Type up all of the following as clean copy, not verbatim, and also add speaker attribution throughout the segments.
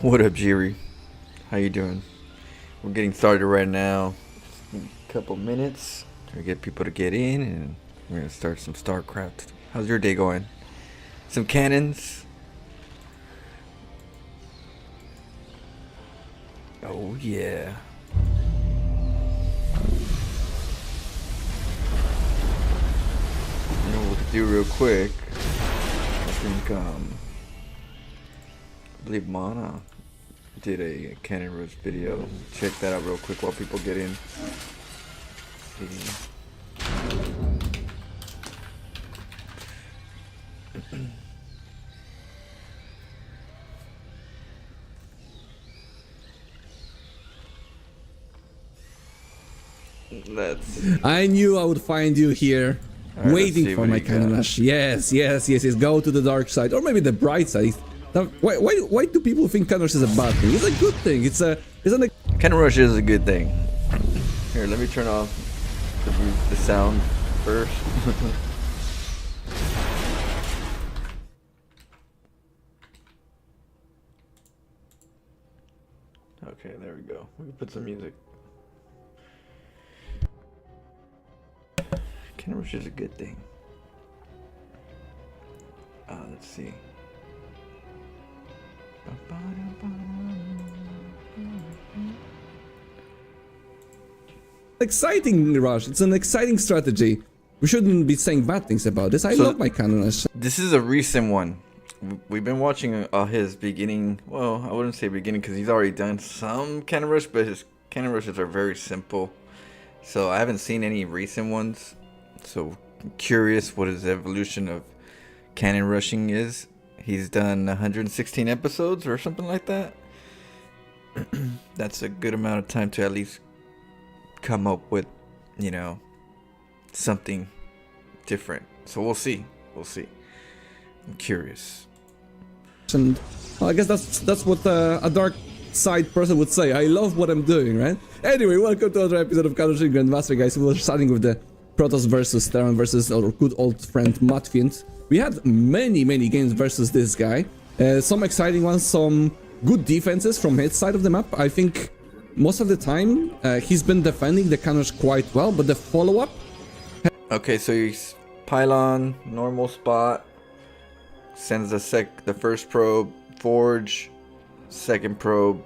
Speaker 1: What up, Jiri? How you doing? We're getting started right now. A couple minutes to get people to get in, and we're gonna start some StarCraft. How's your day going? Some cannons. Oh yeah. You know what we could do real quick? I think I believe Mana did a cannon rush video. Check that out real quick while people get in.
Speaker 2: I knew I would find you here,
Speaker 1: right,
Speaker 2: waiting for my cannon rush. Yes. Go to the dark side, or maybe the bright side. Now, why do people think cannon rush is a bad thing? It's a good thing. It's an
Speaker 1: Cannon rush is a good thing. Here, let me turn off the sound first. Okay, there we go. We can put some music. Cannon rush is a good thing. Let's see.
Speaker 2: exciting rush. It's an exciting strategy. We shouldn't be saying bad things about this. I love my cannon rush.
Speaker 1: This is a recent one. We've been watching his beginning. Well, I wouldn't say beginning because he's already done some cannon rush, but his cannon rushes are very simple. So I haven't seen any recent ones. So I'm curious what his evolution of cannon rushing is. He's done 116 episodes or something like that. That's a good amount of time to at least come up with, you know, something different. So we'll see. We'll see. I'm curious.
Speaker 2: And well, I guess that's what a dark side person would say. I love what I'm doing, right? Anyway, welcome to another episode of Custome Grandmaster, guys. We're starting with the Protoss versus Terran versus our good old friend Matfiend. We had many games versus this guy. Some exciting ones, some good defenses from his side of the map. I think most of the time he's been defending the cannons quite well, but the follow-up...
Speaker 1: Okay, so he's pylon, normal spot, sends the first probe, forge, second probe.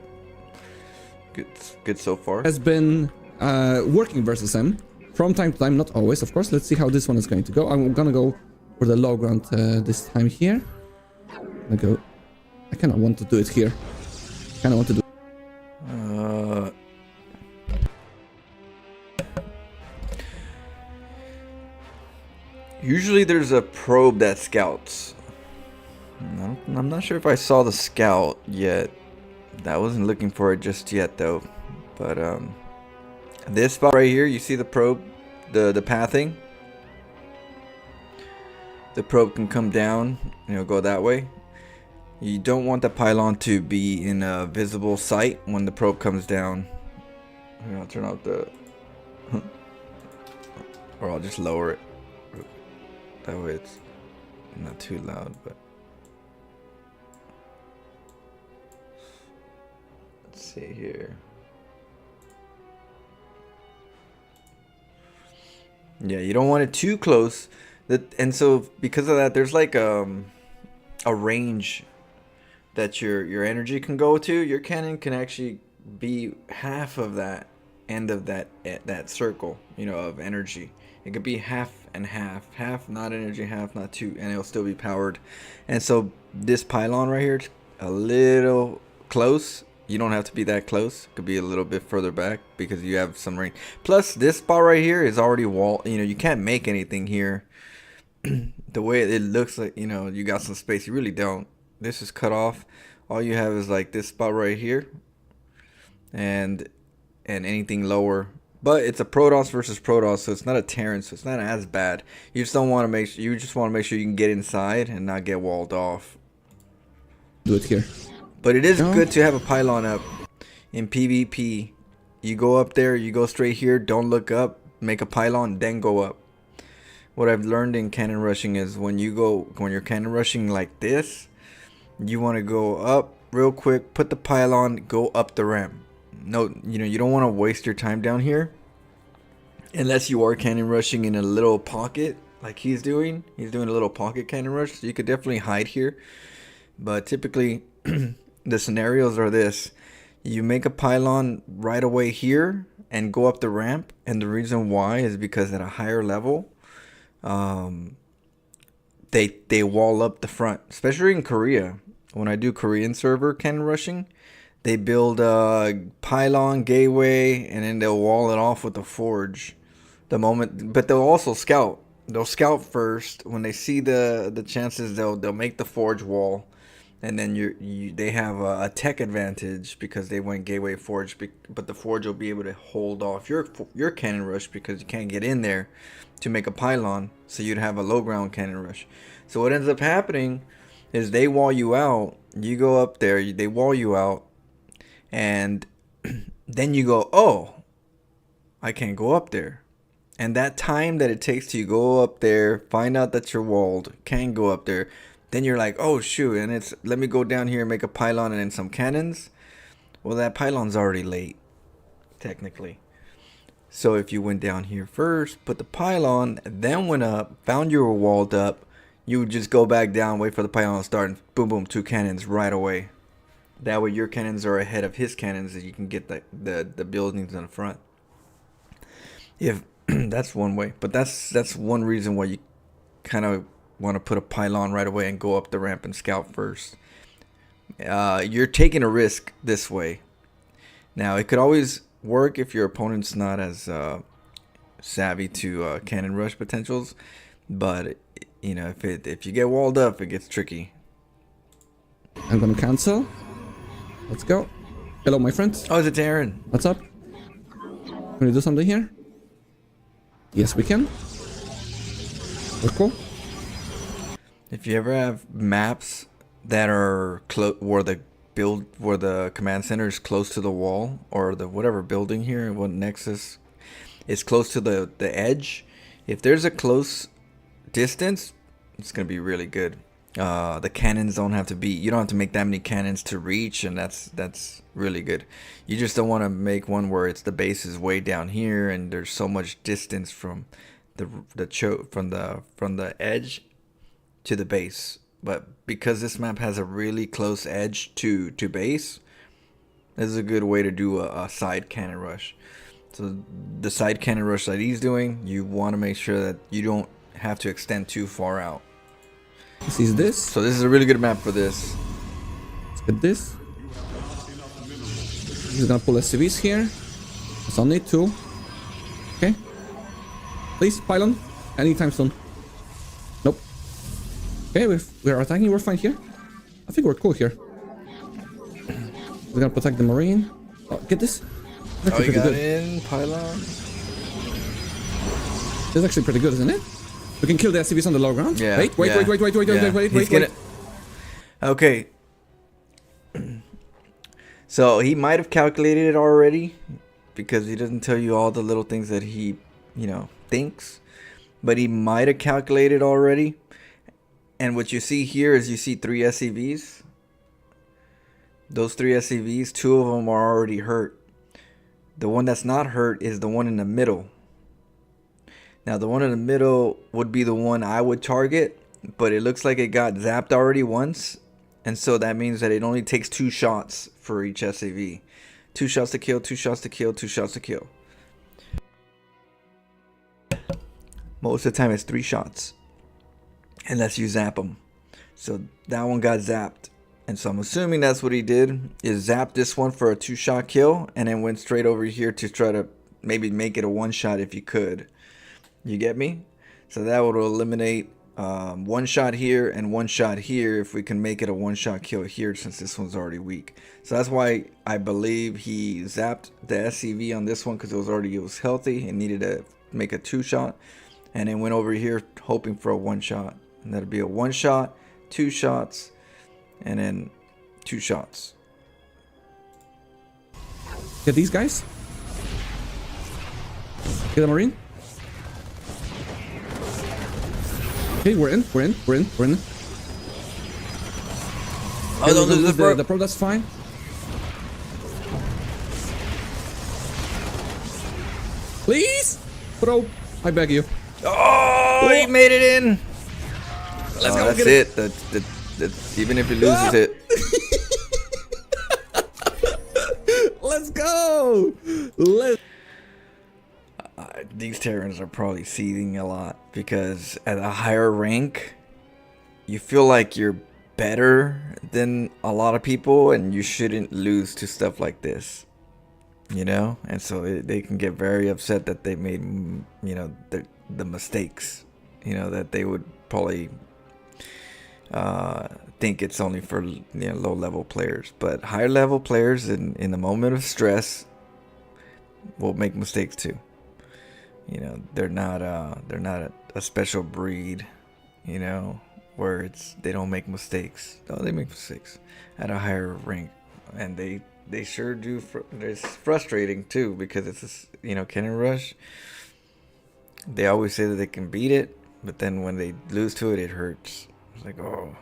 Speaker 1: Good so far.
Speaker 2: Has been working versus him from time to time, not always, of course. Let's see how this one is going to go. I'm gonna go for the low ground this time here. I kind of want to do it here.
Speaker 1: Usually there's a probe that scouts. I'm not sure if I saw the scout yet. I wasn't looking for it just yet though. But this spot right here, you see the probe, the pathing. The probe can come down, go that way. You don't want the pylon to be in a visible sight when the probe comes down. I'll turn out the... or I'll just lower it. That way it's not too loud, but... Let's see here. Yeah, you don't want it too close. And so because of that, there's like a range that your energy can go to. Your cannon can actually be half of that end of that circle, of energy. It could be half and half not energy, half not two, and it'll still be powered. And so this pylon right here, a little close. You don't have to be that close. It could be a little bit further back because you have some range. Plus, this spot right here is already wall. You can't make anything here. The way it looks like, you got some space. You really don't. This is cut off. All you have is like this spot right here, and anything lower. But it's a Protoss versus Protoss, so it's not a Terran, so it's not as bad. You just don't want to make. You just want to make sure you can get inside and not get walled off.
Speaker 2: Do it here.
Speaker 1: But it is good to have a pylon up in PvP. You go up there, you go straight here. Don't look up. Make a pylon, then go up. What I've learned in cannon rushing is when you're cannon rushing like this, you want to go up real quick, put the pylon, go up the ramp. No, you don't want to waste your time down here. Unless you are cannon rushing in a little pocket like he's doing. He's doing a little pocket cannon rush. So you could definitely hide here. But typically, the scenarios are this. You make a pylon right away here and go up the ramp. And the reason why is because at a higher level, they wall up the front. Especially in Korea. When I do Korean server cannon rushing, they build a pylon, gateway, and then they'll wall it off with a forge. But they'll also scout. They'll scout first. When they see the chances, they'll make the forge wall, and then they have a tech advantage because they went gateway forge. But the forge will be able to hold off your cannon rush because you can't get in there to make a pylon. So you'd have a low ground cannon rush. So what ends up happening is they wall you out. You go up there. They wall you out, and then you go, oh, I can't go up there. And that time that it takes to go up there, find out that you're walled, can't go up there, then you're like, oh shoot, and let me go down here and make a pylon and then some cannons. Well, that pylon's already late, technically. So if you went down here first, put the pylon, then went up, found you were walled up, you would just go back down, wait for the pylon to start, and boom, boom, 2 cannons right away. That way your cannons are ahead of his cannons, and you can get the buildings in the front. If that's one way, but that's one reason why you kind of want to put a pylon right away and go up the ramp and scout first. You're taking a risk this way. Now it could always work if your opponent's not as savvy to cannon rush potentials, but if you get walled up, it gets tricky.
Speaker 2: I'm gonna cancel. Let's go. Hello, my friend.
Speaker 1: Oh, it's Aaron.
Speaker 2: What's up? Can we do something here? Yes, we can. We're cool.
Speaker 1: If you ever have maps that are where the command center is close to the wall, or the whatever building here, what nexus is close to the edge, if there's a close distance, it's gonna be really good. The cannons don't have to be, you don't have to make that many cannons to reach, and that's really good. You just don't want to make one where the base is way down here and there's so much distance from from the edge to the base. But because this map has a really close edge to base, this is a good way to do a side cannon rush. So the side cannon rush that he's doing, you want to make sure that you don't have to extend too far out.
Speaker 2: This is this.
Speaker 1: So this is a really good map for this.
Speaker 2: Let's get this. He's gonna pull SCVs here. It's only 2. Okay. Please, pylon. Anytime soon. Nope. Okay, we're attacking. We're fine here. I think we're cool here. We're gonna protect the marine. Oh, get this.
Speaker 1: Oh, you got in pylon.
Speaker 2: This is actually pretty good, isn't it? We can kill the SCVs on the low ground.
Speaker 1: Yeah.
Speaker 2: Wait.
Speaker 1: Okay. So he might have calculated it already, because he doesn't tell you all the little things that he, thinks. But he might have calculated already. And what you see here is you see 3 SCVs. Those 3 SCVs, 2 of them are already hurt. The one that's not hurt is the one in the middle. Now the one in the middle would be the one I would target, but it looks like it got zapped already once. And so that means that it only takes 2 shots for each SCV. 2 shots to kill, 2 shots to kill, 2 shots to kill. Most of the time it's 3 shots, unless you zap them. So that one got zapped. And so I'm assuming that's what he did, is zap this one for a 2-shot kill, and then went straight over here to try to maybe make it a 1-shot if you could. You get me? So that would eliminate 1 shot here and 1 shot here if we can make it a 1-shot kill here, since this one's already weak. So that's why I believe he zapped the SCV on this one, because it was healthy and needed to make a 2-shot, and then went over here hoping for a 1-shot. And that'd be a 1-shot, 2 shots, and then 2 shots.
Speaker 2: Get these guys. Get a marine. Okay, we're in.
Speaker 1: Oh, don't lose the probe.
Speaker 2: The probe, that's fine. Please, probe. I beg you.
Speaker 1: Oh, he made it in.
Speaker 2: Let's go.
Speaker 1: That's it. That's even if he loses it.
Speaker 2: Let's go. Let's.
Speaker 1: These Terrans are probably seething a lot because at a higher rank, you feel like you're better than a lot of people, and you shouldn't lose to stuff like this, you know. And so they can get very upset that they made, you know, the mistakes, you know, that they would probably think it's only for, you know, low level players, but higher level players in the moment of stress will make mistakes too. You know, they're not a special breed, you know, where they don't make mistakes. No, they make mistakes at a higher rank, and they sure do. It's frustrating too because it's, you know, cannon rush. They always say that they can beat it, but then when they lose to it, it hurts. It's like, oh.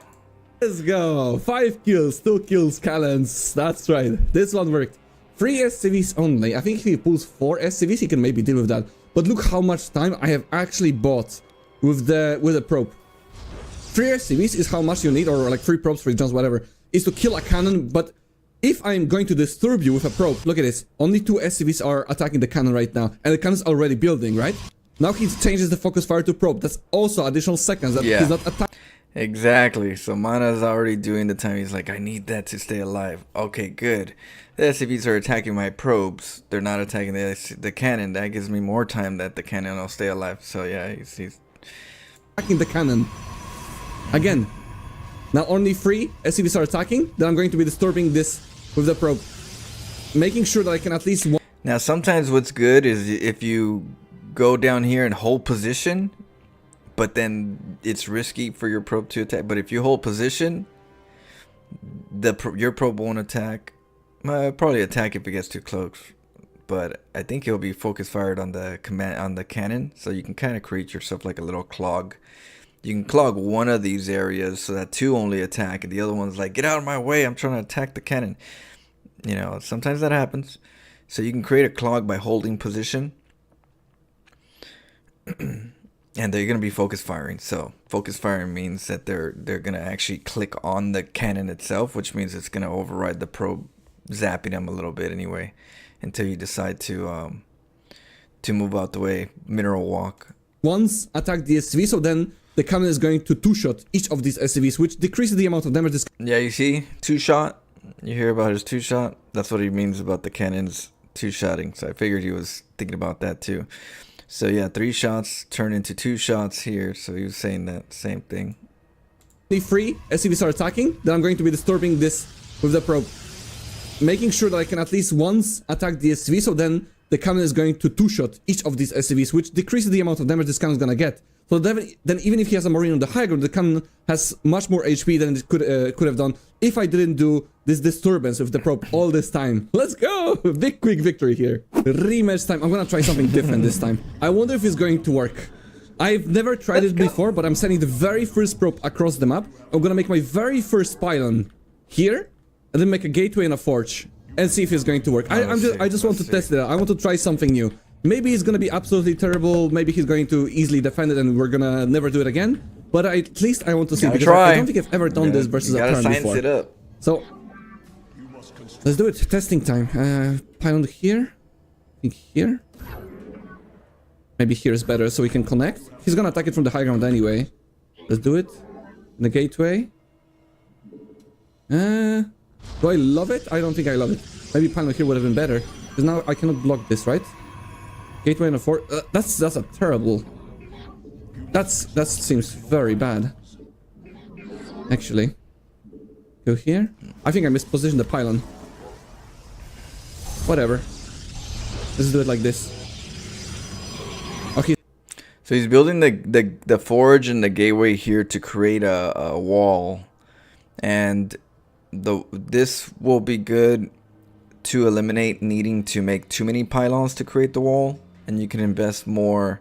Speaker 2: Let's go. 5 kills, 2 kills, cannons. That's right. This one worked. 3 SCVs only. I think if he pulls 4 SCVs, he can maybe deal with that. But look how much time I have actually bought with the probe. 3 SCVs is how much you need, or like 3 probes, 3 jumps, whatever, is to kill a cannon. But if I'm going to disturb you with a probe, look at this. Only 2 SCVs are attacking the cannon right now, and the cannon's already building, right? Now he changes the focus fire to probe. That's also additional seconds that he's not attacking.
Speaker 1: Exactly. So Mana's already doing the time. He's like, I need that to stay alive. Okay, good. The SCVs are attacking my probes. They're not attacking the cannon. That gives me more time that the cannon will stay alive. So yeah, he's
Speaker 2: attacking the cannon. Again. Now only 3 SCVs are attacking. Then I'm going to be disturbing this with the probe. Making sure that I can at least...
Speaker 1: Now sometimes what's good is if you go down here and hold position, but then it's risky for your probe to attack. But if you hold position, your probe won't attack. Probably attack if it gets too close. But I think he'll be focus fired on the cannon, so you can kind of create yourself like a little clog. You can clog one of these areas so that 2 only attack, and the other one's like, get out of my way, I'm trying to attack the cannon. You know, sometimes that happens. So you can create a clog by holding position. And they're going to be focus firing. So focus firing means that they're going to actually click on the cannon itself, which means it's going to override the probe, zapping them a little bit anyway, until you decide to move out the way, mineral walk.
Speaker 2: Once attack the SCV, so then the cannon is going to 2-shot each of these SCVs, which decreases the amount of damage this...
Speaker 1: Yeah, you see? 2-shot. You hear about his 2-shot? That's what he means about the cannons 2-shotting. So I figured he was thinking about that too. So yeah, 3 shots turn into 2 shots here. So he was saying that same thing.
Speaker 2: 3 SCVs are attacking, then I'm going to be disturbing this with the probe. Making sure that I can at least once attack the SCV, so then the cannon is going to 2-shot each of these SCVs, which decreases the amount of damage this cannon is gonna get. So then even if he has a marine on the high ground, the cannon has much more HP than it could have done if I didn't do this disturbance with the probe all this time. Let's go! Big quick victory here. Rematch time. I'm gonna try something different this time. I wonder if it's going to work. I've never tried it before, but I'm sending the very first probe across the map. I'm gonna make my very first pylon here, and then make a gateway and a forge, and see if it's going to work. I just want to test it out. I want to try something new. Maybe it's gonna be absolutely terrible. Maybe he's going to easily defend it, and we're gonna never do it again. But at least I want to see, because I don't think I've ever done this versus a turn before. It up. So let's do it. Testing time. Pylon here. I think here. Maybe here is better, so we can connect. He's gonna attack it from the high ground anyway. Let's do it. The gateway. Do I love it? I don't think I love it. Maybe pylon here would have been better, because now I cannot block this, right? Gateway and a fort. That's a terrible. That seems very bad. Actually, go here. I think I mispositioned the pylon. Whatever. Let's do it like this. Okay.
Speaker 1: So he's building the forge and the gateway here to create a wall, and this will be good to eliminate needing to make too many pylons to create the wall, and you can invest more.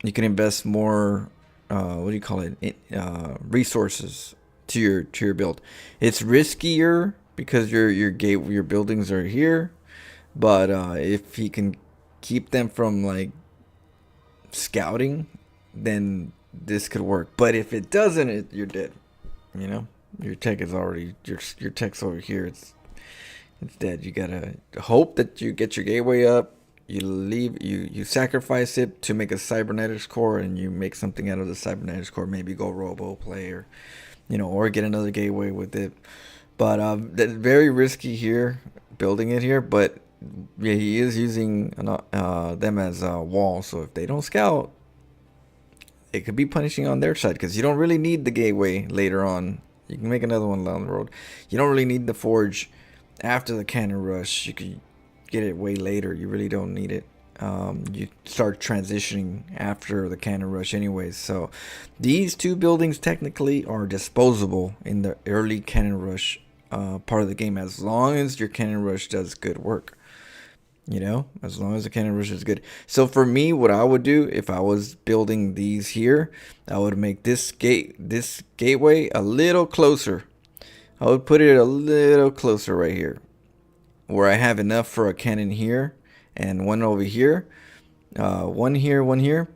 Speaker 1: You can invest more. What do you call it? Resources to your build. It's riskier because your buildings are here, but if he can keep them from like scouting, then this could work. But if it doesn't, you're dead. You know, your tech is already your tech's over here. It's dead. You gotta hope that you get your gateway up. You sacrifice it to make a cybernetics core, and you make something out of the cybernetics core. Maybe go robo play, or or get another gateway with it. But that's very risky here, building it here. But yeah, he is using them as a wall. So if they don't scout, it could be punishing on their side, because you don't really need the gateway later on. You can make another one down the road. You don't really need the forge after the cannon rush. You could get it way later. You really don't need it. You start transitioning after the cannon rush anyways. So these two buildings technically are disposable in the early cannon rush part of the game, as long as your cannon rush does good work. As long as the cannon rush is good. So for me, what I would do if I was building these here, I would make this gateway a little closer. I would put it a little closer right here, where I have enough for a cannon here and one over here, one here.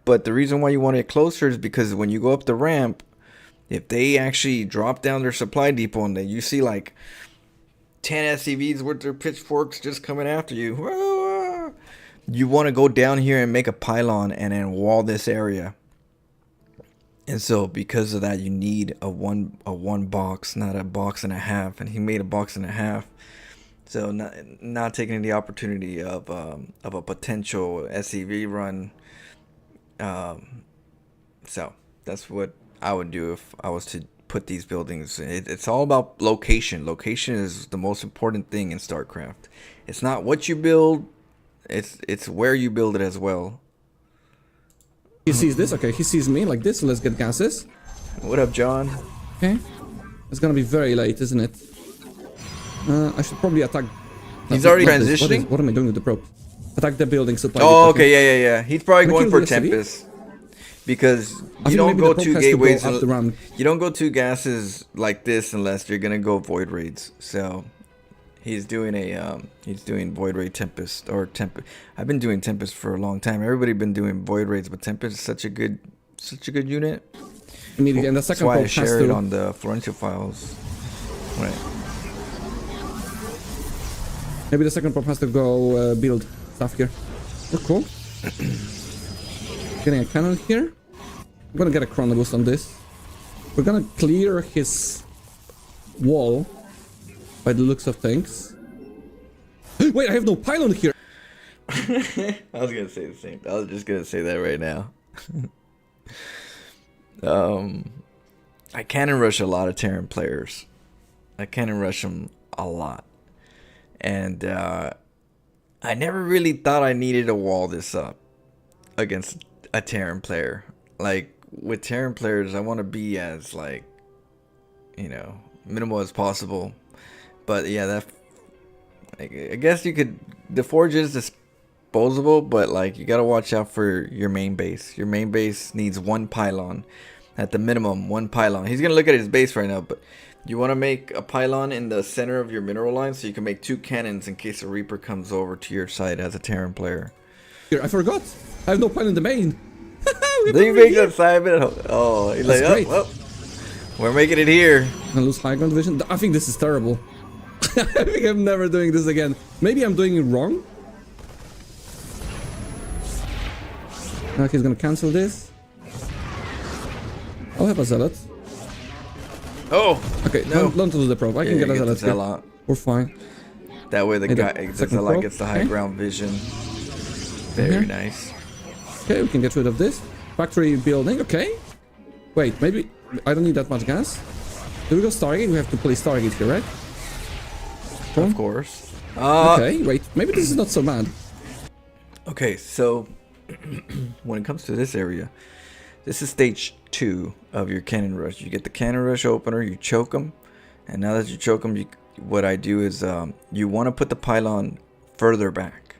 Speaker 1: But the reason why you want it closer is because when you go up the ramp, if they actually drop down their supply depot and you see like 10 SCVs with their pitchforks just coming after you, you want to go down here and make a pylon and then wall this area. And so because of that, you need a one box, not a box and a half. And he made a box and a half. So not taking the opportunity of a potential SCV run. So that's what I would do if I was to put these buildings. It's all about location. Location is the most important thing in StarCraft. It's not what you build, it's where you build it as well.
Speaker 2: He sees this. Okay, he sees me like this. So let's get gases.
Speaker 1: What up, John?
Speaker 2: Okay, it's gonna be very late, isn't it? I should probably attack.
Speaker 1: He's already transitioning.
Speaker 2: What am I doing with the probe? Attack the building supply.
Speaker 1: Oh, okay, yeah. He's probably going for Tempest. Because you don't go two gateways. You don't go two gases like this unless you're gonna go void raids. So he's doing void raid Tempest or Tempest. I've been doing Tempest for a long time. Everybody been doing void raids, but Tempest is such a good unit.
Speaker 2: Immediately, and the second
Speaker 1: that's why I share it on the Florentio files. Right.
Speaker 2: Maybe the second prop has to go build stuff here. Oh, cool. Getting a cannon here. I'm gonna get a chrono boost on this. We're gonna clear his wall by the looks of things. Wait, I have no pylon here.
Speaker 1: I was gonna say the same. I was just gonna say that right now. I cannon rush a lot of Terran players. I cannon rush them a lot. And I never really thought I needed to wall this up against a Terran player. Like with Terran players, I want to be as minimal as possible. But yeah, I guess you could. The forge is disposable, but like you gotta watch out for your main base. Your main base needs one pylon, at the minimum, one pylon. He's gonna look at his base right now, but you want to make a pylon in the center of your mineral line so you can make two cannons in case a Reaper comes over to your side as a Terran player.
Speaker 2: Here, I forgot. I have no pylon in the main.
Speaker 1: Then you make that side bit. Oh, he's
Speaker 2: that's
Speaker 1: like,
Speaker 2: great.
Speaker 1: oh, we're making it here.
Speaker 2: I'm gonna lose high ground vision. I think this is terrible. I think I'm never doing this again. Maybe I'm doing it wrong. Okay, he's gonna cancel this. I'll have a zealot.
Speaker 1: Oh,
Speaker 2: okay,
Speaker 1: no.
Speaker 2: don't lose the probe. I can get a zealot here. We're fine.
Speaker 1: That way the zealot gets the high ground vision. Very nice.
Speaker 2: Okay, we can get rid of this. Factory building, okay. Wait, maybe I don't need that much gas. Do we go Stargate? We have to play Stargate here, right?
Speaker 1: Of course.
Speaker 2: Okay, wait. Maybe this is not so bad.
Speaker 1: Okay, so when it comes to this area, this is stage 2 of your cannon rush. You get the cannon rush opener, you choke them, and now that you choke them, what I do is you want to put the pylon further back.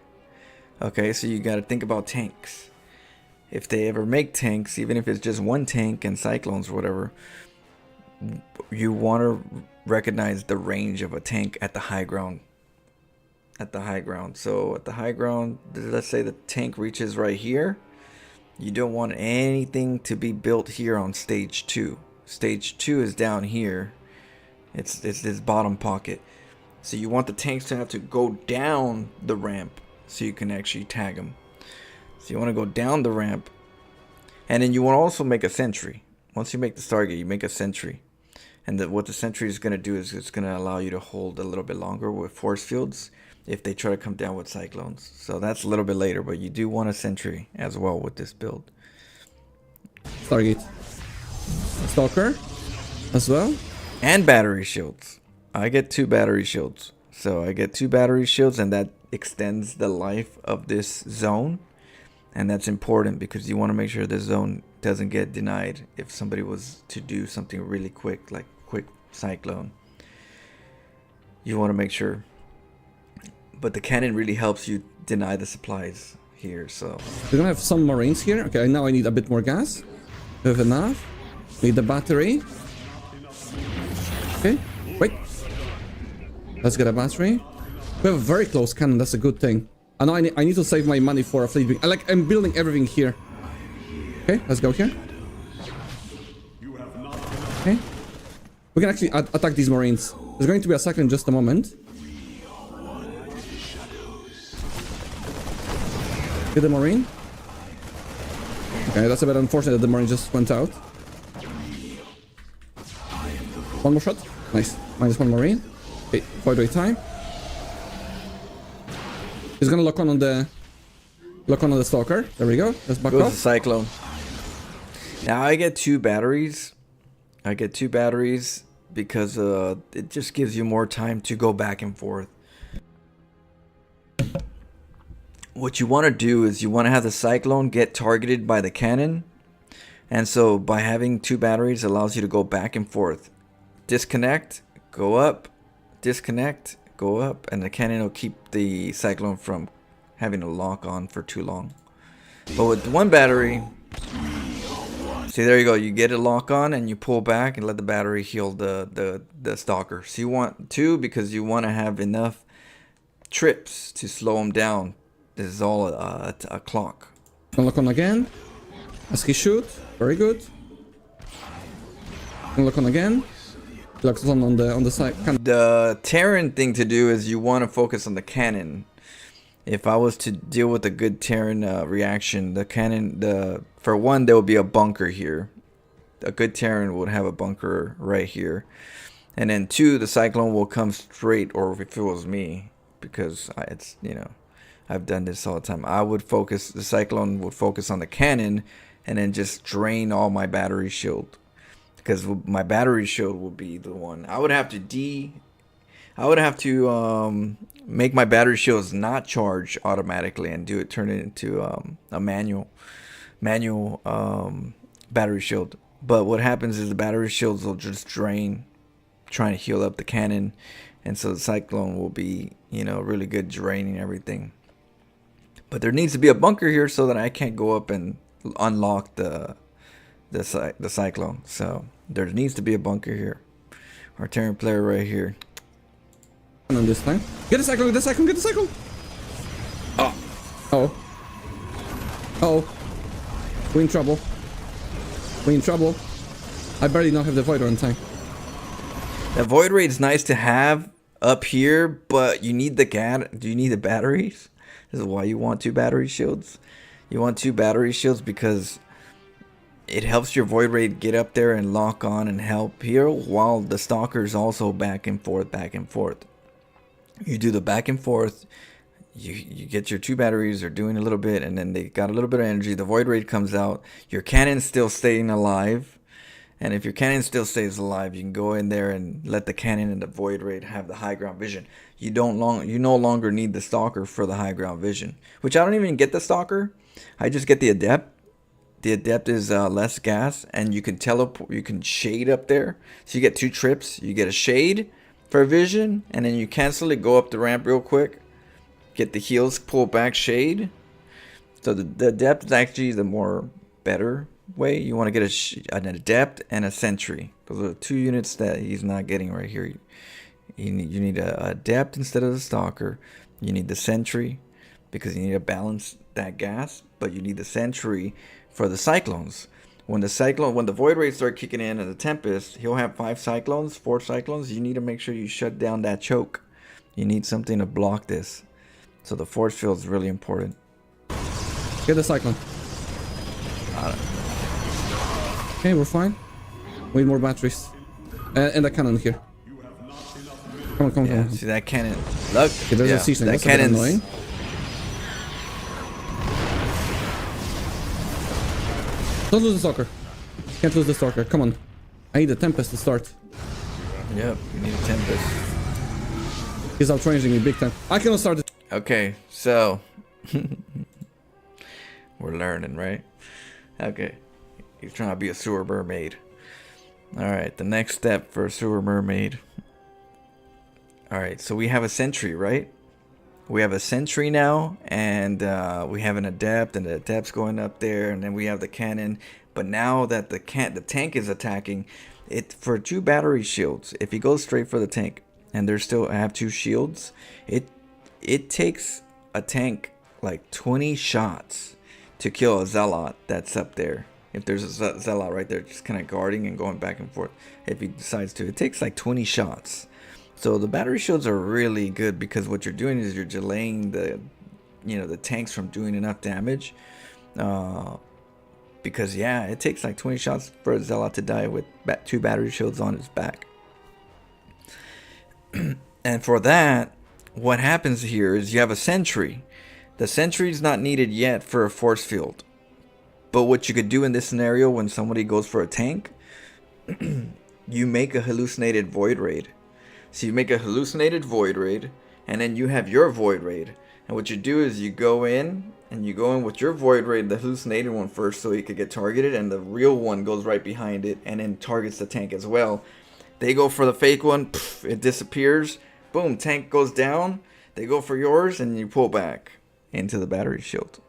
Speaker 1: Okay, so you got to think about tanks. If they ever make tanks, even if it's just one tank and cyclones or whatever, you want to recognize the range of a tank at the high ground. So at the high ground, let's say the tank reaches right here. You don't want anything to be built here on stage 2. Stage 2 is down here. It's this bottom pocket. So you want the tanks to have to go down the ramp so you can actually tag them. So you want to go down the ramp, and then you want to also make a sentry. Once you make the Stargate, you make a sentry. And what the sentry is going to do is it's going to allow you to hold a little bit longer with force fields if they try to come down with cyclones. So that's a little bit later, but you do want a sentry as well with this build.
Speaker 2: Stargate. Stalker as well.
Speaker 1: And battery shields. I get 2 battery shields. So I get 2 battery shields, and that extends the life of this zone. And that's important because you want to make sure this zone doesn't get denied if somebody was to do something really quick, like quick cyclone. You want to make sure. But the cannon really helps you deny the supplies here, so.
Speaker 2: We're gonna have some Marines here. Okay, now I need a bit more gas. We have enough. Need the battery. Okay, wait. Let's get a battery. We have a very close cannon, that's a good thing. I know I need to save my money for a fleet. I'm building everything here. Okay, let's go here. Okay. We can actually attack these Marines. There's going to be a cyclone in just a moment. Get the Marine. Okay, that's a bit unfortunate that the Marine just went out. One more shot. Nice. Minus 1 Marine. Okay, void ray time. He's gonna lock on the Stalker. There we go. Let's back
Speaker 1: goes
Speaker 2: off.
Speaker 1: The cyclone. Now I get 2 batteries. I get 2 batteries because it just gives you more time to go back and forth. What you want to do is you want to have the cyclone get targeted by the cannon. And so by having 2 batteries allows you to go back and forth. Disconnect, go up, disconnect, go up, and the cannon will keep the cyclone from having to lock on for too long. But with 1 battery, see, there you go, you get a lock on and you pull back and let the battery heal the stalker. So you want 2 because you want to have enough trips to slow him down. This is all a clock.
Speaker 2: Lock on again. As he shoot. Very good. Lock on again. Locks on the side.
Speaker 1: The Terran thing to do is you want to focus on the cannon. If I was to deal with a good Terran reaction, the cannon, for one, there would be a bunker here. A good Terran would have a bunker right here. And then 2, the cyclone will come straight, or if it was me, because it's, you know, I've done this all the time. The cyclone would focus on the cannon and then just drain all my battery shield. Because my battery shield will be the one. I would have to make my battery shields not charge automatically and turn it into a manual battery shield. But what happens is the battery shields will just drain, trying to heal up the cannon, and so the cyclone will be, you know, really good draining everything. But there needs to be a bunker here so that I can't go up and unlock the cyclone. So there needs to be a bunker here. Our Terran player right here.
Speaker 2: On this time. Get the cyclone, get the cyclone, get the cyclone! Oh. Oh. Oh. We're in trouble. We're in trouble. I barely now have the Void on time.
Speaker 1: The Void Ray is nice to have up here, but you need do you need the batteries? This is why you want 2 battery shields. You want 2 battery shields because it helps your Void Ray get up there and lock on and help here, while the Stalker is also back and forth, back and forth. You do the back and forth, you get your 2 batteries, they're doing a little bit, and then they got a little bit of energy. The Void Ray comes out, your cannon's still staying alive, and if your cannon still stays alive, you can go in there and let the cannon and the Void Ray have the high ground vision. You no longer need the Stalker for the high ground vision, which I don't even get the Stalker. I just get the Adept. The Adept is less gas, and you can teleport. You can shade up there, so you get 2 trips. You get a shade for vision, and then you cancel it. Go up the ramp real quick. Get the heals, pull back, shade. So the Adept is actually the more better way. You want to get an adept and a sentry. Those are the 2 units that he's not getting right here. You need a adept instead of the stalker. You need the sentry because you need to balance that gas, but you need the sentry for the cyclones. When the void rays start kicking in and the tempest, he'll have 4 cyclones. You need to make sure you shut down that choke. You need something to block this. So the force field is really important.
Speaker 2: Get the cyclone. Okay, we're fine. We need more batteries. And a cannon here. Come on.
Speaker 1: See that cannon? Look.
Speaker 2: Okay, there's a seasoning. That's a bit annoying. Don't lose the stalker. Can't lose the stalker. Come on. I need a tempest to start.
Speaker 1: Yep, you need a tempest.
Speaker 2: He's outranging me big time. I cannot start it.
Speaker 1: Okay, so we're learning, right? Okay. He's trying to be a sewer mermaid. Alright, the next step for a sewer mermaid. Alright, so we have a sentry, right? We have a sentry now, and we have an adept, and the adept's going up there, and then we have the cannon. But now that the tank is attacking, it for 2 battery shields, if he goes straight for the tank, and I have 2 shields, it takes a tank like 20 shots to kill a zealot that's up there. If there's a zealot right there just kind of guarding and going back and forth, if he decides to, it takes like 20 shots. So the battery shields are really good because what you're doing is you're delaying the tanks from doing enough damage. Because yeah, it takes like 20 shots for a zealot to die with 2 battery shields on his back. And for that, what happens here is you have a sentry. The sentry is not needed yet for a force field. But what you could do in this scenario when somebody goes for a tank, you make a hallucinated void raid. So you make a hallucinated void raid, and then you have your void raid. And what you do is you go in with your void raid, the hallucinated one first, so he could get targeted, and the real one goes right behind it and then targets the tank as well. They go for the fake one, it disappears, boom, tank goes down. They go for yours, and you pull back into the battery shield.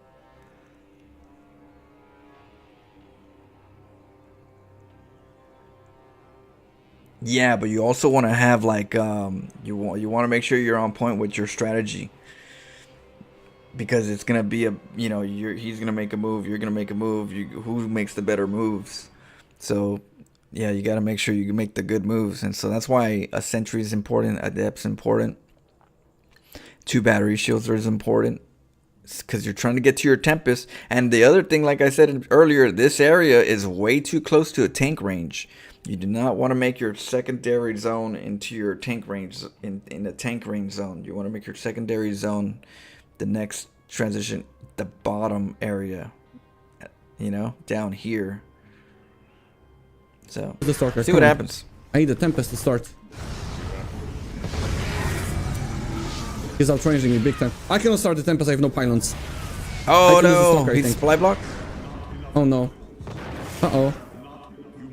Speaker 1: Yeah, but you also want to have like you want to make sure you're on point with your strategy, because it's gonna be he's gonna make a move, you're gonna make a move. Who makes the better moves? So yeah, you got to make sure you make the good moves, and so that's why a sentry is important, adept's important, 2 battery shields are important, because you're trying to get to your tempest. And the other thing, like I said earlier, this area is way too close to a tank range. You do not want to make your secondary zone into your tank range, in the tank range zone. You want to make your secondary zone the next transition, the bottom area, down here. So see what happens.
Speaker 2: I need a tempest to start. He's outranging me big time. I cannot start the tempest, I have no pylons.
Speaker 1: Oh no, he's supply block.
Speaker 2: Oh no. Uh-oh.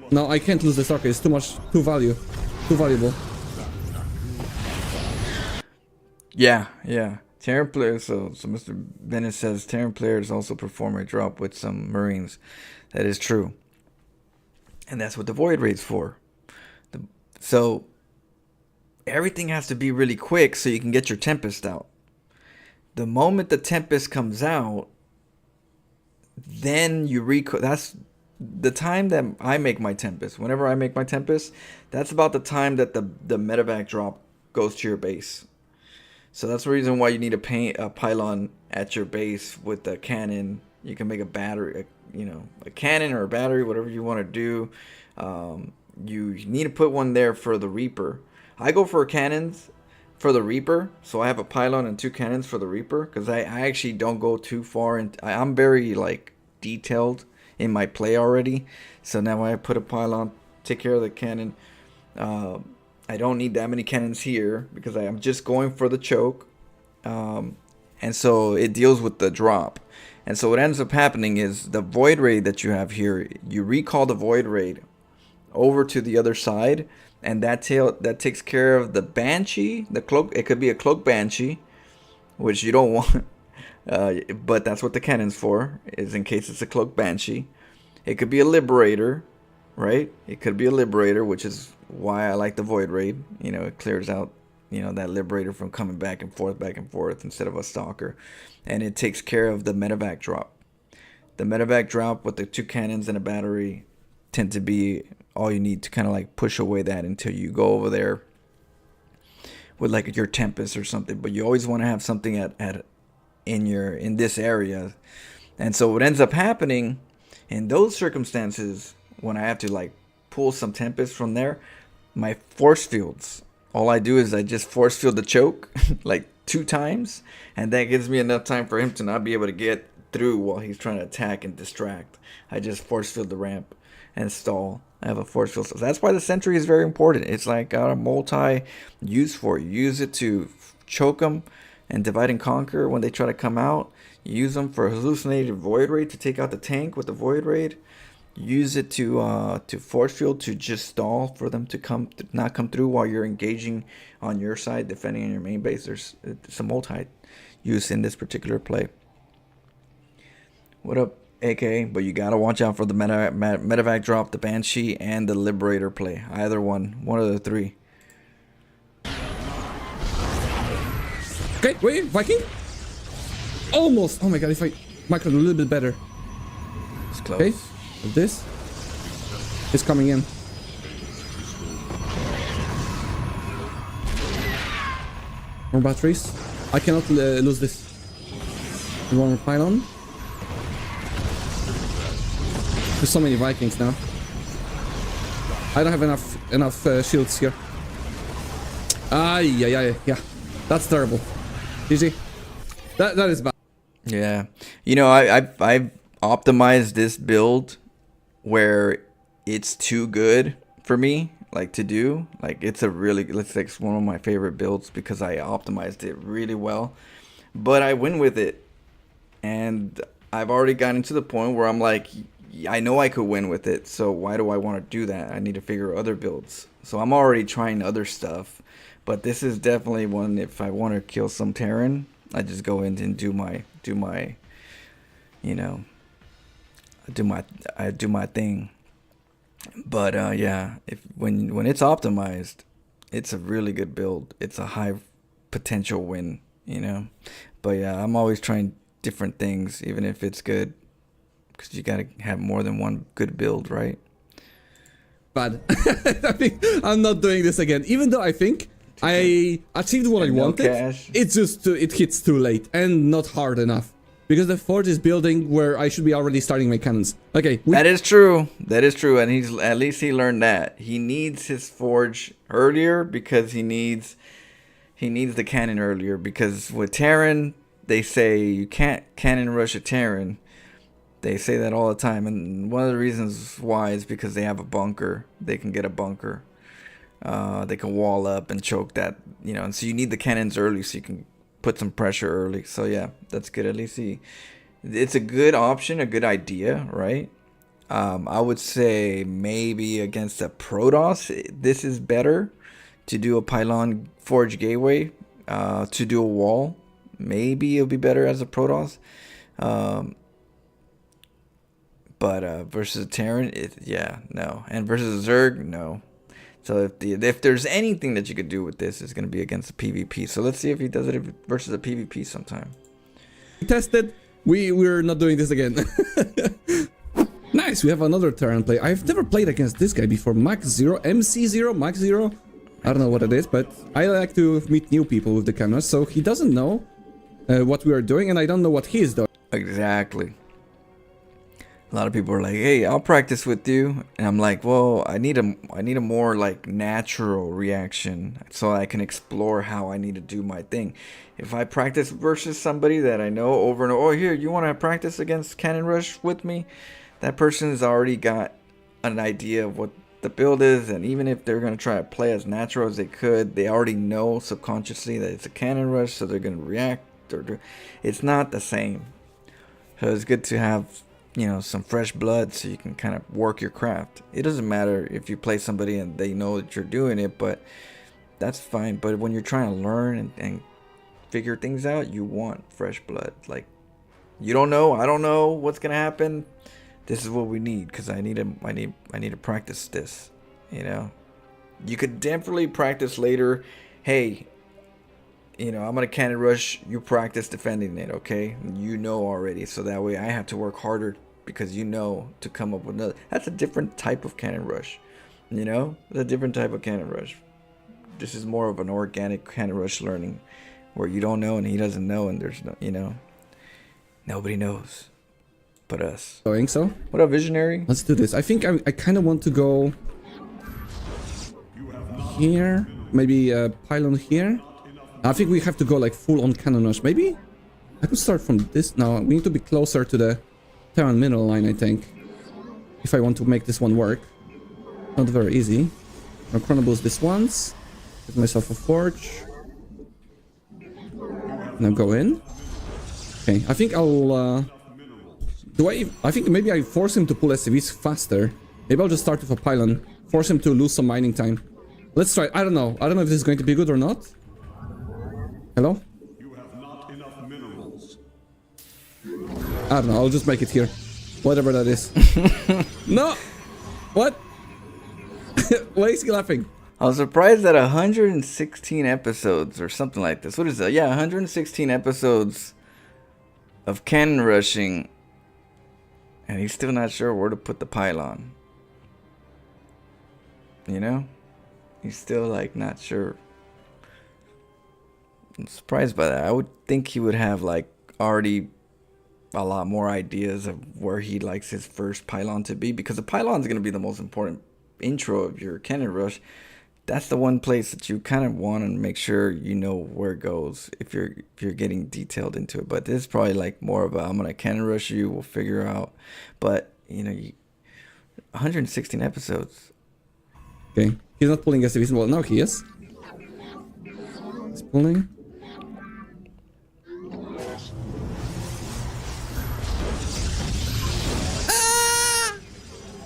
Speaker 2: No, I can't lose the stalker. It's too valuable.
Speaker 1: Yeah. Terran players. So Mr. Bennett says Terran players also perform a drop with some Marines. That is true, and that's what the void raid's for. So everything has to be really quick so you can get your tempest out. The moment the tempest comes out, then you that's the time that I make my tempest. Whenever I make my tempest, that's about the time that the medevac drop goes to your base. So that's the reason why you need a pylon at your base with the cannon. You can make a battery, a cannon or a battery, whatever you want to do. You need to put one there for the Reaper. I go for cannons for the Reaper, so I have a pylon and 2 cannons for the Reaper, because I actually don't go too far, and I'm very detailed in my play already. So now I put a pylon, take care of the cannon. I don't need that many cannons here because I am just going for the choke, and so it deals with the drop. And so what ends up happening is the void raid that you have here, you recall the void raid over to the other side, and that takes care of the banshee, the cloak. It could be a cloak banshee, which you don't want, but that's what the cannon's for, is in case it's a cloak banshee. It could be a liberator, right? It could be a liberator, which is why I like the void raid. You know, it clears out, you know, that liberator from coming back and forth instead of a stalker, and it takes care of the medevac drop. The medevac drop with the 2 cannons and a battery tend to be all you need to kind of like push away that until you go over there with like your Tempest or something. But you always want to have something in this area. And so what ends up happening in those circumstances, when I have to like pull some Tempest from there, my force fields, all I do is I just force field the choke like 2 times, and that gives me enough time for him to not be able to get through while he's trying to attack and distract. I just force field the ramp and stall. I have a force field. So that's why the sentry is very important. It's like got a multi-use for it. You use it to choke them and divide and conquer when they try to come out. You use them for hallucinated void raid to take out the tank with the void raid. Use it to force field to just stall for them to not come through while you're engaging on your side, defending on your main base. There's a multi-use in this particular play. What up, AK? But you gotta watch out for the medevac drop, the Banshee, and the Liberator play. Either one of the 3.
Speaker 2: Okay, wait, Viking? Almost! Oh my god, if I macroed a little bit better.
Speaker 1: It's close.
Speaker 2: Okay, this is coming in. More batteries. I cannot lose this. One more pylon. There's so many Vikings now. I don't have enough shields here. Yeah. That's terrible. GG. That is bad.
Speaker 1: Yeah, you know, I've optimized this build where it's too good for me, like to do. Like it's one of my favorite builds because I optimized it really well. But I win with it, and I've already gotten to the point where I'm like, I know I could win with it, so why do I want to do that? I need to figure out other builds. So I'm already trying other stuff, but this is definitely one. If I want to kill some Terran, I just go in and do my thing. But yeah, when it's optimized, it's a really good build. It's a high potential win, you know. But yeah, I'm always trying different things, even if it's good. Because you gotta have more than one good build, right?
Speaker 2: Bad. I think I'm not doing this again. Even though I think I achieved what I wanted,
Speaker 1: cash.
Speaker 2: it's just it hits too late and not hard enough. Because the forge is building where I should be already starting my cannons. Okay.
Speaker 1: That is true. That is true. And at least he learned that. He needs his forge earlier because he needs the cannon earlier. Because with Terran, they say you can't cannon rush a Terran. They say that all the time, and one of the reasons why is because they have a bunker. They can get a bunker. They can wall up and choke that, you know. And so you need the cannons early so you can put some pressure early. So yeah, that's good. At least it's a good option, a good idea, right? I would say maybe against a Protoss, this is better to do a pylon forge gateway, to do a wall. Maybe it'll be better as a Protoss. But versus a Terran, no. And versus a Zerg, no. So if there's anything that you could do with this, it's going to be against a PvP. So let's see if he does it versus a PvP sometime.
Speaker 2: Tested. We're not doing this again. Nice, we have another Terran play. I've never played against this guy before. Max 0, MC 0, Max 0. I don't know what it is, but I like to meet new people with the cameras. So he doesn't know what we are doing, and I don't know what he is doing.
Speaker 1: Exactly. A lot of people are like, "Hey, I'll practice with you," and I'm like, "Well, I need a more like natural reaction so I can explore how I need to do my thing. If I practice versus somebody that I know over and over, oh, here, you want to practice against Cannon Rush with me? That person's already got an idea of what the build is, and even if they're gonna try to play as natural as they could, they already know subconsciously that it's a Cannon Rush, so they're gonna react. It's not the same. So it's good to have, you know, some fresh blood so you can kind of work your craft. It doesn't matter if you play somebody and they know that you're doing it, but that's fine. But when you're trying to learn and figure things out, you want fresh blood. Like, you don't know, I don't know what's gonna happen. this is what we need because I need to practice this. You know, you could definitely practice later. Hey, you know, I'm gonna cannon rush. You practice defending it, okay? You know already, so that way I have to work harder because you know to come up with another. That's a different type of cannon rush. You know, it's a different type of cannon rush. This is more of an organic cannon rush learning, where you don't know and he doesn't know, and there's no, you know, nobody knows, but us.
Speaker 2: Going so.
Speaker 1: What up, visionary?
Speaker 2: Let's do this. I think I kind of want to go here. Maybe a pylon here. I think we have to go like full on cannon rush. Maybe I could start from this. No, we need to be closer to the Terran mineral line, I think, if I want to make this one work. Not very easy. I'll chrono boost this once. Give myself a forge. Now go in. Okay, I think I'll I think maybe I force him to pull SCVs faster. Maybe I'll just start with a pylon. Force him to lose some mining time. Let's try. I don't know if this is going to be good or not. Hello?
Speaker 3: You have not enough minerals.
Speaker 2: I don't know, I'll just make it here. Whatever that is. No! What? Why is he laughing?
Speaker 1: I was surprised that 116 episodes or something like this. What is that? Yeah, 116 episodes of cannon rushing, and he's still not sure where to put the pylon. You know? He's still like not sure. I'm surprised by that. I would think he would have like already a lot more ideas of where he likes his first pylon to be, because the pylon is going to be the most important intro of your cannon rush. That's the one place that you kind of want to make sure you know where it goes if you're getting detailed into it. But this is probably like more of a, I'm going to cannon rush you, we'll figure out. But you know, 116 episodes.
Speaker 2: Okay, he's not pulling SCVs. Well, now he is. He's pulling.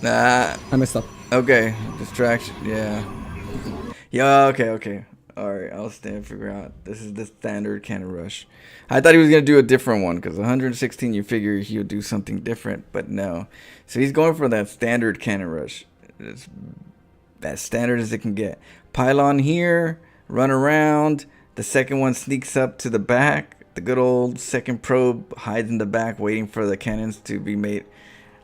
Speaker 1: Nah.
Speaker 2: I messed up.
Speaker 1: Okay. Distraction. Yeah. Yeah. Okay. All right. I'll figure out. This is the standard cannon rush. I thought he was gonna do a different one because 116. You figure he'll do something different, but no. So he's going for that standard cannon rush. It's as standard as it can get. Pylon here. Run around. The second one sneaks up to the back. The good old second probe hides in the back, waiting for the cannons to be made.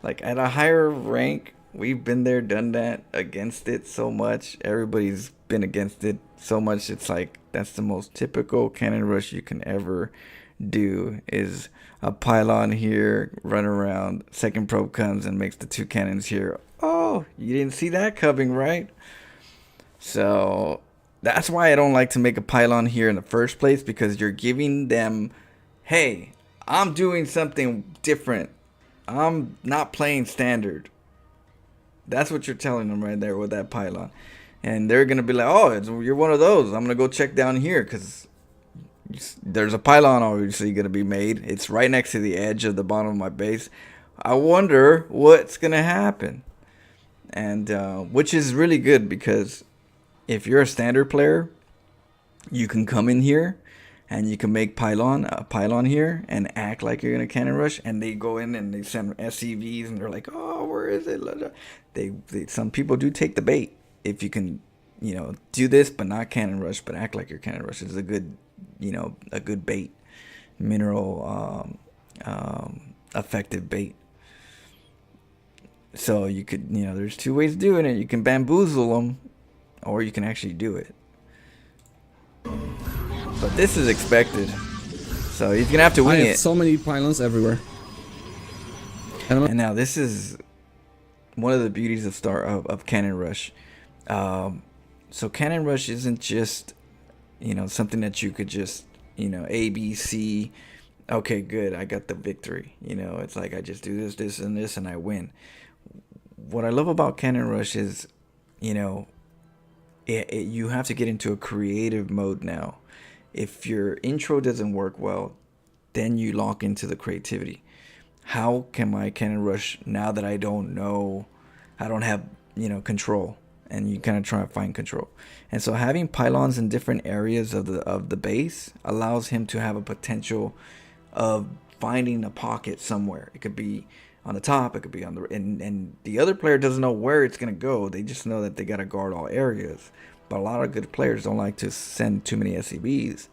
Speaker 1: Like at a higher rank, we've been there, done that, against it so much. Everybody's been against it so much. It's like that's the most typical cannon rush you can ever do, is a pylon here, run around, second probe comes and makes the two cannons here. Oh, you didn't see that coming, right? So that's why I don't like to make a pylon here in the first place, because you're giving them, hey, I'm doing something different. I'm not playing standard. That's what you're telling them right there with that pylon. And they're going to be like, oh, you're one of those. I'm going to go check down here because there's a pylon obviously going to be made. It's right next to the edge of the bottom of my base. I wonder what's going to happen. And which is really good, because if you're a standard player, you can come in here and you can make a pylon here and act like you're gonna cannon rush, and they go in and they send SCVs and they're like, oh, where is it? They some people do take the bait. If you can, you know, do this but not cannon rush, but act like you're cannon rush, is a good, you know, a good bait, mineral effective bait. So you could, you know, there's two ways of doing it. You can bamboozle them, or you can actually do it. But this is expected, so he's gonna have to wing
Speaker 2: I have
Speaker 1: it.
Speaker 2: so many pylons everywhere.
Speaker 1: And now this is one of the beauties of Cannon Rush. So Cannon Rush isn't just, you know, something that you could just, you know, A, B, C. Okay, good, I got the victory. You know, it's like I just do this, this, and this, and I win. What I love about Cannon Rush is, you know, you have to get into a creative mode now. If your intro doesn't work well, then you lock into the creativity. How can my cannon rush now that I don't know, I don't have, you know, control? And you kind of try to find control. And so having pylons in different areas of the base allows him to have a potential of finding a pocket somewhere. It could be on the top, it could be on the, and the other player doesn't know where it's gonna go. They just know that they gotta guard all areas. But a lot of good players don't like to send too many SCVs,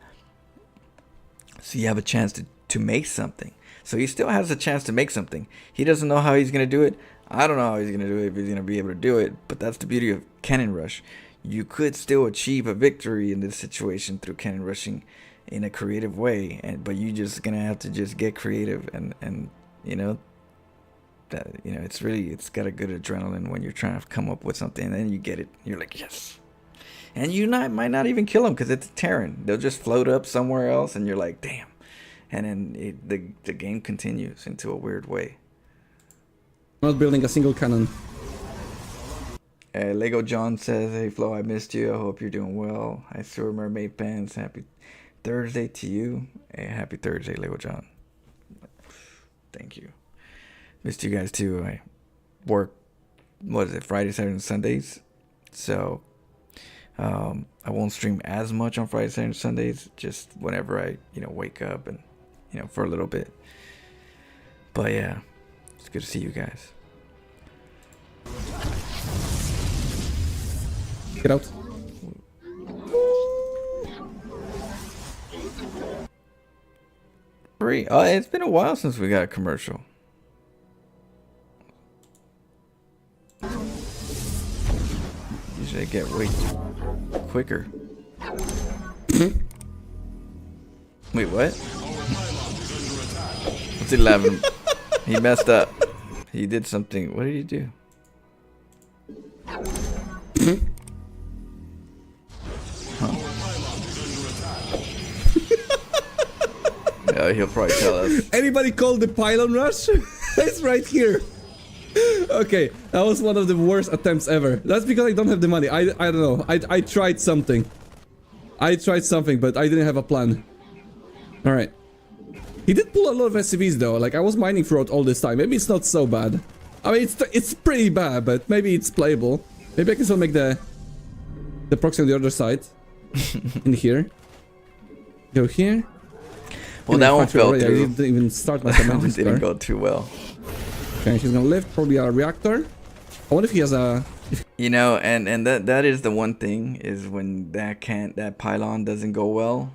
Speaker 1: so you have a chance to make something. So he still has a chance to make something. He doesn't know how he's gonna do it. I don't know how he's gonna do it, if he's gonna be able to do it. But that's the beauty of cannon rush. You could still achieve a victory in this situation through cannon rushing in a creative way, but you just gonna have to just get creative, and you know that, you know, it's got a good adrenaline when you're trying to come up with something, and then you get it, you're like, yes. And you might not even kill them because it's Terran. They'll just float up somewhere else, and you're like, damn. And then the game continues into a weird way.
Speaker 2: Not building a single cannon.
Speaker 1: Lego John says, hey Flo, I missed you. I hope you're doing well. I saw Mermaid fans. Happy Thursday to you. Hey, happy Thursday, Lego John. Thank you. Missed you guys too. I work, what is it, Friday, Saturday, and Sundays. So I won't stream as much on Friday, Saturday, and Sundays. Just whenever I, wake up and, for a little bit. But yeah, it's good to see you guys.
Speaker 2: Get out.
Speaker 1: Free. Oh, it's been a while since we got a commercial. Usually I get way quicker. Wait, what? What's 11? He messed up. He did something. What did he do? Yeah, he'll probably tell us.
Speaker 2: Anybody call the pylon rush? It's right here. Okay, that was one of the worst attempts ever. That's because I don't have the money. I don't know. I tried something. But I didn't have a plan. Alright. He did pull a lot of SCVs though. Like, I was mining throughout all this time. Maybe it's not so bad. I mean, it's pretty bad, but maybe it's playable. Maybe I can still make the proxy on the other side. In here. Go here.
Speaker 1: Well, that one fell through.
Speaker 2: I didn't even start my
Speaker 1: That one didn't go too well.
Speaker 2: Okay, he's gonna lift probably a reactor. I wonder if he has a...
Speaker 1: And that is the one thing, is when that pylon doesn't go well.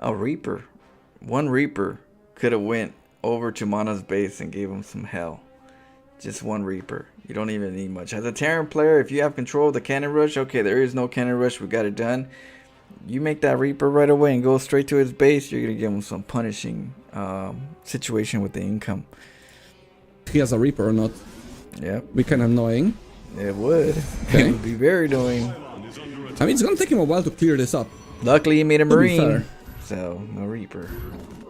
Speaker 1: A Reaper. One Reaper could have went over to Mana's base and gave him some hell. Just one Reaper. You don't even need much. As a Terran player, if you have control of the cannon rush, okay, there is no cannon rush, we got it done. You make that Reaper right away and go straight to his base, you're gonna give him some punishing situation with the income.
Speaker 2: If he has a Reaper or not.
Speaker 1: Yep.
Speaker 2: Be kind of annoying.
Speaker 1: It would.
Speaker 2: Okay.
Speaker 1: It would be very annoying.
Speaker 2: I mean, it's gonna take him a while to clear this up.
Speaker 1: Luckily, he made a
Speaker 2: To be
Speaker 1: Marine.
Speaker 2: fair.
Speaker 1: So, no Reaper.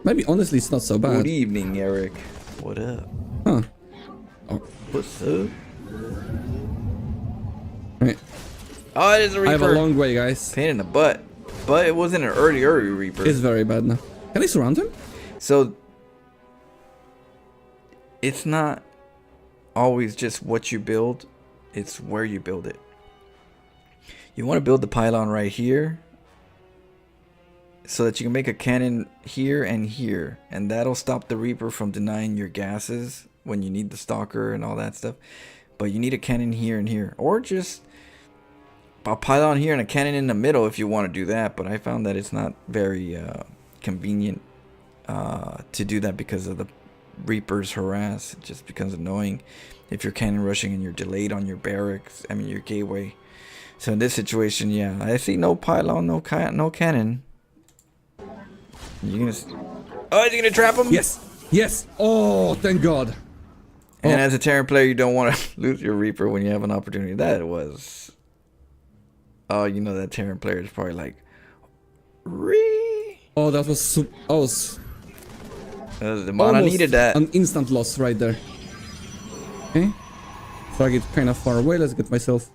Speaker 2: Maybe, honestly, it's not so bad.
Speaker 1: Good evening, Eric. What up?
Speaker 2: Huh. Oh.
Speaker 1: What's up?
Speaker 2: Right.
Speaker 1: Oh, it is a Reaper.
Speaker 2: I have a long way, guys.
Speaker 1: Pain in the butt. But it wasn't an early Reaper.
Speaker 2: It's very bad now. Can I surround him?
Speaker 1: So, it's not always just what you build. It's where you build it. You want to build the pylon right here, so that you can make a cannon here and here. And that'll stop the Reaper from denying your gases when you need the Stalker and all that stuff. But you need a cannon here and here. Or just a pylon here and a cannon in the middle if you want to do that. But I found that it's not very convenient to do that because of the Reaper's harass. It just becomes annoying if you're cannon rushing and you're delayed on your barracks. I mean, your gateway. So in this situation, yeah, I see no pylon, no cannon. You gonna? Oh, is he gonna trap him?
Speaker 2: Yes. Yes. Oh, thank God.
Speaker 1: And as a Terran player, you don't want to lose your Reaper when you have an opportunity. That was. Oh, that Terran player is probably like.
Speaker 2: Oh, that was.
Speaker 1: The mana needed that.
Speaker 2: An instant loss right there. Okay. So I get kind of far away. Let's get myself.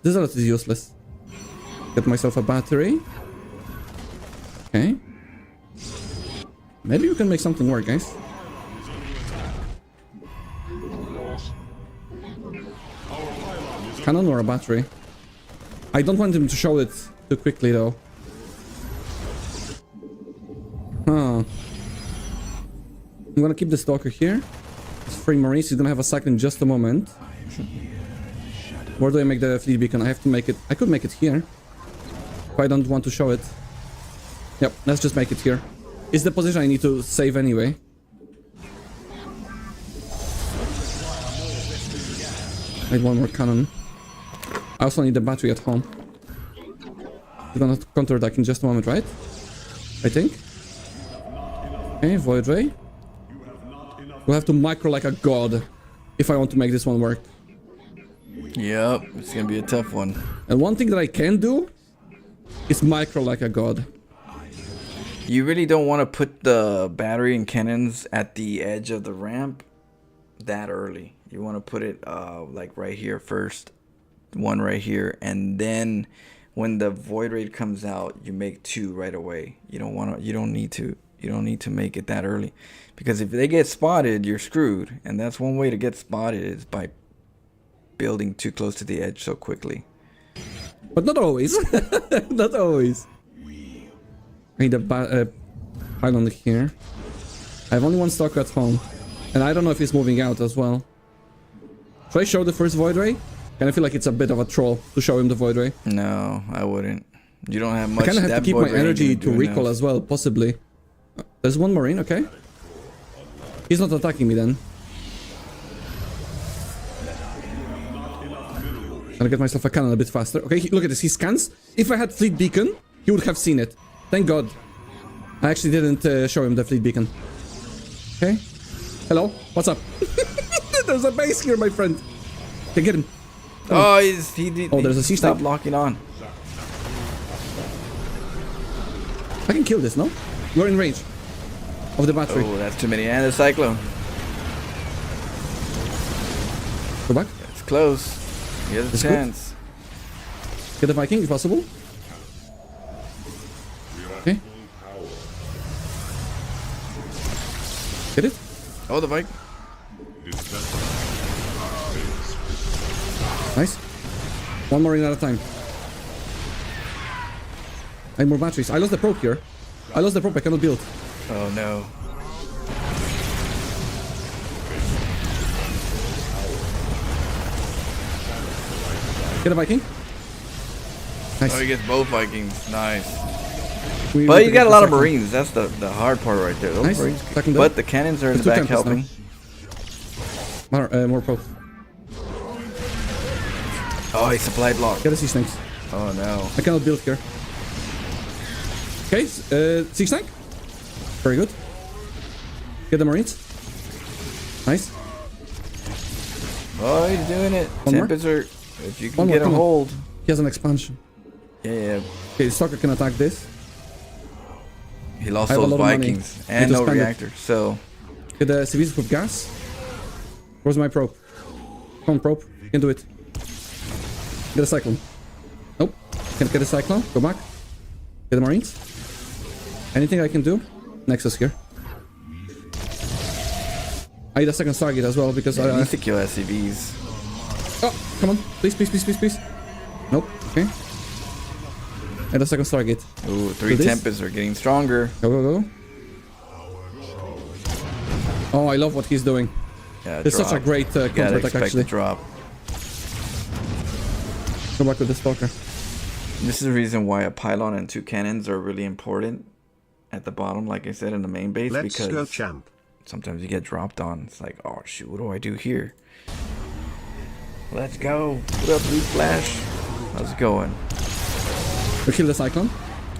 Speaker 2: This is useless. Get myself a battery. Okay. Maybe we can make something work, guys. Cannon or a battery? I don't want him to show it too quickly, though. Huh. I'm gonna keep the Stalker here. 3 Marines. He's gonna have a cycle in just a moment. Where do I make the fleet beacon? I have to make it... I could make it here. If I don't want to show it. Yep, let's just make it here. It's the position I need to save anyway. I need one more cannon. I also need the battery at home. We're gonna counterattack in just a moment, right? I think. Okay, Void Ray. We'll have to micro like a god if I want to make this one work.
Speaker 1: Yep, it's gonna be a tough one.
Speaker 2: And one thing that I can do is micro like a god.
Speaker 1: You really don't want to put the battery and cannons at the edge of the ramp that early. You want to put it like right here first, one right here, and then when the void raid comes out, you make 2 right away. You don't need to make it that early, because if they get spotted, you're screwed. And that's one way to get spotted, is by building too close to the edge so quickly.
Speaker 2: But not always. Not always. I need a pylon here. I have only one stalker at home, and I don't know if he's moving out as well. Should I show the first void ray? And I feel like it's a bit of a troll to show him the void ray.
Speaker 1: No, I wouldn't. You don't have much.
Speaker 2: I kind of have to keep my energy to recall
Speaker 1: enough.
Speaker 2: as well, possibly. There's one marine, okay. He's not attacking me then. Gotta get myself a cannon a bit faster. Okay, look at this. He scans. If I had fleet beacon, he would have seen it. Thank God. I actually didn't show him the fleet beacon. Okay. Hello. What's up? There's a base here, my friend. Okay, get him.
Speaker 1: Oh, there's
Speaker 2: a sea
Speaker 1: stop
Speaker 2: snake.
Speaker 1: locking on.
Speaker 2: I can kill this, no? We're in range of the battery.
Speaker 1: Oh, that's too many. And the cyclone.
Speaker 2: Go back.
Speaker 1: It's close. He has a
Speaker 2: It's
Speaker 1: chance.
Speaker 2: Get the Viking if possible. Okay. Get it?
Speaker 1: Oh, the bike.
Speaker 2: Nice. One more in at a time. I need more batteries. I lost the probe here. I lost the probe. I cannot build.
Speaker 1: Oh no.
Speaker 2: Get a Viking. Nice.
Speaker 1: Oh, he gets both Vikings. Nice.
Speaker 2: We
Speaker 1: But
Speaker 2: need
Speaker 1: you
Speaker 2: to
Speaker 1: got
Speaker 2: get
Speaker 1: a
Speaker 2: the
Speaker 1: lot of
Speaker 2: second.
Speaker 1: Marines. That's the hard part right there. Those
Speaker 2: Nice.
Speaker 1: Marines.
Speaker 2: Second
Speaker 1: But
Speaker 2: down.
Speaker 1: the cannons are in the
Speaker 2: There's
Speaker 1: back
Speaker 2: 2 tempest
Speaker 1: helping.
Speaker 2: More probe.
Speaker 1: Oh, he supplied block.
Speaker 2: Get a sea snakes.
Speaker 1: Oh no.
Speaker 2: I cannot build here. Okay, sea snake. Very good. Get the marines. Nice.
Speaker 1: Oh, he's doing it.
Speaker 2: One more?
Speaker 1: Tempests are. If you can
Speaker 2: One more,
Speaker 1: get a
Speaker 2: come on.
Speaker 1: hold.
Speaker 2: He has an expansion.
Speaker 1: Yeah.
Speaker 2: Okay, the stalker can attack this.
Speaker 1: He lost
Speaker 2: I have a
Speaker 1: those
Speaker 2: lot of money.
Speaker 1: Vikings
Speaker 2: Need
Speaker 1: and
Speaker 2: to
Speaker 1: no
Speaker 2: spend it.
Speaker 1: reactor. So
Speaker 2: Get the civilians with gas. Where's my probe? Come on, probe. You can do it. Get a cyclone. Nope. Can't get a cyclone. Go back. Get the marines. Anything I can do? Nexus here. I need a second target as well because
Speaker 1: you
Speaker 2: I...
Speaker 1: need to kill SCVs.
Speaker 2: Oh, come on. Please, please, please, please, please. Nope. Okay. And a second target.
Speaker 1: Ooh, 3
Speaker 2: this?
Speaker 1: Tempests are getting stronger.
Speaker 2: Go, go, go. Oh, I love what he's doing.
Speaker 1: Yeah,
Speaker 2: It's such a great
Speaker 1: Gotta
Speaker 2: counter-attack
Speaker 1: expect
Speaker 2: actually.
Speaker 1: the drop.
Speaker 2: Go back with the stalker.
Speaker 1: This is the reason why a pylon and 2 cannons are really important at the bottom, like I said, in the main base.
Speaker 3: Let's
Speaker 1: because
Speaker 3: go, champ.
Speaker 1: sometimes you get dropped on. It's like, oh shoot, what do I do here? Let's go. What up, Blue Flash? How's it going?
Speaker 2: We kill the cyclone.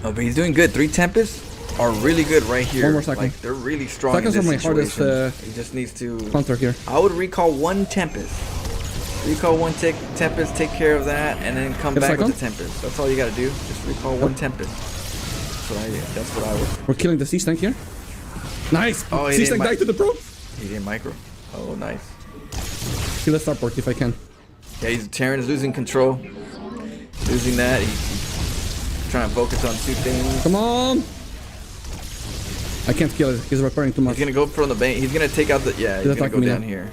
Speaker 1: Oh, but he's doing good. 3 Tempests are really good right here.
Speaker 2: One more cyclone.
Speaker 1: Like, they're really strong in
Speaker 2: Cyclones
Speaker 1: this
Speaker 2: are my hardest,
Speaker 1: situation. He just needs to...
Speaker 2: Counter here.
Speaker 1: I would recall 1 Tempest. Recall 1 Tempest, take care of that, and then come
Speaker 2: Get a
Speaker 1: back
Speaker 2: cyclone?
Speaker 1: with the Tempest. That's all you gotta do. Just recall 1 Tempest. That's what I would...
Speaker 2: We're killing the sea snake here. Nice!
Speaker 1: Oh, he
Speaker 2: sea
Speaker 1: didn't
Speaker 2: snake died to the probe.
Speaker 1: He didn't micro. Oh, nice.
Speaker 2: Kill the starport if I can.
Speaker 1: Yeah, Terran is losing control. Losing that. He's trying to focus on 2 things.
Speaker 2: Come on! I can't kill it. He's repairing too much.
Speaker 1: He's gonna go from the bank. He's gonna take out the... Yeah, he's gonna
Speaker 2: attack
Speaker 1: go
Speaker 2: me
Speaker 1: down
Speaker 2: now.
Speaker 1: here.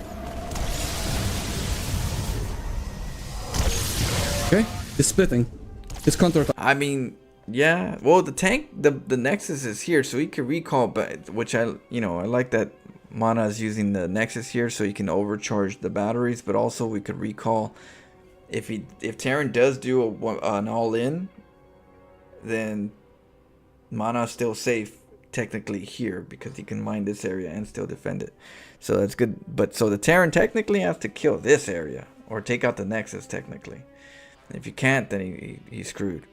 Speaker 2: Okay? He's splitting. He's counter attack.
Speaker 1: I mean, yeah. Well, the tank, the Nexus is here, so he can recall, but which I like that Mana is using the Nexus here, so he can overcharge the batteries. But also, we could recall if Terran does do an all-in, then Mana's still safe technically here because he can mine this area and still defend it. So that's good. But so the Terran technically has to kill this area or take out the Nexus technically. If you can't, then he's screwed.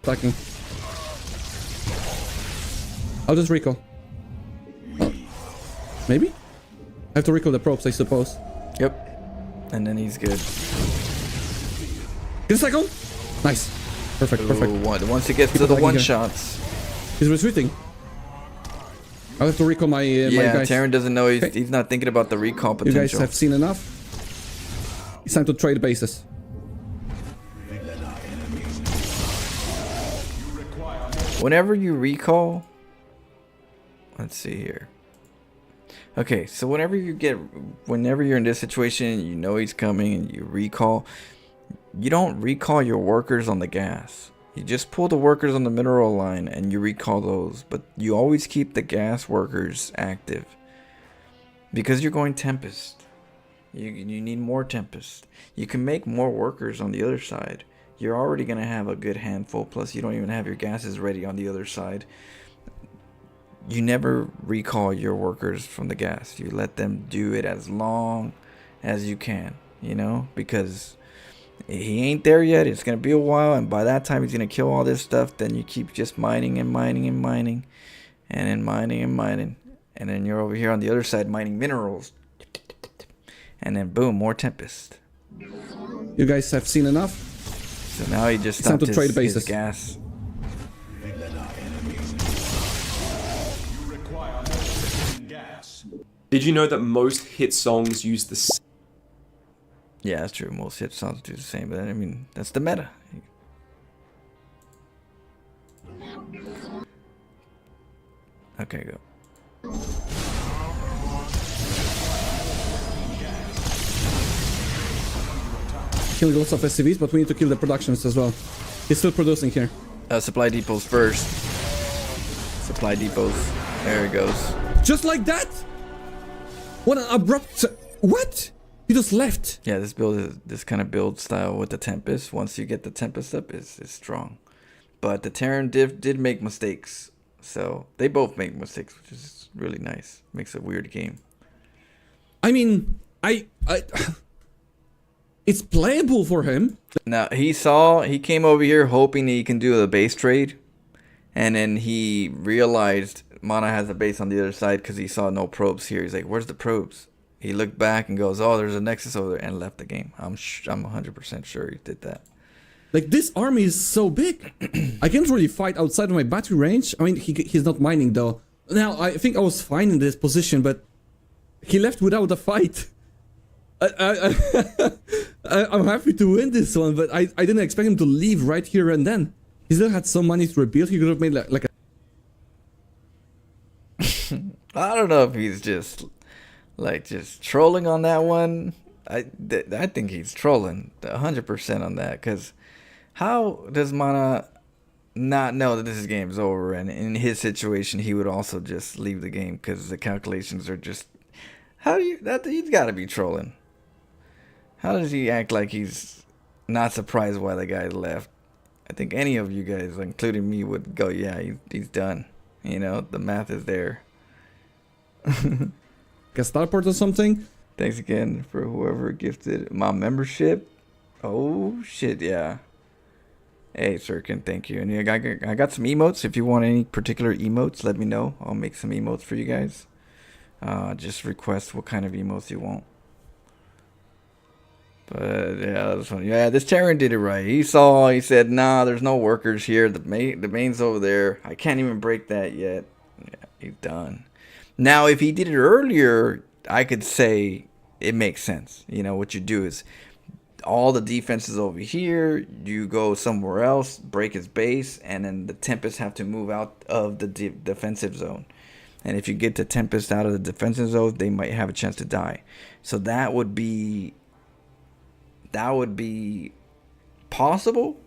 Speaker 2: Attacking. I'll just recall. Oh. Maybe? I have to recall the probes, I suppose.
Speaker 1: Yep. And then he's good.
Speaker 2: Get a second. Nice. Perfect, perfect.
Speaker 1: Ooh, once he gets to the one-shots.
Speaker 2: He's retreating. I'll have to recall my, my guys.
Speaker 1: Terran doesn't know he's not thinking about the recall potential.
Speaker 2: You guys have seen enough. It's time to trade bases.
Speaker 1: Whenever you recall, let's see here. Okay, so whenever you're in this situation, you know he's coming and you recall, you don't recall your workers on the gas. You just pull the workers on the mineral line and you recall those, but you always keep the gas workers active because you're going Tempest. You need more Tempest. You can make more workers on the other side. You're already going to have a good handful, plus you don't even have your gases ready on the other side. You never recall your workers from the gas. You let them do it as long as you can, you know, because he ain't there yet. It's going to be a while, and by that time he's going to kill all this stuff. Then you keep just mining and mining and mining, and then mining and mining, and then you're over here on the other side mining minerals, and then boom, more Tempest.
Speaker 2: You guys have seen enough.
Speaker 1: So now he just stopped his gas.
Speaker 4: Did you know that most hit songs use the same?
Speaker 1: Yeah, that's true. Most hit songs do the same, but I mean, that's the meta. Okay, go.
Speaker 2: Killing lots of SCVs, but we need to kill the productions as well. He's still producing here.
Speaker 1: Supply depots first. Supply depots. There it goes.
Speaker 2: Just like that? What an abrupt... What? He just left.
Speaker 1: Yeah, this kind of build style with the Tempest, once you get the Tempest up, is strong. But the Terran did make mistakes. So they both make mistakes, which is really nice. Makes a weird game.
Speaker 2: I mean, it's playable for him.
Speaker 1: Now, he came over here hoping he can do a base trade. And then he realized Mana has a base on the other side because he saw no probes here. He's like, where's the probes? He looked back and goes, oh, there's a Nexus over there, and left the game. I'm 100% sure he did that.
Speaker 2: Like, this army is so big. I can't really fight outside of my battery range. I mean, he's not mining, though. Now, I think I was fine in this position, but he left without a fight. I'm happy to win this one, but I didn't expect him to leave right here and then. He still had some money to rebuild. He could have made like a...
Speaker 1: I don't know if he's just trolling on that one. I think he's trolling 100% on that, because how does Mana not know that this game's over? And in his situation, he would also just leave the game because the calculations are just... he's got to be trolling. How does he act like he's not surprised why the guy left? I think any of you guys, including me, would go, yeah, he's done. You know, the math is there.
Speaker 2: Guess teleport or something?
Speaker 1: Thanks again for whoever gifted my membership. Oh, shit, yeah. Hey, Sirkin, thank you. And yeah, I got some emotes. If you want any particular emotes, let me know. I'll make some emotes for you guys. Just request what kind of emotes you want. But yeah, that was funny. Yeah, this Terran did it right. He said, nah, there's no workers here. The main's over there. I can't even break that yet. Yeah, he's done. Now, if he did it earlier, I could say it makes sense. You know, what you do is all the defenses over here, you go somewhere else, break his base, and then the Tempests have to move out of the defensive zone. And if you get the Tempest out of the defensive zone, they might have a chance to die. So that would be possible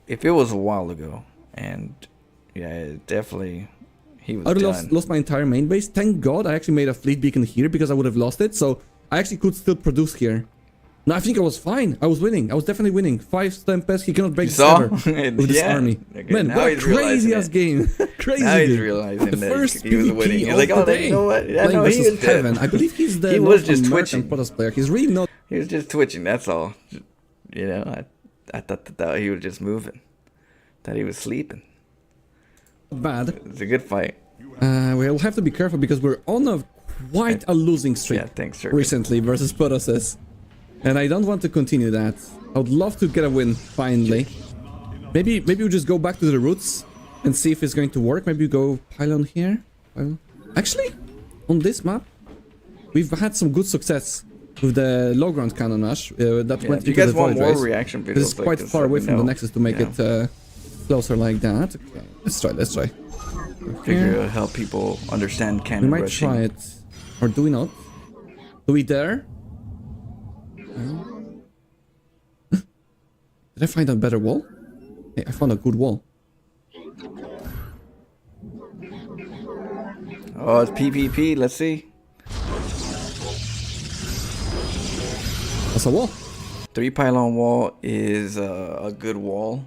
Speaker 1: if it was a while ago. And yeah, definitely He was
Speaker 2: I would
Speaker 1: done.
Speaker 2: have lost my entire main base. Thank God I actually made a fleet beacon here because I would have lost it. So I actually could still produce here. No, I think I was fine. I was winning. I was definitely winning. 5 Tempest. He cannot break
Speaker 1: You
Speaker 2: this
Speaker 1: saw?
Speaker 2: ever with this
Speaker 1: Yeah.
Speaker 2: army.
Speaker 1: Okay,
Speaker 2: Man,
Speaker 1: now
Speaker 2: what a
Speaker 1: he's realizing
Speaker 2: crazy ass
Speaker 1: it.
Speaker 2: game. Crazy
Speaker 1: Now he's
Speaker 2: game.
Speaker 1: realizing
Speaker 2: The
Speaker 1: that
Speaker 2: first
Speaker 1: he was
Speaker 2: PvP
Speaker 1: winning. He's
Speaker 2: of
Speaker 1: like,
Speaker 2: the
Speaker 1: oh,
Speaker 2: day.
Speaker 1: you know what? Yeah,
Speaker 2: Playing
Speaker 1: no, he
Speaker 2: versus
Speaker 1: was good.
Speaker 2: Heaven. I believe he's the
Speaker 1: He
Speaker 2: North
Speaker 1: was just
Speaker 2: American
Speaker 1: twitching.
Speaker 2: Protoss player. He's really not
Speaker 1: He was just twitching. That's all. You know, I thought that he was just moving. That he was sleeping.
Speaker 2: bad.
Speaker 1: It's a good fight.
Speaker 2: We'll have to be careful because we're on a quite a losing streak
Speaker 1: Yeah, thanks, sir.
Speaker 2: recently versus Protosses. And I don't want to continue that. I would love to get a win finally. Maybe we just go back to the roots and see if it's going to work. Maybe go pylon here. Actually, on this map, we've had some good success with the low ground cannon rush that
Speaker 1: Yeah,
Speaker 2: went
Speaker 1: if you
Speaker 2: into
Speaker 1: guys
Speaker 2: the
Speaker 1: want
Speaker 2: void
Speaker 1: more
Speaker 2: race.
Speaker 1: reaction videos,
Speaker 2: This is
Speaker 1: like
Speaker 2: quite
Speaker 1: this,
Speaker 2: far
Speaker 1: let
Speaker 2: away
Speaker 1: me
Speaker 2: from the
Speaker 1: know.
Speaker 2: nexus to make
Speaker 1: Yeah.
Speaker 2: it closer like that. Okay, let's try. Let's try.
Speaker 1: Figure it'll help people understand
Speaker 2: We
Speaker 1: cannon
Speaker 2: might
Speaker 1: rushing.
Speaker 2: try it, or do we not? Do we dare? Did I find a better wall? Hey, I found a good wall.
Speaker 1: Oh, it's PvP. Let's see.
Speaker 2: That's a wall.
Speaker 1: 3 pylon wall is a good wall.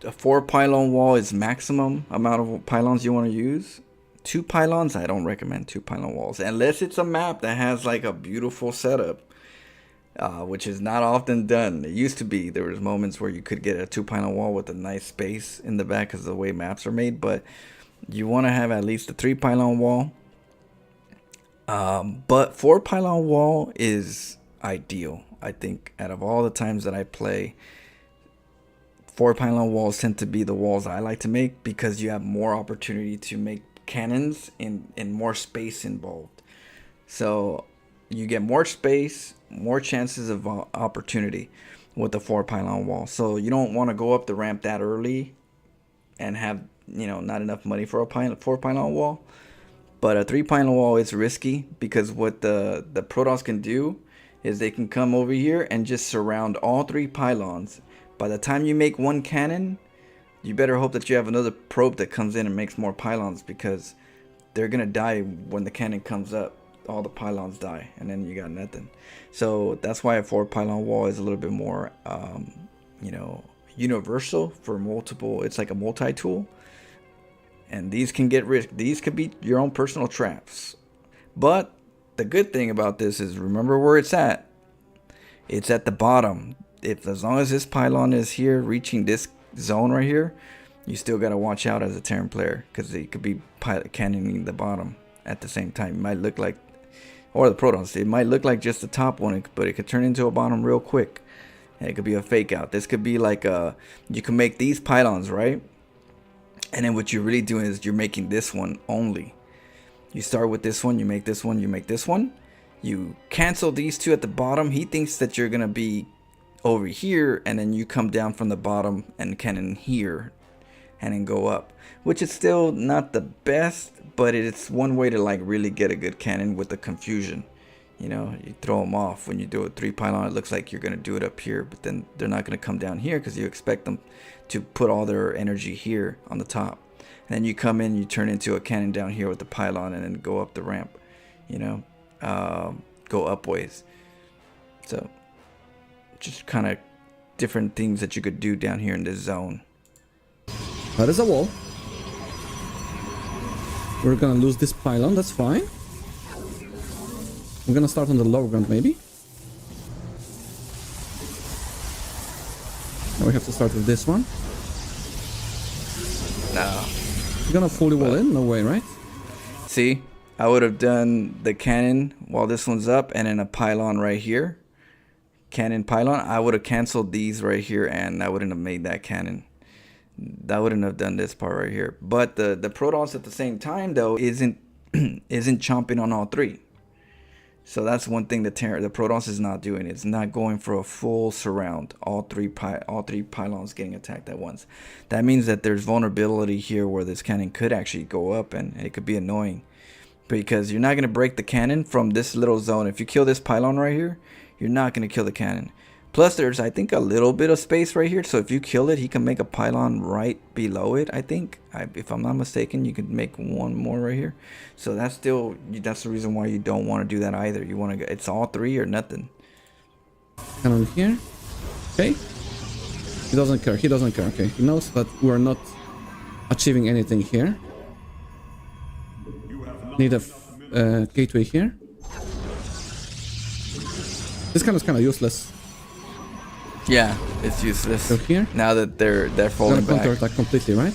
Speaker 1: A 4 pylon wall is maximum amount of pylons you want to use. 2 pylons, I don't recommend 2 pylon walls unless it's a map that has like a beautiful setup, which is not often done. It used to be there was moments where you could get a 2 pylon wall with a nice space in the back because of the way maps are made, but you want to have at least a 3 pylon wall. But 4 pylon wall is ideal. I think out of all the times that I play, 4 pylon walls tend to be the walls I like to make because you have more opportunity to make cannons and more space involved. So you get more space, more chances of opportunity with the 4 pylon wall. So you don't want to go up the ramp that early and have, you know, not enough money for a 4 pylon wall. But a 3 pylon wall is risky because what the Protoss can do is they can come over here and just surround all 3 pylons. By the time you make 1 cannon, you better hope that you have another probe that comes in and makes more pylons, because they're gonna die when the cannon comes up. All the pylons die, and then you got nothing. So that's why a 4 pylon wall is a little bit more, you know, universal for multiple. It's like a multi-tool, and these can get risk. These could be your own personal traps. But the good thing about this is, remember where it's at. It's at the bottom. If as long as this pylon is here, reaching this zone right here, you still gotta watch out as a Terran player, because they could be cannoning the bottom at the same time. It might look like, or the Protons, it might look like just the top one, but it could turn into a bottom real quick, and it could be a fake out. This could be like you can make these pylons, right? And then what you're really doing is you're making this one only. You start with this one, you make this one, you make this one. You cancel these 2 at the bottom. He thinks that you're gonna be over here, and then you come down from the bottom and cannon here and then go up, which is still not the best, but it's one way to like really get a good cannon with the confusion. You know, you throw them off when you do a 3 pylon. It looks like you're gonna do it up here, but then they're not gonna come down here because you expect them to put all their energy here on the top. And then you come in, you turn into a cannon down here with the pylon, and then go up the ramp, you know, go up ways. So just kind of different things that you could do down here in this zone.
Speaker 2: That is a wall. We're gonna lose this pylon, that's fine. I'm gonna start on the low ground maybe. Now we have to start with this one.
Speaker 1: No.
Speaker 2: You're gonna fully wall in? No way, right?
Speaker 1: See, I would have done the cannon while this one's up, and then a pylon right here. Cannon pylon. I would have canceled these right here, and I wouldn't have made that cannon. I wouldn't have done this part right here. But the Protoss at the same time though isn't chomping on all 3. So that's one thing the Protoss is not doing. It's not going for a full surround. All three pylons getting attacked at once. That means that there's vulnerability here where this cannon could actually go up, and it could be annoying, because you're not going to break the cannon from this little zone. If you kill this pylon right here, you're not going to kill the cannon. Plus, there's, I think, a little bit of space right here. So if you kill it, he can make a pylon right below it, I think. If I'm not mistaken, you can make one more right here. So that's still, that's the reason why you don't want to do that either. You want to, it's all three or nothing.
Speaker 2: Cannon here. Okay. He doesn't care. He doesn't care. Okay. He knows that we're not achieving anything here. Need a gateway here. This cannon is kind of useless.
Speaker 1: Yeah, it's useless.
Speaker 2: So here.
Speaker 1: Now that they're falling
Speaker 2: Gonna
Speaker 1: back.
Speaker 2: counterattack completely, right?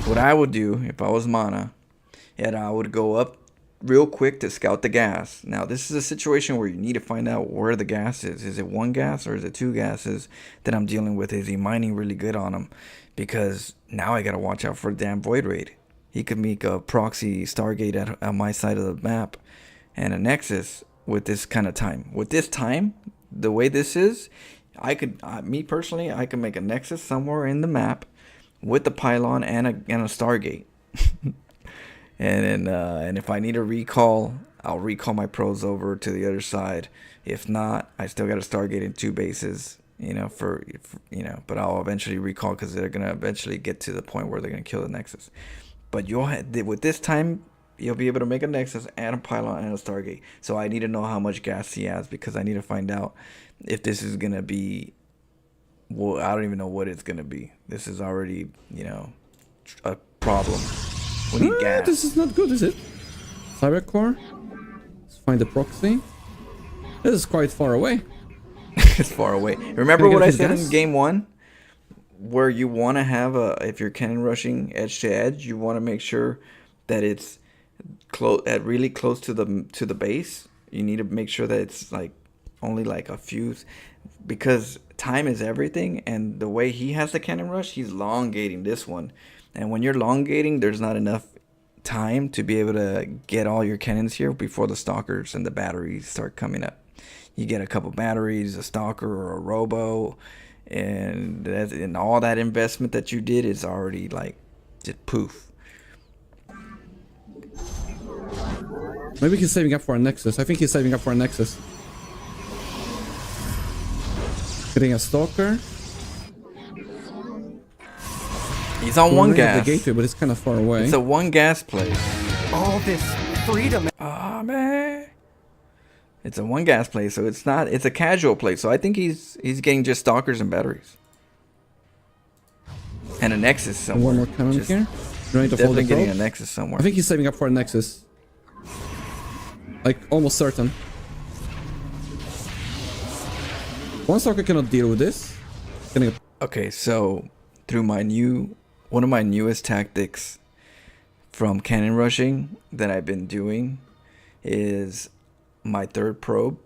Speaker 1: What I would do if I was Mana, and I would go up real quick to scout the gas. Now this is a situation where you need to find out where the gas is. Is it one gas or is it two gases that I'm dealing with? Is he mining really good on them? Because now I gotta watch out for the damn Void Raid. He could make a proxy Stargate at my side of the map and a Nexus with this kind of time. With this time, the way this is, I could, me personally, I can make a Nexus somewhere in the map with the pylon and a Stargate. And if I need a recall, I'll recall my pros over to the other side. If not, I still got a Stargate in two bases, you know, but I'll eventually recall because they're going to eventually get to the point where they're going to kill the Nexus. But with this time, you'll be able to make a Nexus and a pylon and a Stargate. So I need to know how much gas he has because I need to find out if this is going to be, well, I don't even know what it's going to be. This is already, you know, a problem. We need gas.
Speaker 2: This is not good, is it? Cybercore. Let's find the proxy. This is quite far away.
Speaker 1: It's far away. Remember what I said
Speaker 2: gas?
Speaker 1: in game 1? Where you want to have if you're cannon rushing edge to edge, you want to make sure that it's really close to the base. You need to make sure that it's like only like a few, because time is everything. And the way he has the cannon rush, he's elongating this one. And when you're elongating, there's not enough time to be able to get all your cannons here before the stalkers and the batteries start coming up. You get a couple batteries, a stalker or a robo, and all that investment that you did is already like just poof.
Speaker 2: Maybe he's saving up for a Nexus. I think he's saving up for a Nexus. Getting a stalker.
Speaker 1: He's on one gas.
Speaker 2: The gateway, but it's kind of far away.
Speaker 1: It's a one gas place.
Speaker 5: All this freedom.
Speaker 1: Ah, man. It's a one gas place, so it's not. It's a casual place. So I think he's getting just stalkers and batteries, and a Nexus somewhere.
Speaker 2: One more cannon
Speaker 1: Just
Speaker 2: here. Ready to fold
Speaker 1: Definitely
Speaker 2: the
Speaker 1: getting a
Speaker 2: probe.
Speaker 1: Nexus somewhere.
Speaker 2: I think he's saving up for a Nexus. Like almost certain. One stalker cannot deal with this. Getting a
Speaker 1: Okay, so through one of my newest tactics from cannon rushing that I've been doing is my third probe,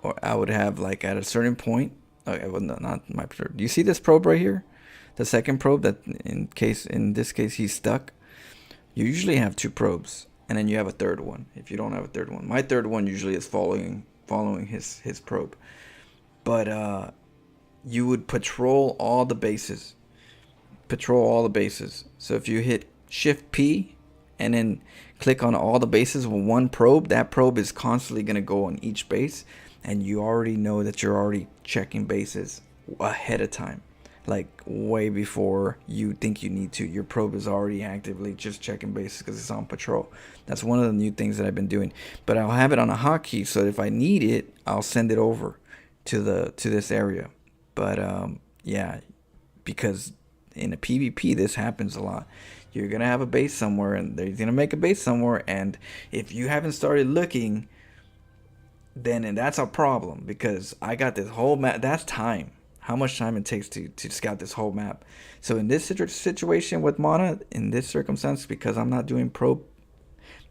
Speaker 1: or I would have like at a certain point. Okay, well, not my third. Do you see this probe right here? The second probe that in this case he's stuck. You usually have two probes, and then you have a third one. If you don't have a third one, my third one usually is following his probe. But you would patrol all the bases. So if you hit Shift P and then click on all the bases with one probe, that probe is constantly going to go on each base, and you already know that you're already checking bases ahead of time, like way before you think you need to. Your probe is already actively just checking bases because it's on patrol. That's one of the new things that I've been doing. But I'll have it on a hotkey, so if I need it, I'll send it over to this area. But yeah, because in a PvP this happens a lot. You're gonna have a base somewhere, and they're gonna make a base somewhere, and if you haven't started looking, then that's a problem, because I got this whole map. That's time. How much time it takes to scout this whole map. So in this situation with Mana, in this circumstance, because I'm not doing probe,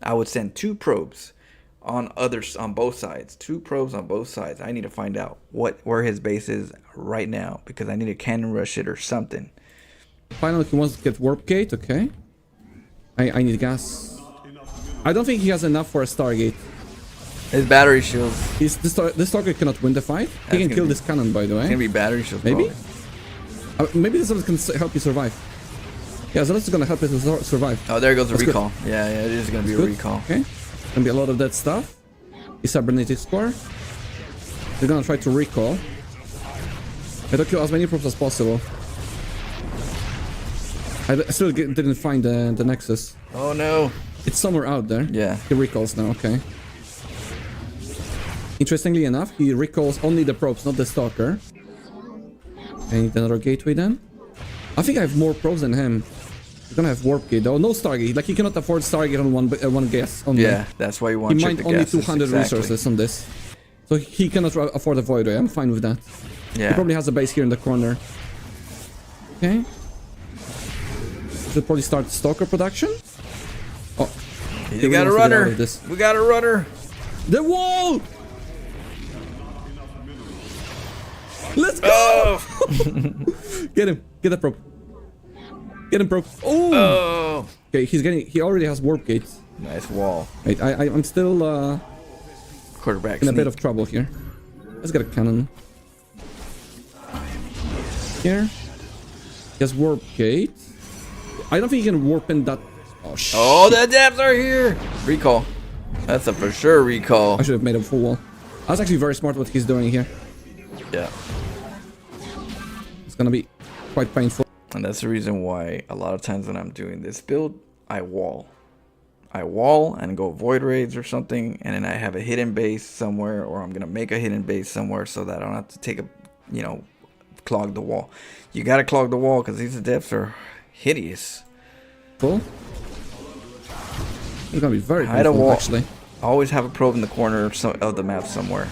Speaker 1: I would send two probes on both sides. Two probes on both sides. I need to find out where his base is right now, because I need to cannon rush it or something.
Speaker 2: Finally, he wants to get warp gate. Okay. I need gas. I don't think he has enough for a Stargate.
Speaker 1: His battery shields.
Speaker 2: This Stargate cannot win the fight. He can kill this cannon, by the way.
Speaker 1: It's gonna be battery shields.
Speaker 2: Maybe?
Speaker 1: Probably.
Speaker 2: Maybe this can help you survive. Yeah, so that's gonna help you survive.
Speaker 1: Oh, there goes the
Speaker 2: That's
Speaker 1: recall.
Speaker 2: good.
Speaker 1: Yeah, it is gonna be a
Speaker 2: Good.
Speaker 1: recall.
Speaker 2: Okay. Gonna be a lot of that stuff. his cybernetics core. They're gonna try to recall. I have to kill as many probes as possible. I still didn't find the Nexus.
Speaker 1: Oh no.
Speaker 2: It's somewhere out there.
Speaker 1: Yeah.
Speaker 2: He recalls now, okay. Interestingly enough, he recalls only the probes, not the Stalker. I need another gateway then. I think I have more probes than him. He's gonna have Warp Gate though. No Stargate. Like, he cannot afford Stargate on one guess only.
Speaker 1: Yeah, that's why you want
Speaker 2: He
Speaker 1: to check
Speaker 2: mined
Speaker 1: the
Speaker 2: only
Speaker 1: guesses.
Speaker 2: 200
Speaker 1: exactly.
Speaker 2: resources on this. So he cannot afford a Void Ray. I'm fine with that. He
Speaker 1: Yeah.
Speaker 2: probably has a base here in the corner. Okay. Should probably start Stalker production. Oh.
Speaker 1: You
Speaker 2: we
Speaker 1: got a
Speaker 2: want to get out
Speaker 1: runner.
Speaker 2: of this.
Speaker 1: We got a runner.
Speaker 2: The wall! Let's go!
Speaker 1: Oh.
Speaker 2: Get him. Get that probe. Get him, probe. Oh!
Speaker 1: Oh.
Speaker 2: Okay, he already has warp gates.
Speaker 1: Nice wall.
Speaker 2: Wait, I'm still
Speaker 1: Quarterback.
Speaker 2: in a bit
Speaker 1: sneak.
Speaker 2: of trouble here. Let's get a cannon. Here. He has warp gate. I don't think he can warp in that. Oh shit.
Speaker 1: Oh, the depths are here. Recall. That's a for sure recall.
Speaker 2: I should have made a full wall. That's actually very smart what he's doing here.
Speaker 1: Yeah.
Speaker 2: It's gonna be quite painful.
Speaker 1: And that's the reason why a lot of times when I'm doing this build, I wall. I wall and go void raids or something, and then I have a hidden base somewhere, or I'm gonna make a hidden base somewhere so that I don't have to take a, clog the wall. You gotta clog the wall because these depths are hideous.
Speaker 2: Full. It's gonna be very
Speaker 1: Hide a
Speaker 2: painful
Speaker 1: wall.
Speaker 2: actually.
Speaker 1: Always have a probe in the corner of the map somewhere.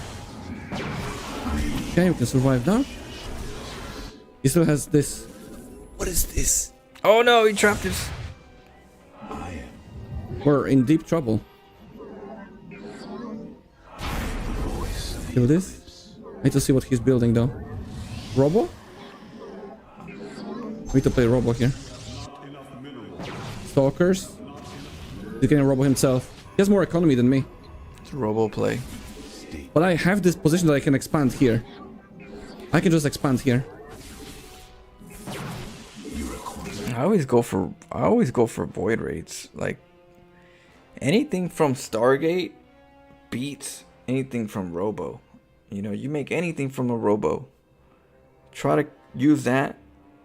Speaker 2: Okay, we can survive now. He still has this. What is this?
Speaker 1: Oh no, he trapped us.
Speaker 2: We're in deep trouble. Kill this. I need to see what he's building though. Robo? We need to play Robo here. Stalkers. He's getting Robo himself. He has more economy than me.
Speaker 1: It's a robo play.
Speaker 2: But I have this position that I can expand here. I can just expand here.
Speaker 1: I always go for void raids. Like anything from Stargate beats anything from Robo. You make anything from a Robo. Try to use that,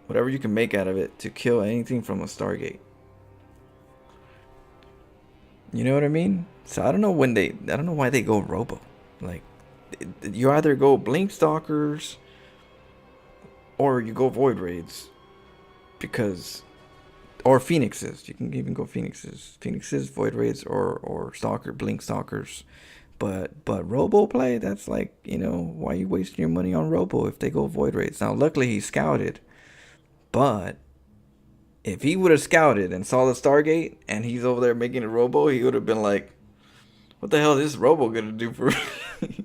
Speaker 1: whatever you can make out of it, to kill anything from a Stargate. You know what I mean? So I don't know why they go Robo. Like, you either go Blink Stalkers or you go Void Raids. Or Phoenixes. You can even go Phoenixes. Phoenixes, Void Raids, or Stalker, Blink Stalkers. But Robo play, that's like, why are you wasting your money on Robo if they go Void Raids? Now, luckily he scouted. But if he would have scouted and saw the Stargate and he's over there making a Robo, he would have been like, what the hell is this Robo gonna do for me?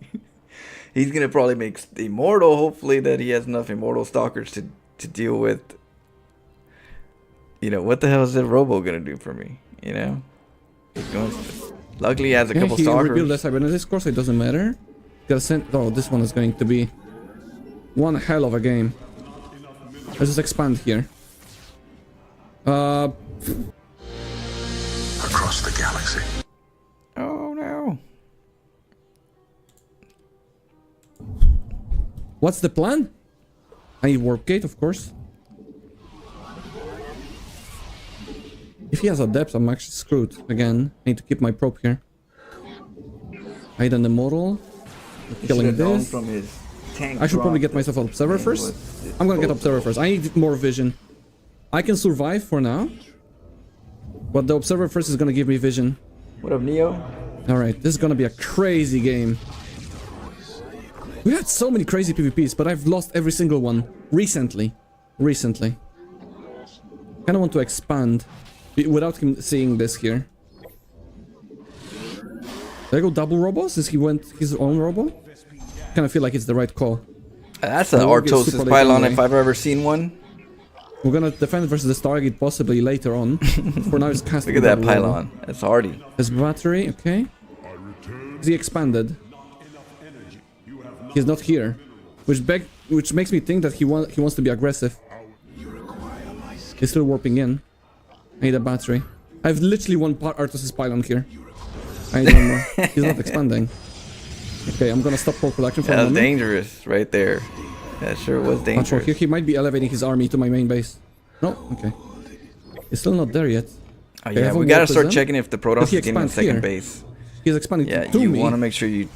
Speaker 1: He's gonna probably make Immortal, hopefully that he has enough Immortal Stalkers to deal with. What the hell is that Robo gonna do for me? Luckily he has a couple
Speaker 2: he
Speaker 1: Stalkers.
Speaker 2: rebuilt the cybernetics core, so it doesn't matter. Gotta send. Oh, this one is going to be one hell of a game. Let's just expand here.
Speaker 3: Across the galaxy.
Speaker 1: Oh no.
Speaker 2: What's the plan? I need warp gate, of course. If he has a depth, I'm actually screwed. Again, I need to keep my probe here. I need an immortal. Killing this.
Speaker 1: From his tank
Speaker 2: I should probably
Speaker 1: drop
Speaker 2: get myself an observer first.
Speaker 1: was-
Speaker 2: I'm gonna get observer first. I need more vision. I can survive for now. But the observer first is gonna give me vision.
Speaker 1: What up, Neo?
Speaker 2: Alright, this is gonna be a crazy game. We had so many crazy PvPs, but I've lost every single one. Recently. Kinda want to expand without him seeing this here. Did I go double Robo since he went his own Robo? Kinda feel like it's the right call.
Speaker 1: That's an
Speaker 2: The org is
Speaker 1: Artosis
Speaker 2: super late
Speaker 1: pylon
Speaker 2: anyway.
Speaker 1: if I've ever seen one.
Speaker 2: We're gonna defend versus the Stargate possibly later on. For now, it's casting.
Speaker 1: Look at that
Speaker 2: double Robo.
Speaker 1: pylon. That's hardy.
Speaker 2: His battery, okay. Is he expanded? He's not here, which makes me think that he wants to be aggressive. He's still warping in. I need a battery. I have literally one Artosis pylon here. I need one more. He's not expanding. Okay, I'm gonna stop pork production for a
Speaker 1: That was
Speaker 2: moment.
Speaker 1: dangerous right there. That sure was
Speaker 2: Not sure.
Speaker 1: dangerous.
Speaker 2: Here he might be elevating his army to my main base. No? Okay. He's still not there yet.
Speaker 1: Oh,
Speaker 2: Okay, I
Speaker 1: yeah,
Speaker 2: have a
Speaker 1: we gotta
Speaker 2: war
Speaker 1: start
Speaker 2: prison.
Speaker 1: checking if the Protoss
Speaker 2: But he
Speaker 1: is getting a
Speaker 2: expands
Speaker 1: second
Speaker 2: here.
Speaker 1: base.
Speaker 2: He's expanding
Speaker 1: Yeah,
Speaker 2: to
Speaker 1: you
Speaker 2: me.
Speaker 1: want to make sure you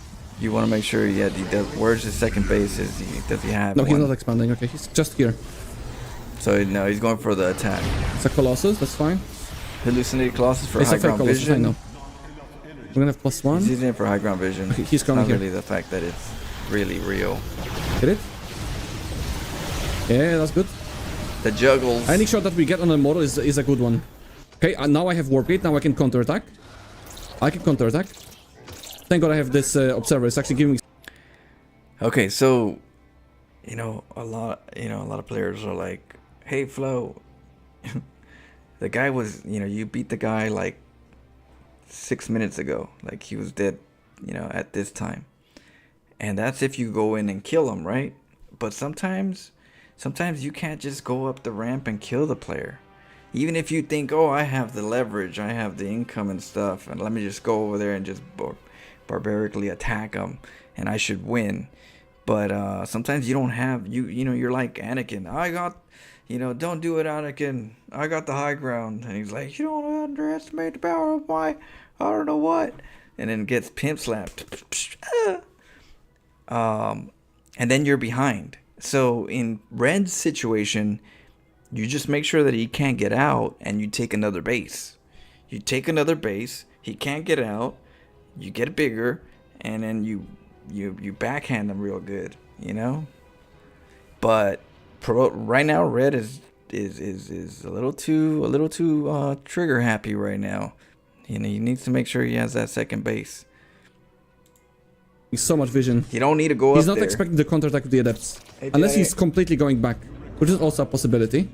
Speaker 1: want to make sure. Yeah, where's his second base? Does he have
Speaker 2: No,
Speaker 1: one?
Speaker 2: he's not expanding. Okay, he's just here.
Speaker 1: So no, he's going for the attack.
Speaker 2: It's a Colossus, that's fine.
Speaker 1: Hallucinated Colossus for
Speaker 2: It's
Speaker 1: high
Speaker 2: a fake
Speaker 1: ground
Speaker 2: Colossus, I
Speaker 1: vision.
Speaker 2: know. We're gonna have +1.
Speaker 1: He's using it for high ground vision.
Speaker 2: Okay, he's coming
Speaker 1: Not
Speaker 2: here.
Speaker 1: really the fact that it's really real.
Speaker 2: Hit it. Yeah, that's good.
Speaker 1: The juggles.
Speaker 2: Any shot that we get on the model is a good one. Okay, now I have warp gate. Now I can counterattack. I can counterattack. Thank God I have this observer. It's actually giving me.
Speaker 1: Okay, so a lot of players are like, "Hey, Flo, the guy was, you beat the guy like 6 minutes ago. Like he was dead, at this time." And that's if you go in and kill him, right? But sometimes you can't just go up the ramp and kill the player. Even if you think, "Oh, I have the leverage, I have the income and stuff, and let me just go over there and just barbarically attack him, and I should win." But sometimes you don't have you're like Anakin. I got, don't do it, Anakin. I got the high ground, and he's like, "You don't underestimate the power of my, I don't know what," and then gets pimp slapped. And then you're behind. So in Red's situation, you just make sure that he can't get out, and you take another base. You take another base. He can't get out. You get bigger, and then you backhand him real good, But right now, Red is a little too trigger happy right now. He needs to make sure he has that second base.
Speaker 2: So much vision.
Speaker 1: You don't need to go
Speaker 2: He's
Speaker 1: up
Speaker 2: not
Speaker 1: there.
Speaker 2: expecting the counterattack with the adepts.
Speaker 1: Hey,
Speaker 2: Unless
Speaker 1: Jay.
Speaker 2: he's completely going back. Which is also a possibility.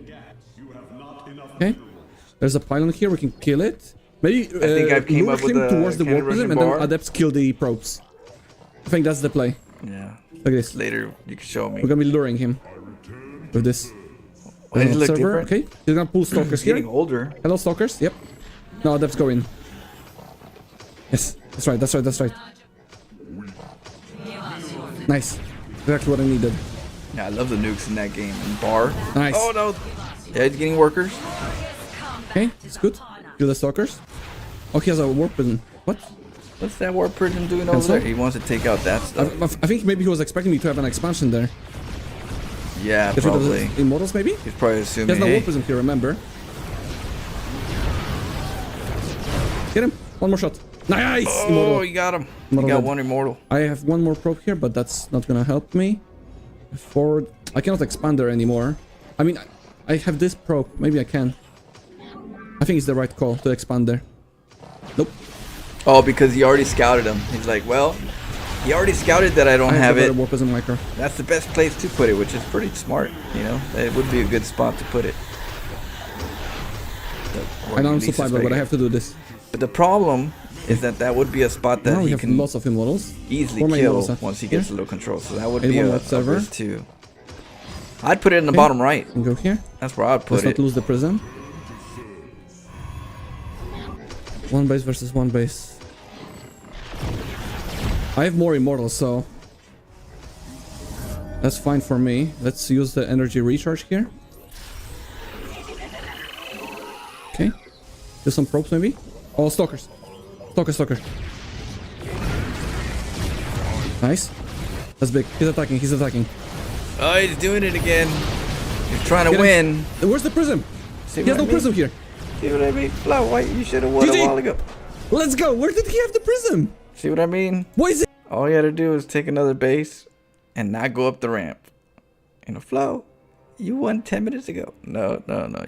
Speaker 2: Okay. There's a pylon here, we can kill it. Maybe
Speaker 1: I think I've came
Speaker 2: lure
Speaker 1: up with
Speaker 2: him
Speaker 1: a
Speaker 2: towards the
Speaker 1: cannon
Speaker 2: warp prism
Speaker 1: Russian
Speaker 2: and then
Speaker 1: bar.
Speaker 2: adepts kill the probes. I think that's the play.
Speaker 1: Yeah.
Speaker 2: Look at this.
Speaker 1: Later, you can show me.
Speaker 2: We're gonna be luring him. With this.
Speaker 1: Why does he look
Speaker 2: Observer.
Speaker 1: different?
Speaker 2: Okay. He's gonna pull stalkers
Speaker 1: He's getting
Speaker 2: here.
Speaker 1: older.
Speaker 2: Hello, stalkers. Yep. No, adepts go in. Yes. That's right, that's right, that's right. Nice. Exactly what I needed.
Speaker 1: Yeah, I love the nukes in that game. And bar.
Speaker 2: Nice.
Speaker 1: Oh no. Yeah, he's getting workers.
Speaker 2: Okay, it's good. Kill the stalkers. Oh, he has a warp prism. What?
Speaker 1: What's that warp prison doing over
Speaker 2: Cancel?
Speaker 1: there? He wants to take out that stuff.
Speaker 2: I think maybe he was expecting me to have an expansion there.
Speaker 1: Yeah,
Speaker 2: Get rid of
Speaker 1: probably.
Speaker 2: the immortals, maybe?
Speaker 1: He's probably
Speaker 2: He
Speaker 1: assuming.
Speaker 2: has no
Speaker 1: Hey,
Speaker 2: warp prism here, remember? Get him. One more shot. Nice!
Speaker 1: oh,
Speaker 2: Immortal.
Speaker 1: you got him. You
Speaker 2: Immortal
Speaker 1: got
Speaker 2: dead.
Speaker 1: one immortal.
Speaker 2: I have one more probe here, but that's not gonna help me. Forward. I cannot expand there anymore. I mean, I have this probe. Maybe I can. I think it's the right call to expand there. Nope.
Speaker 1: Oh, because he already scouted him. He's like, well, he already scouted that I don't
Speaker 2: I
Speaker 1: have
Speaker 2: the
Speaker 1: it.
Speaker 2: warp prism micro.
Speaker 1: That's the best place to put it, which is pretty smart. It would be a good spot to put it.
Speaker 2: I know I'm supply, but I have to do this.
Speaker 1: But the problem is that would be a spot that
Speaker 2: Now we
Speaker 1: he
Speaker 2: have
Speaker 1: can
Speaker 2: lots of immortals.
Speaker 1: easily
Speaker 2: Four main
Speaker 1: kill
Speaker 2: models,
Speaker 1: once he
Speaker 2: here.
Speaker 1: gets a little control. So that would
Speaker 2: And
Speaker 1: be
Speaker 2: one
Speaker 1: a
Speaker 2: observer.
Speaker 1: risk too. I'd put it in the
Speaker 2: Okay.
Speaker 1: bottom right.
Speaker 2: Can go here.
Speaker 1: That's where I'd put
Speaker 2: Let's not
Speaker 1: it.
Speaker 2: lose the prism. One base versus one base. I have more immortals, so that's fine for me. Let's use the energy recharge here. Okay. Do some probes maybe. Oh, stalkers. Stalker. Nice. That's big. He's attacking.
Speaker 1: Oh, he's doing it again. He's trying to
Speaker 2: Get him.
Speaker 1: win.
Speaker 2: Where's the prism?
Speaker 1: See
Speaker 2: He has
Speaker 1: what I
Speaker 2: no
Speaker 1: mean?
Speaker 2: prism here.
Speaker 1: See what I mean? Flo, why you should have won
Speaker 2: GG.
Speaker 1: a while ago.
Speaker 2: Let's go. Where did he have the prism?
Speaker 1: See what I mean?
Speaker 2: Why is it?
Speaker 1: All you had to do is take another base and not go up the ramp. Flo, you won 10 minutes ago. No.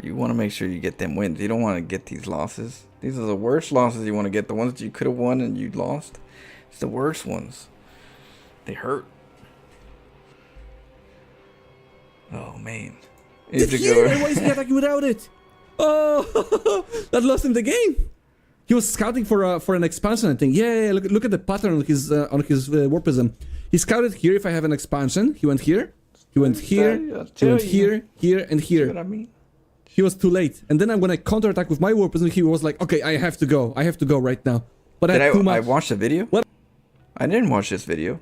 Speaker 1: You want to make sure you get them wins. You don't want to get these losses. These are the worst losses you want to get. The ones that you could have won and you lost. It's the worst ones. They hurt. Oh, man.
Speaker 2: Did he? Why is he attacking without it? Oh, that lost him the game. He was scouting for an expansion, I think. Yeah. Look at the pattern on his warp prism. He scouted here. If I have an expansion, he went here. He went here. He went here, and
Speaker 1: See what
Speaker 2: here.
Speaker 1: I mean?
Speaker 2: He was too late. And then when I counterattack with my warp prism, he was like, "Okay, I have to go. I have to go right now." But I had too much.
Speaker 1: I watched the video?
Speaker 2: What?
Speaker 1: I didn't watch this video.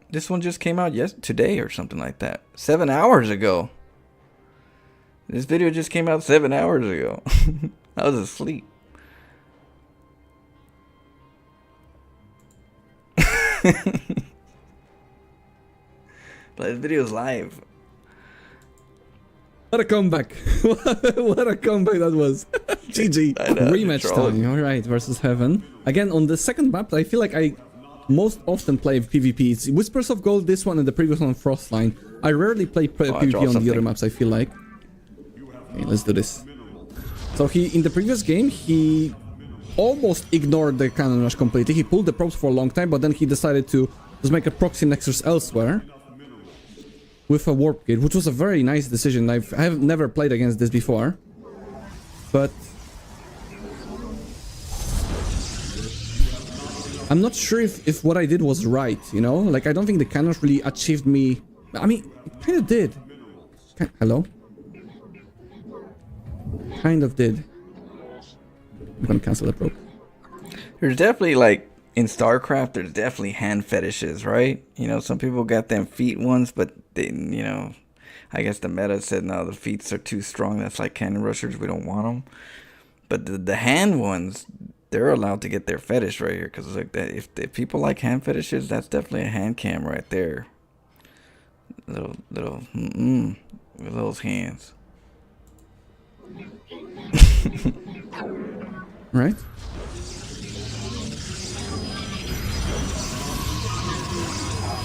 Speaker 1: This one just came out today or something like that. 7 hours ago. This video just came out 7 hours ago. I was asleep. But this video's live.
Speaker 2: What a comeback. What a comeback that was. GG.
Speaker 1: I know,
Speaker 2: Rematch time. Alright, versus Heaven. Again, on the second map, I feel like I most often play PvP. It's Whispers of Gold, this one, and the previous one, Frostline. I rarely play PvP on the other maps, I feel like. Okay, let's do this. So in the previous game, he almost ignored the cannon rush completely. He pulled the probes for a long time, but then he decided to just make a proxy nexus elsewhere with a warp gate, which was a very nice decision. I have never played against this before, but I'm not sure if what I did was right, you know? Like, I don't think the cannon really achieved me. I mean, it kind of did. Hello? Kind of did. I'm gonna cancel the probe.
Speaker 1: There's definitely, like, in StarCraft, there's definitely hand fetishes, right? You know, some people got them feet ones, but they, you know, I guess the meta said, no, the feet are too strong. That's like cannon rushers. We don't want them. But the hand ones, they're allowed to get their fetish right here. Because like that, if people like hand fetishes, that's definitely a hand cam right there. Little, with those hands.
Speaker 2: Right?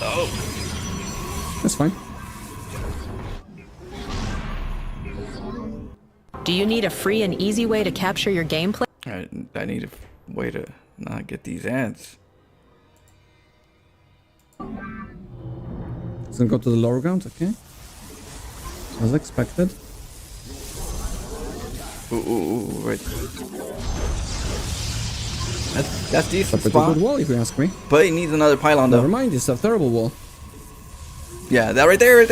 Speaker 1: Oh.
Speaker 2: That's fine.
Speaker 6: Do you need a free and easy way to capture your gameplay?
Speaker 1: I need a way to not get these ads.
Speaker 2: Doesn't go to the lower ground, okay. As expected.
Speaker 1: Ooh, right. That's decent
Speaker 2: It's a pretty
Speaker 1: spot.
Speaker 2: good wall, if you ask me.
Speaker 1: But he needs another pylon though.
Speaker 2: Never mind, it's a terrible wall.
Speaker 1: Yeah, that right there, Oh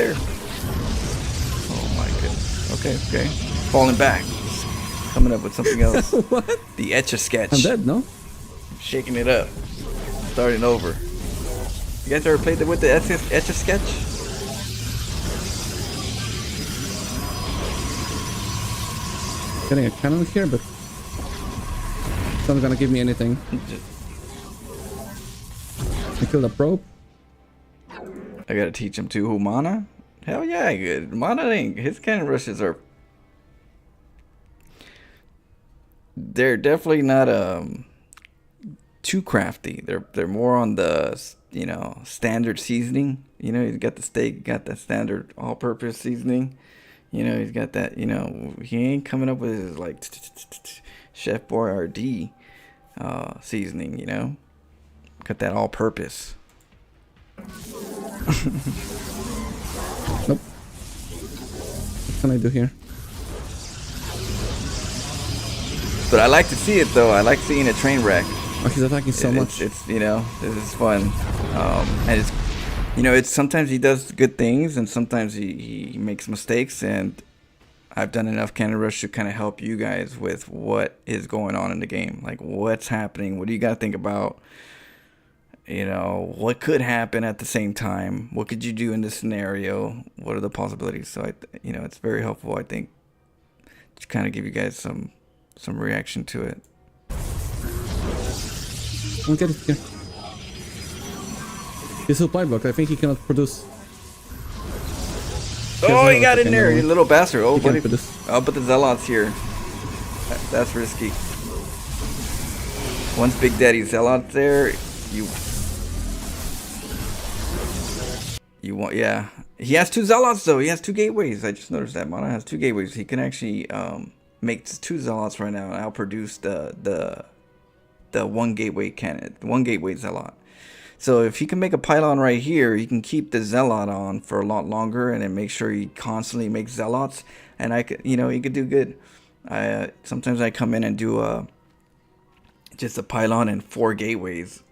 Speaker 1: my goodness. Okay. Falling back. Coming up with something else.
Speaker 2: What?
Speaker 1: The Etch-a-Sketch.
Speaker 2: I'm dead, no?
Speaker 1: Shaking it up. Starting over. You guys ever played with the Etch-a-Sketch?
Speaker 2: Getting a cannon here, but it's not gonna give me anything. I killed a probe.
Speaker 1: I gotta teach him too. Who, Mana? Hell yeah, good. Mana ain't. His cannon rushes are. They're definitely not too crafty. They're more on the standard seasoning. You know, he's got the steak, got that standard all-purpose seasoning. You know, he's got that. You know, he ain't coming up with his like Chef Boyardee seasoning. You know, got that all-purpose.
Speaker 2: Nope. What can I do here?
Speaker 1: But I like to see it though. I like seeing a train wreck.
Speaker 2: Oh, he's attacking so much.
Speaker 1: It's you know, this is fun. And it's, you know, it's sometimes he does good things and sometimes he makes mistakes, and I've done enough cannon rush to kind of help you guys with what is going on in the game. Like, what's happening? What do you got to think about? You know, what could happen at the same time? What could you do in this scenario? What are the possibilities? So, you know, it's very helpful, I think, to kind of give you guys some reaction to it.
Speaker 2: I'll get it here. He's supply blocked. I think he cannot produce.
Speaker 1: Oh, he got in there, you
Speaker 2: He
Speaker 1: little bastard. Oh,
Speaker 2: can't
Speaker 1: buddy.
Speaker 2: produce.
Speaker 1: I'll put the Zealots here. That's risky. Once Big Daddy Zealot's there, you want, yeah. He has 2 Zealots though. He has 2 gateways. I just noticed that Mana has 2 gateways. He can actually make 2 Zealots right now and outproduce the 1 gateway cannon, 1 gateway Zealot. So if he can make a pylon right here, he can keep the Zealot on for a lot longer, and then make sure he constantly makes Zealots. And I could, you know, he could do good. Sometimes I come in and do just a pylon and 4 gateways,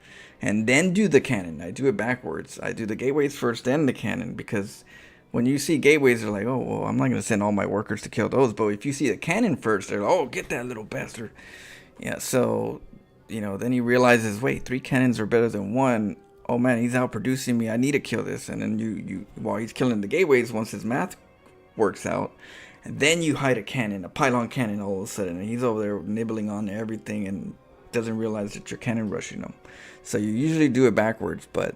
Speaker 1: and then do the cannon. I do it backwards. I do the gateways first, then the cannon, because when you see gateways, they're like, oh, well, I'm not gonna send all my workers to kill those. But if you see the cannon first, they're like, oh, get that little bastard. Yeah. So you know, then he realizes, wait, 3 cannons are better than 1. Oh man, he's outproducing me. I need to kill this. And then you while he's killing the gateways, once his math works out, and then you hide a cannon, a pylon cannon, all of a sudden, and he's over there nibbling on everything and doesn't realize that you're cannon rushing him. So you usually do it backwards, but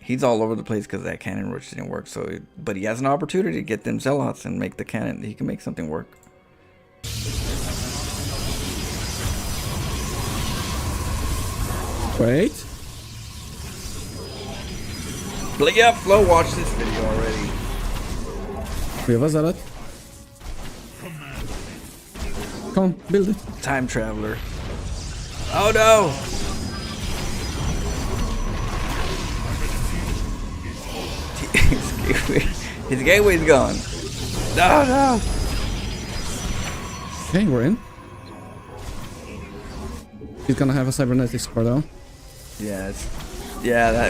Speaker 1: he's all over the place because that cannon rush didn't work. So, but he has an opportunity to get them zealots and make the cannon. He can make something work.
Speaker 2: Wait.
Speaker 1: Play up, Flo. Watch this video already.
Speaker 2: We have a zealot. Come on, build it.
Speaker 1: Time traveler. Oh no! His gateway's gone. No, no.
Speaker 2: Okay, we're in. He's gonna have a cybernetics core though.
Speaker 1: Yeah,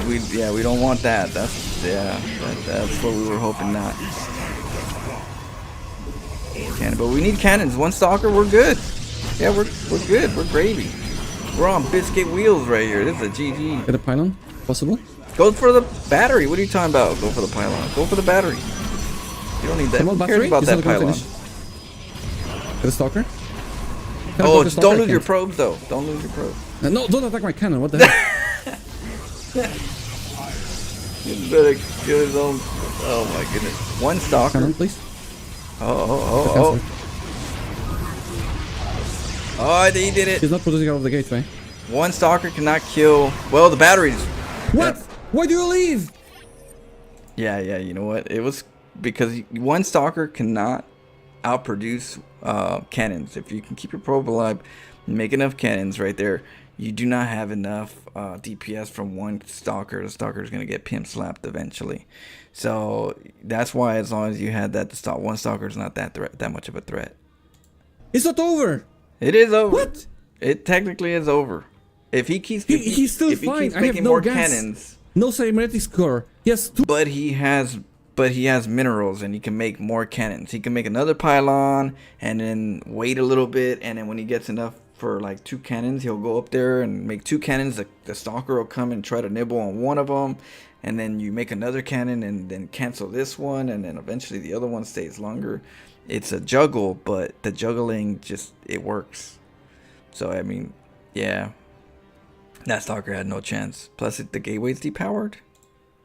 Speaker 1: we don't want that. That's what we were hoping not. Cannon, but we need cannons. 1 stalker, we're good. Yeah, we're good. We're gravy. We're on biscuit wheels right here. This is a GG.
Speaker 2: Get a pylon, possible.
Speaker 1: Go for the battery. What are you talking about? Go for the pylon. Go for the battery. You don't need that.
Speaker 2: Come on,
Speaker 1: Who cares
Speaker 2: battery.
Speaker 1: about
Speaker 2: Is
Speaker 1: that
Speaker 2: not gonna
Speaker 1: pylon?
Speaker 2: finish. Get a stalker.
Speaker 1: Oh, just don't lose your probes though. Don't lose your probes.
Speaker 2: No, don't attack my cannon. What the heck?
Speaker 1: You better get his own. Oh my goodness. 1 stalker.
Speaker 2: Cannon, please.
Speaker 1: Oh. Oh, he did it.
Speaker 2: He's not producing out of the gateway.
Speaker 1: 1 stalker cannot kill. Well, the batteries.
Speaker 2: What?
Speaker 1: Yeah.
Speaker 2: Why do you leave?
Speaker 1: Yeah. You know what? It was because 1 stalker cannot outproduce cannons. If you can keep your probe alive, make enough cannons right there, you do not have enough DPS from 1 stalker. The stalker is going to get pimp slapped eventually. So that's why, as long as you had that, 1 stalker is not that much of a threat.
Speaker 2: It's not over.
Speaker 1: It is over.
Speaker 2: What?
Speaker 1: It technically is over. If he keeps,
Speaker 2: He's still
Speaker 1: if he
Speaker 2: fine.
Speaker 1: keeps
Speaker 2: I have
Speaker 1: making
Speaker 2: no
Speaker 1: more
Speaker 2: gas.
Speaker 1: cannons,
Speaker 2: No cybernetics core. Yes, 2.
Speaker 1: but he has minerals and he can make more cannons. He can make another pylon and then wait a little bit, and then when he gets enough for like 2 cannons, he'll go up there and make 2 cannons. The stalker will come and try to nibble on one of them, and then you make another cannon and then cancel this one, and then eventually the other one stays longer. It's a juggle, but the juggling it works. So I mean, yeah, that stalker had no chance. Plus the gateway's depowered.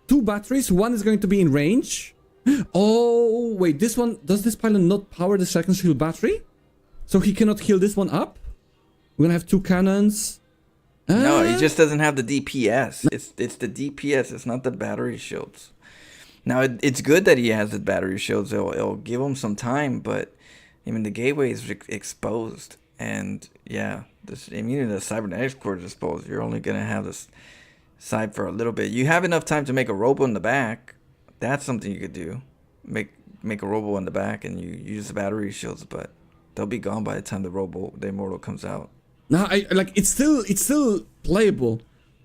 Speaker 2: 2 batteries. 1 is going to be in range. Oh, wait. This one, does this pylon not power the second shield battery? So he cannot heal this one up? We're gonna have 2 cannons.
Speaker 1: No, he just doesn't have the DPS. It's the DPS. It's not the battery shields. Now it's good that he has the battery shields. It'll give him some time, but I mean the gateway is exposed, and yeah, even the cybernetics core is exposed. You're only gonna have this side for a little bit. You have enough time to make a robo in the back. That's something you could do. Make a robo in the back, and you use the battery shields, but they'll be gone by the time the immortal comes out.
Speaker 2: No, it's still playable.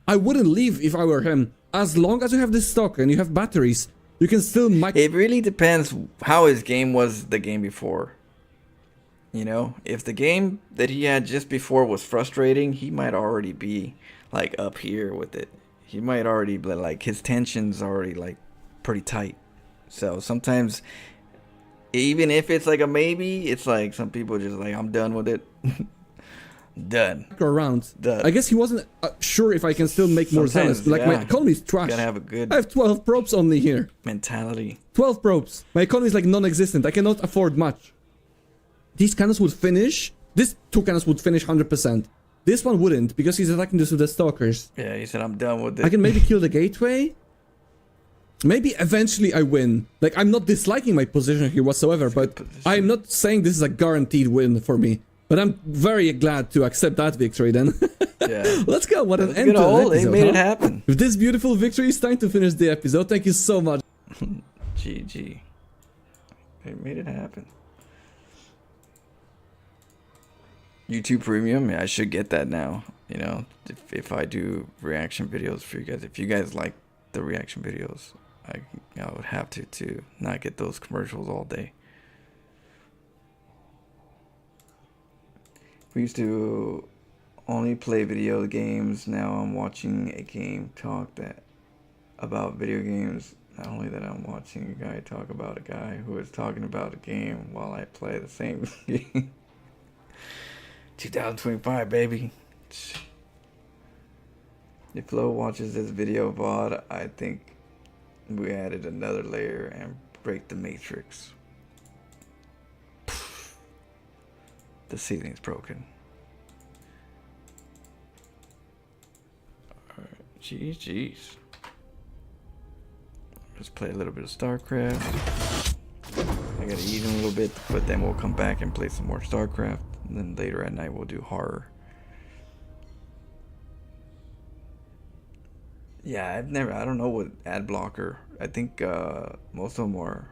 Speaker 2: I wouldn't leave if I were him. As long as you have this stock and you have batteries, you can still
Speaker 1: It really depends how his game was the game before. You know, if the game that he had just before was frustrating, he might already be like up here with it. He might already be like, his tension's already like pretty tight. So sometimes, even if it's like a maybe, it's like some people just like, I'm done with it. Done.
Speaker 2: around.
Speaker 1: Done.
Speaker 2: I guess he wasn't sure if I can still make more
Speaker 1: Sometimes,
Speaker 2: zealots. Like my
Speaker 1: yeah.
Speaker 2: economy is trash.
Speaker 1: Gotta have a good
Speaker 2: I have 12 probes only here.
Speaker 1: mentality.
Speaker 2: 12 probes. My economy is like non-existent. I cannot afford much. These cannons would finish. These 2 cannons would finish 100%. This one wouldn't because he's attacking this with the stalkers.
Speaker 1: Yeah, he said, I'm done with it.
Speaker 2: I can maybe kill the gateway. Maybe eventually I win. Like, I'm not disliking my position here whatsoever, but I'm not saying this is a guaranteed win for me. But I'm very glad to accept that victory then.
Speaker 1: Yeah.
Speaker 2: Let's go. What an
Speaker 1: Let's
Speaker 2: end
Speaker 1: get
Speaker 2: to
Speaker 1: a
Speaker 2: an
Speaker 1: hole. They
Speaker 2: episode,
Speaker 1: made
Speaker 2: huh?
Speaker 1: it happen.
Speaker 2: With this beautiful victory, it's time to finish the episode. Thank you so much.
Speaker 1: GG. They made it happen. YouTube Premium, yeah, I should get that now. You know, if I do reaction videos for you guys, if you guys like the reaction videos, I would have to not get those commercials all day. We used to only play video games. Now I'm watching a game talk that about video games. Not only that, I'm watching a guy talk about a guy who is talking about a game while I play the same game. 2025, baby. If Flo watches this video VOD, I think we added another layer and break the matrix. The ceiling's broken. Alright, jeez. Let's play a little bit of StarCraft. I gotta eat in a little bit, but then we'll come back and play some more StarCraft. And then later at night we'll do horror. Yeah, I don't know what ad blocker. I think most of them are.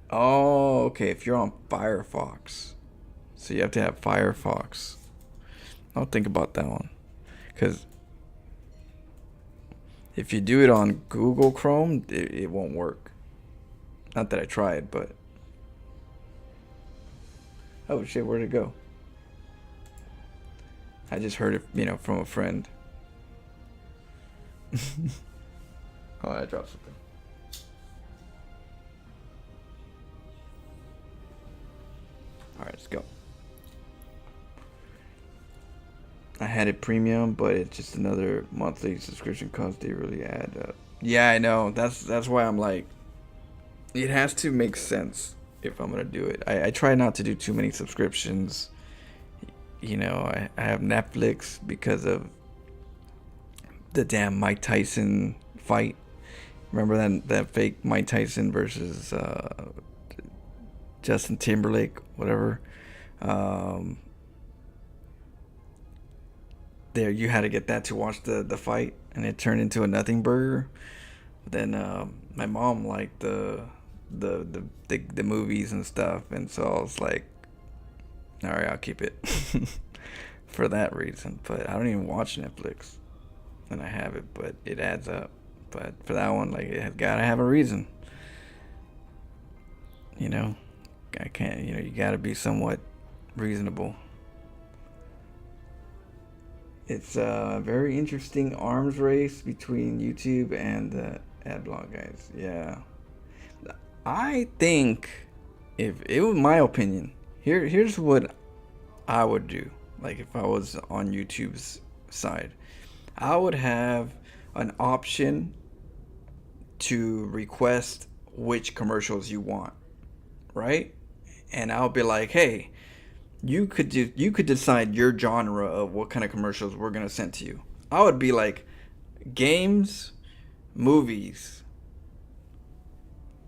Speaker 1: Oh, okay, if you're on Firefox. So you have to have Firefox. I'll think about that one. Because if you do it on Google Chrome, it won't work. Not that I tried, but... Oh shit, where'd it go? I just heard it, from a friend. Oh, I dropped something. Alright, let's go. I had it premium, but it's just another monthly subscription cost. They really add up. Yeah, I know. That's why I'm like, it has to make sense if I'm gonna do it. I try not to do too many subscriptions. I have Netflix because of the damn Mike Tyson fight. Remember that fake Mike Tyson versus Justin Timberlake, whatever. There, you had to get that to watch the fight, and it turned into a nothing burger. Then my mom liked the movies and stuff, and so I was like, all right, I'll keep it for that reason. But I don't even watch Netflix, and I have it, but it adds up. But for that one, like, it has gotta have a reason. I can't. You gotta be somewhat reasonable. It's a very interesting arms race between YouTube and the adblock guys. Yeah. I think, if it was my opinion, here's what I would do. Like, if I was on YouTube's side, I would have an option to request which commercials you want, right? And I'll be like, hey, you could decide your genre of what kind of commercials we're gonna send to you. I would be like, games, movies.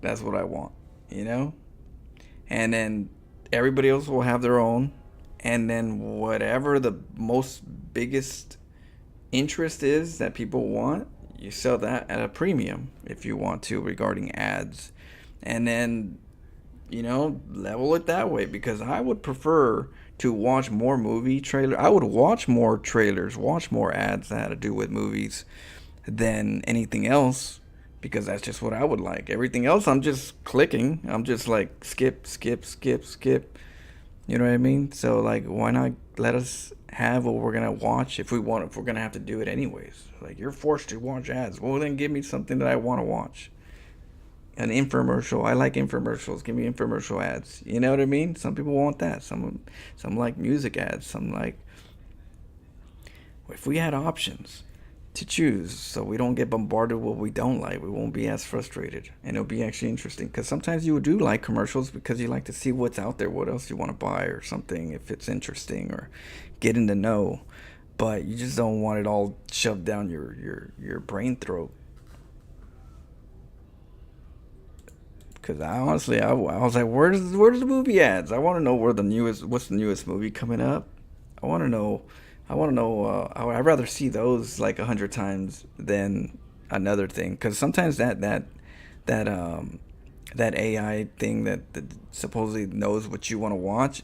Speaker 1: That's what I want, And then everybody else will have their own, and then whatever the most biggest interest is that people want, you sell that at a premium if you want to, regarding ads, and then level it that way, because I would prefer to watch more movie trailers. I would watch more trailers, watch more ads that had to do with movies than anything else, because that's just what I would like. Everything else, I'm just clicking. I'm just like skip. You know what I mean? So, like, why not let us have what we're gonna watch if we're gonna have to do it anyways? Like, you're forced to watch ads. Well, then give me something that I want to watch. An infomercial. I like infomercials. Give me infomercial ads. You know what I mean? Some people want that. Some like music ads. Some like... If we had options to choose, so we don't get bombarded with what we don't like, we won't be as frustrated, and it'll be actually interesting. Because sometimes you do like commercials because you like to see what's out there, what else you want to buy or something, if it's interesting, or get in the know. But you just don't want it all shoved down your brain throat. Because I honestly, I was like, where's the movie ads? I want to know what's the newest movie coming up. I want to know. I'd rather see those like 100 times than another thing. Because sometimes that AI thing that supposedly knows what you want to watch,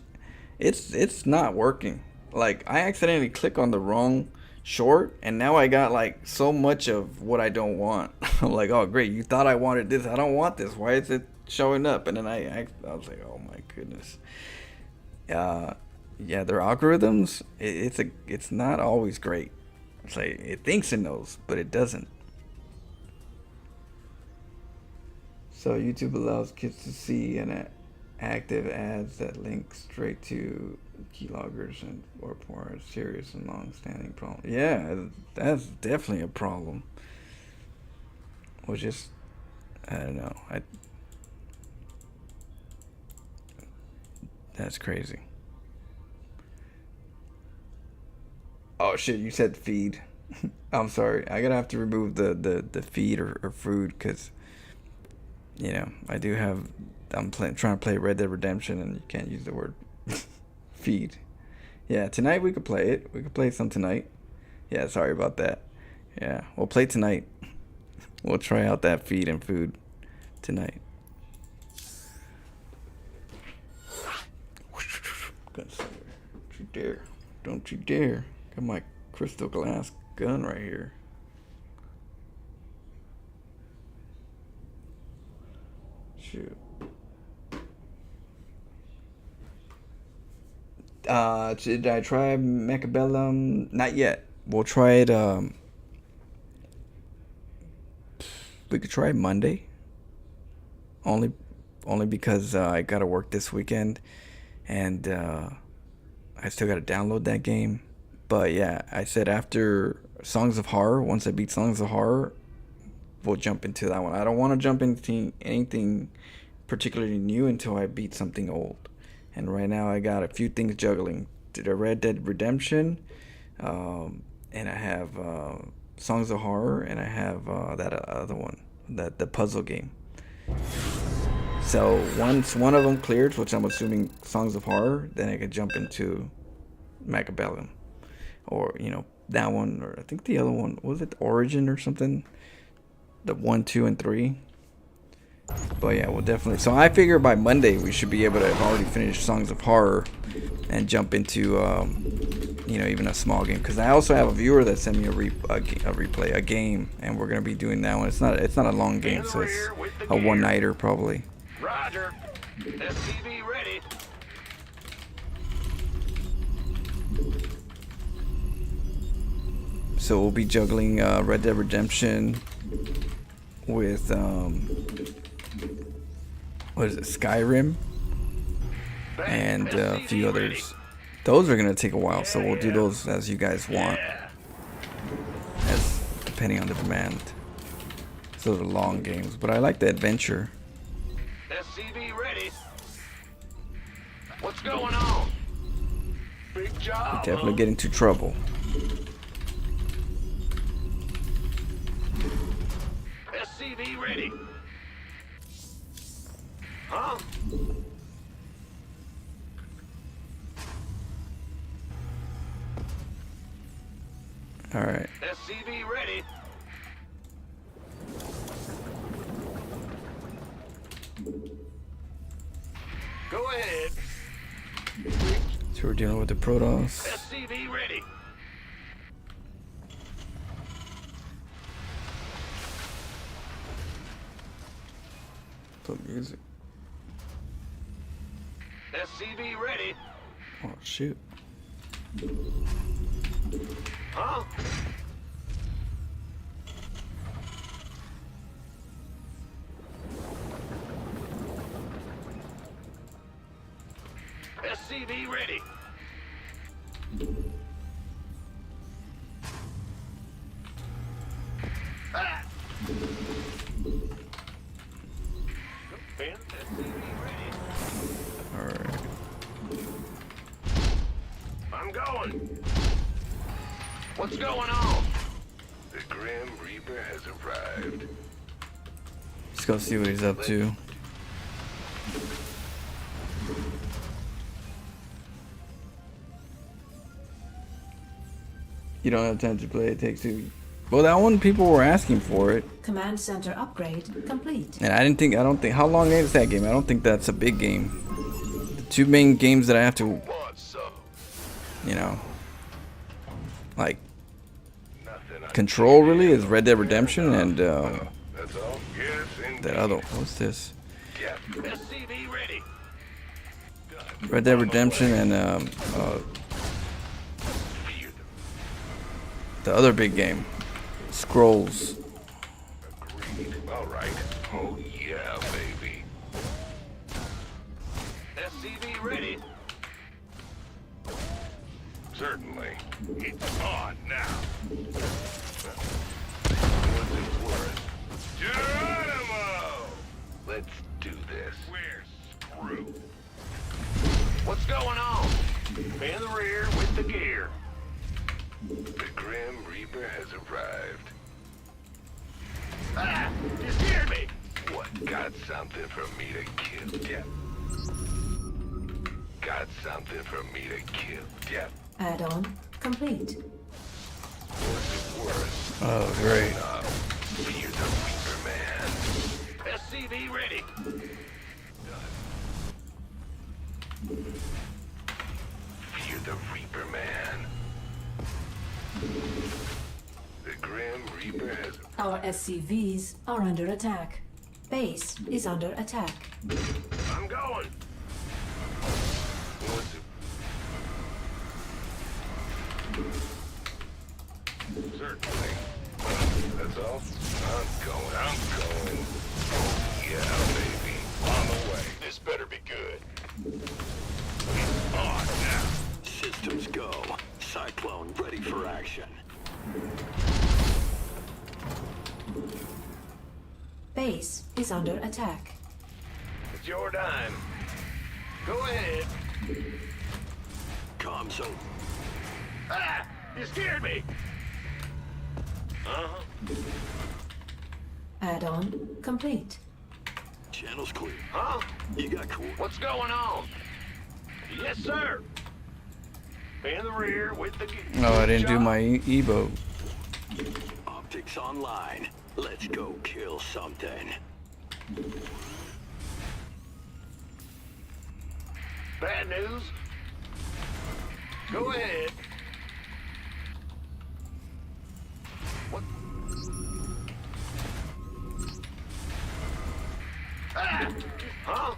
Speaker 1: it's not working. Like, I accidentally click on the wrong short, and now I got like so much of what I don't want. I'm like, oh great, you thought I wanted this, I don't want this, why is it showing up? And then I was like, oh my goodness. yeah, their algorithms, it's not always great. It's like it thinks it knows, but it doesn't. So YouTube allows kids to see an active ads that link straight to keyloggers and or for a serious and long-standing problem. Yeah, that's definitely a problem. Or just I don't know. That's crazy. Oh shit! You said feed. I'm sorry. I gotta have to remove the feed or food because you know I do have. I'm trying to play Red Dead Redemption and you can't use the word feed. Yeah, tonight we could play it. We could play some tonight. Yeah, sorry about that. Yeah, we'll play tonight. We'll try out that feed and food tonight. Don't you dare. Don't you dare. Got my crystal glass gun right here. Shoot. Did I try Mechabellum? Not yet. We'll try it, we could try it Monday. Only because I gotta work this weekend and I still gotta download that game. But yeah, I said after Songs of Horror, once I beat Songs of Horror, we'll jump into that one. I don't want to jump into anything particularly new until I beat something old. And right now I got a few things juggling. Did a Red Dead Redemption, and I have Songs of Horror, and I have that other one, the puzzle game. So once one of them clears, which I'm assuming Songs of Horror, then I could jump into Mechabellum, or you know that one, or I think the other one was it Origin or something. The 1, 2, and 3. But yeah, we'll definitely. So I figure by Monday we should be able to have already finished Songs of Horror and jump into, you know, even a small game. Because I also have a viewer that sent me a game, and we're gonna be doing that one. It's not a long game, so it's a one-nighter probably.
Speaker 7: Roger. SCV ready.
Speaker 1: So we'll be juggling Red Dead Redemption with what is it, Skyrim, and a few others. Those are gonna take a while, so we'll do those as you guys want, as depending on the demand. So they're long games, but I like the adventure.
Speaker 7: SCV ready. What's going on? Big job.
Speaker 1: Definitely get into trouble.
Speaker 7: SCV ready. Huh?
Speaker 1: All right.
Speaker 7: SCV ready. Go ahead.
Speaker 1: So we're dealing with the Protoss.
Speaker 7: SCV ready.
Speaker 1: Put music.
Speaker 7: SCV ready.
Speaker 1: Oh shoot.
Speaker 7: Huh? SCV ready. Ah! SCV ready.
Speaker 1: All right.
Speaker 7: I'm going. What's going on?
Speaker 3: The Grim Reaper has arrived.
Speaker 1: Let's go see what he's up to. You don't have time to play. It takes two. Well, that one people were asking for it,
Speaker 8: Command center upgrade complete.
Speaker 1: and I don't think. How long is that game? I don't think that's a big game. The two main games that I have to,
Speaker 3: Want some?
Speaker 1: you know, like
Speaker 3: Nothing I
Speaker 1: control really is Red Dead Redemption and
Speaker 3: That's all? Yes, indeed.
Speaker 1: that other. What's this?
Speaker 3: Yeah.
Speaker 7: SCV ready.
Speaker 1: Red Dead Redemption and the other big game, Scrolls.
Speaker 3: Agreed. All right. Oh yeah, baby.
Speaker 7: SCV ready.
Speaker 3: Certainly. It's on now. What's it worth? Geronimo! Let's do this. We're screwed.
Speaker 7: What's going on? In the rear with the gear.
Speaker 3: The Grim Reaper has arrived.
Speaker 7: Ah! You scared me!
Speaker 3: What? Got something for me to kill? Yep. Got something for me to kill? Yep.
Speaker 8: Add-on complete.
Speaker 3: What's it worth?
Speaker 1: Oh, great.
Speaker 3: Fear the Reaper Man.
Speaker 7: SCV ready.
Speaker 3: Fear the Reaper Man. The Grim Reaper has...
Speaker 8: Our SCVs are under attack. Base is under attack.
Speaker 7: I'm going.
Speaker 3: What's it... Certainly. That's all? I'm going. Oh, yeah, baby. On the way. This better be good. It's on now.
Speaker 9: Systems go. Cyclone ready for action.
Speaker 8: Base is under attack.
Speaker 7: It's your time. Go ahead.
Speaker 9: Comms over.
Speaker 7: Ah! You scared me! Uh-huh.
Speaker 8: Add-on complete.
Speaker 9: Channels clear.
Speaker 7: Huh?
Speaker 9: You got cool.
Speaker 7: What's going on? Yes, sir. In the rear with the gear.
Speaker 1: No, I didn't do my Evo.
Speaker 9: Optics online. Let's go kill something.
Speaker 7: Bad news? Go ahead. What? Ah! Huh?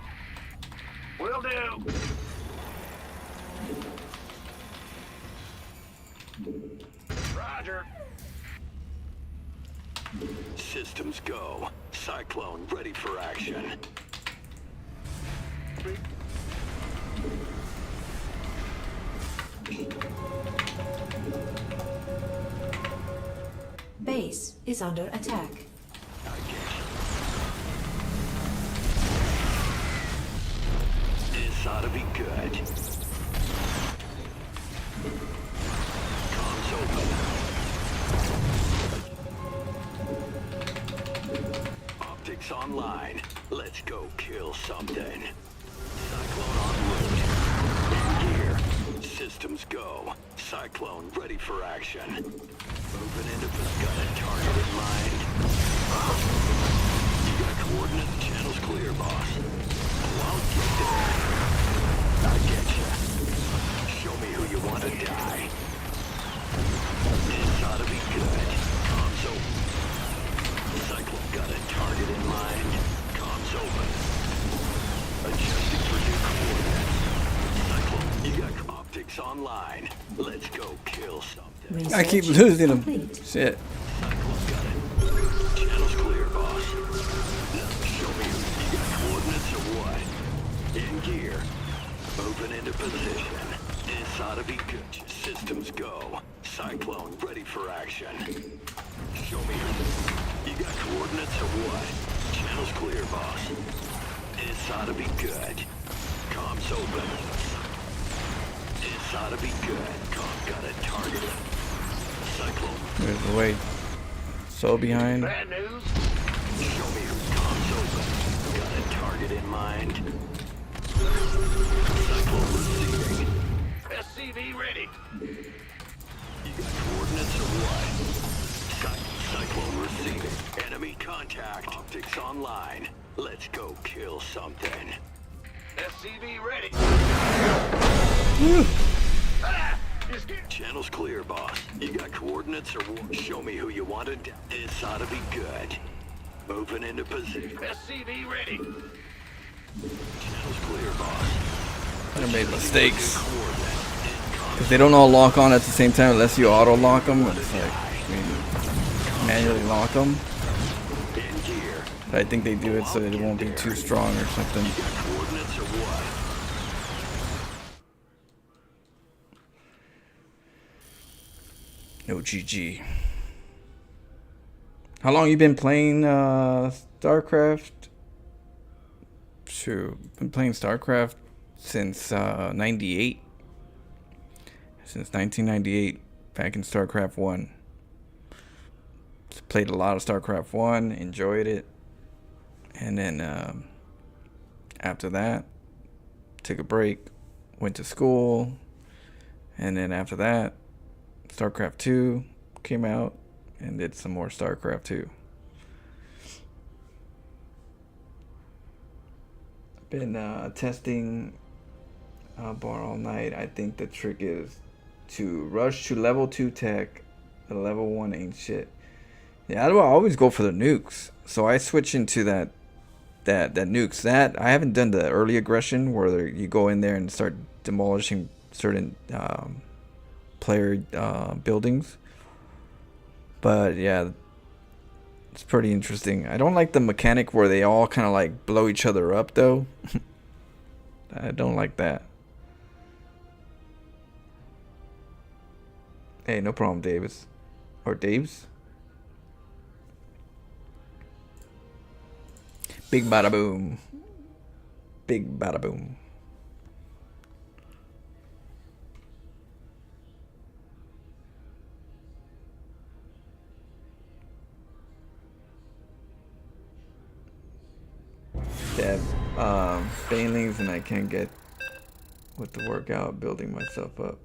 Speaker 7: Will do. Roger.
Speaker 9: Systems go. Cyclone ready for action.
Speaker 8: Base is under attack.
Speaker 9: This ought to be good. Comms open. Optics online. Let's go kill something. Cyclone en route. In gear. Systems go. Cyclone ready for action. Moving into got a target in mind. You got coordinates. Channels clear, boss. Oh, I'll get there. I get ya. Show me who you want to die. This ought to be good. Comms open. Cyclone got a target in mind. Comms open. Adjusting for new coordinates. Cyclone, you got optics online. Let's go kill something.
Speaker 1: I keep
Speaker 8: Research
Speaker 1: losing them.
Speaker 8: complete.
Speaker 1: Shit.
Speaker 9: Cyclone got it. Channel's clear, boss. Now show me you got coordinates or what? In gear. Moving into position. This ought to be good. Systems go. Cyclone ready for action. Show me you got coordinates or what? Channel's clear, boss. This ought to be good. Comms open. This ought to be good. Comm got a target. Cyclone.
Speaker 1: There's the way. So behind.
Speaker 7: Bad news?
Speaker 9: Show me who comms open. Got a target in mind. Cyclone receiving.
Speaker 7: SCV ready.
Speaker 9: You got coordinates or what? Cyclone receiving. Enemy contact. Optics online. Let's go kill something.
Speaker 7: SCV ready. Ah! You scared?
Speaker 9: Channel's clear, boss. You got coordinates or what? Show me who you wanted. This ought to be good. Moving into position.
Speaker 7: SCV ready.
Speaker 9: Channel's clear, boss.
Speaker 1: I made mistakes. Because they don't all lock on at the same time unless you auto lock them. It's like, I mean, manually lock them. But I think they do it so that it won't be too strong or something. No GG. How long you been playing StarCraft? Sure, been playing StarCraft since 98. Since 1998, back in StarCraft 1. Played a lot of StarCraft 1, enjoyed it. And then after that, took a break, went to school. And then after that, StarCraft 2 came out and did some more StarCraft 2. Been testing bar all night. I think the trick is to rush to level 2 tech. The level 1 ain't shit. Yeah, I always go for the nukes. So I switch into that nukes. That I haven't done the early aggression where you go in there and start demolishing certain player buildings. But yeah, it's pretty interesting. I don't like the mechanic where they all kind of like blow each other up though. I don't like that. Hey, no problem, Davis. Or Daves. Big bada boom. Big bada boom. They have failings and I can't get with the workout building myself up.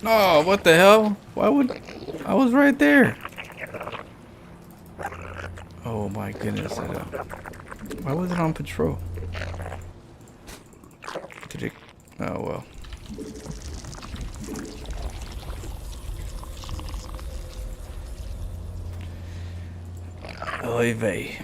Speaker 1: Oh, what the hell? Why would... I was right there. Oh my goodness. Why was it on patrol? Did it... Oh well. Oy vey.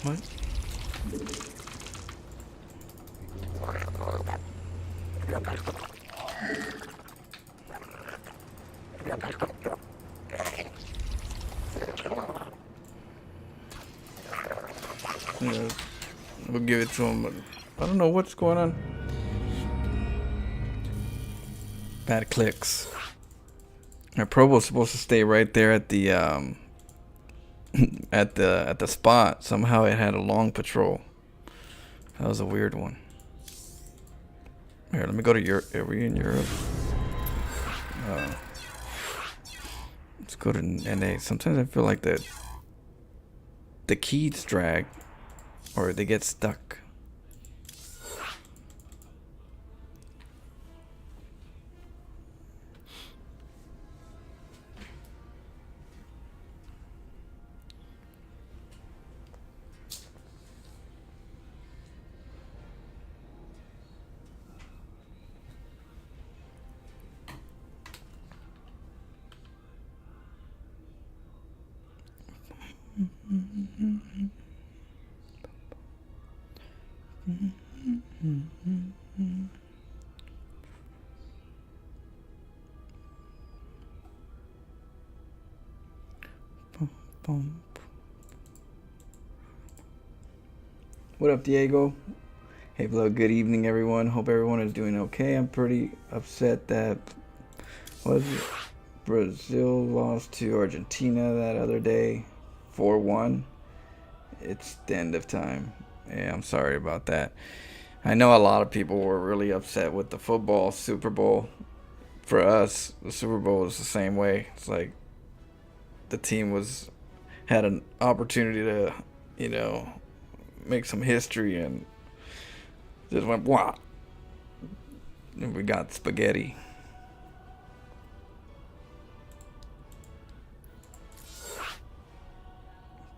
Speaker 1: What? Yeah, we'll give it to him, but I don't know what's going on. Bad clicks. Our probo's supposed to stay right there at the at the spot. Somehow it had a long patrol. That was a weird one. Here, let me go to Europe. Are we in Europe? Let's go to NA. Sometimes I feel like the keys drag or they get stuck. boom. What up, Diego? Hey, hello, good evening, everyone. Hope everyone is doing okay. I'm pretty upset that Brazil lost to Argentina that other day, 4-1. It's the end of time. Yeah, I'm sorry about that. I know a lot of people were really upset with the football Super Bowl. For us, the Super Bowl was the same way. It's like the team had an opportunity to, make some history and just went wow. And we got spaghetti.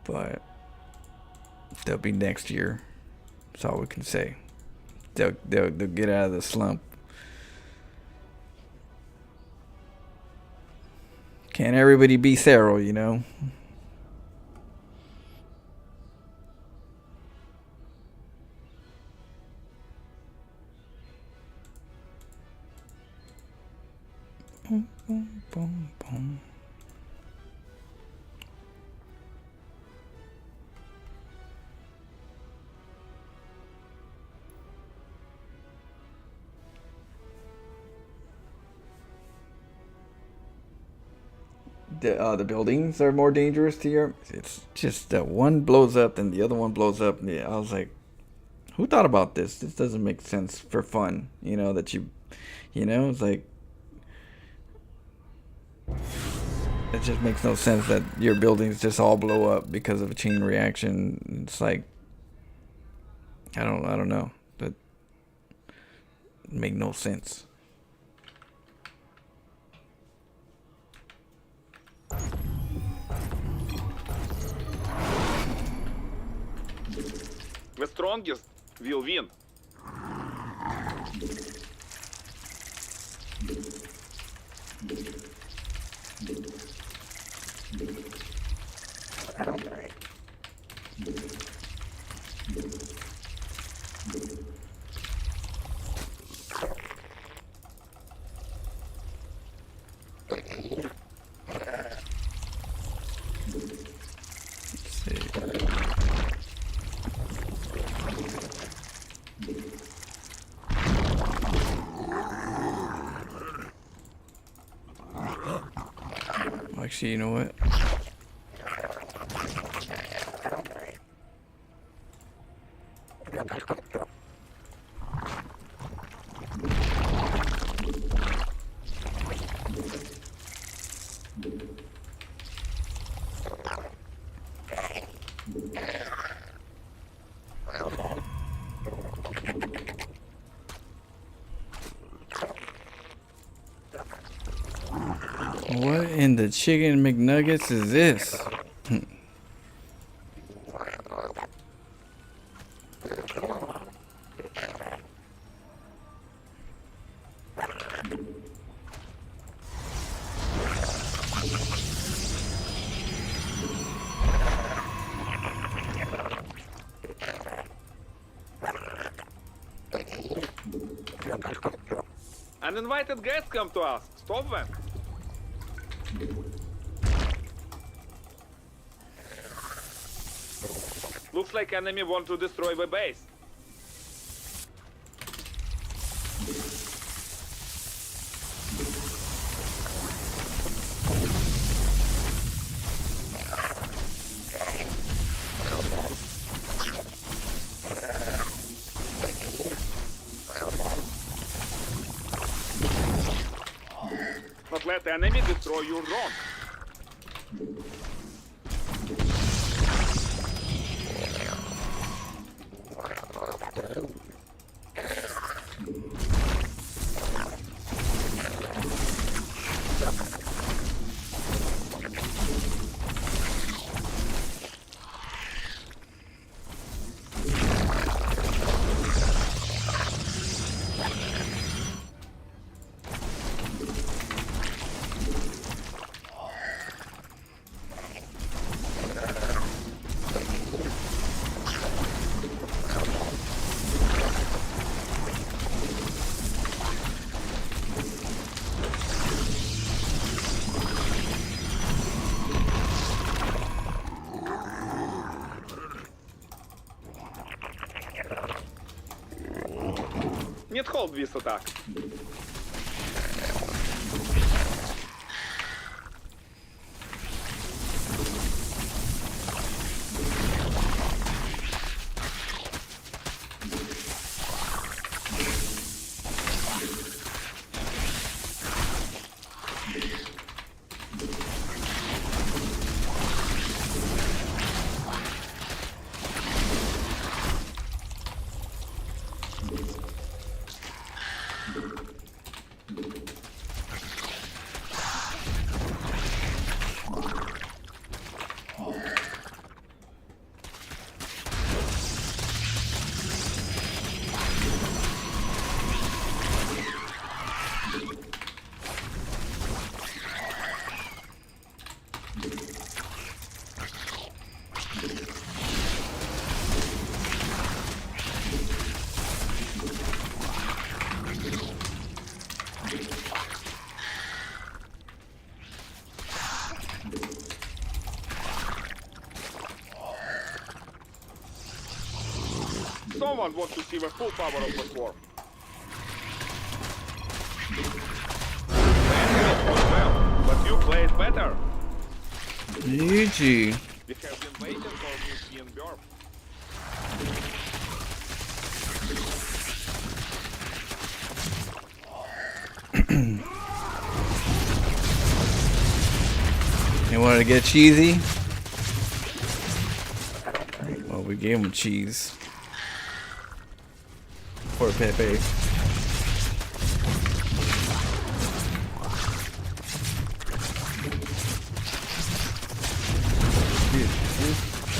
Speaker 1: But they'll be next year. That's all we can say. They'll get out of the slump. Can't everybody be Cyril, you know? Boom, boom, boom, boom. The buildings are more dangerous to Europe. It's just that one blows up and the other one blows up. Yeah, I was like, who thought about this? This doesn't make sense for fun. It's like, it just makes no sense that your buildings just all blow up because of a chain reaction. It's like, I don't know. That make no sense.
Speaker 7: The strongest will win.
Speaker 1: Actually, you know what? What in the chicken McNuggets is this?
Speaker 7: Uninvited guests come to us. Stop them. Looks like enemy want to destroy the base. Not let the enemy destroy your drone. solve this attack. Someone wants to see the full power of the swarm. Well, but you played better.
Speaker 1: GG.
Speaker 7: We have been waiting for Miss Ian Burp.
Speaker 1: You wanted to get cheesy? Well, we gave him cheese. Poor Pepe.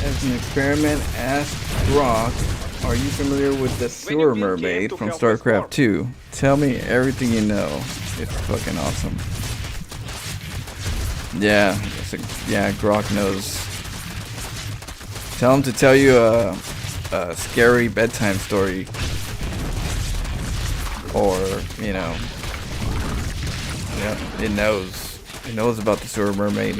Speaker 1: As an experiment, ask Rock, are you familiar with the sewer mermaid from StarCraft 2? Tell me everything you know. It's fucking awesome. Yeah, yeah, Grok knows. Tell him to tell you a scary bedtime story. Or, you know, yeah, it knows. It knows about the sewer mermaid.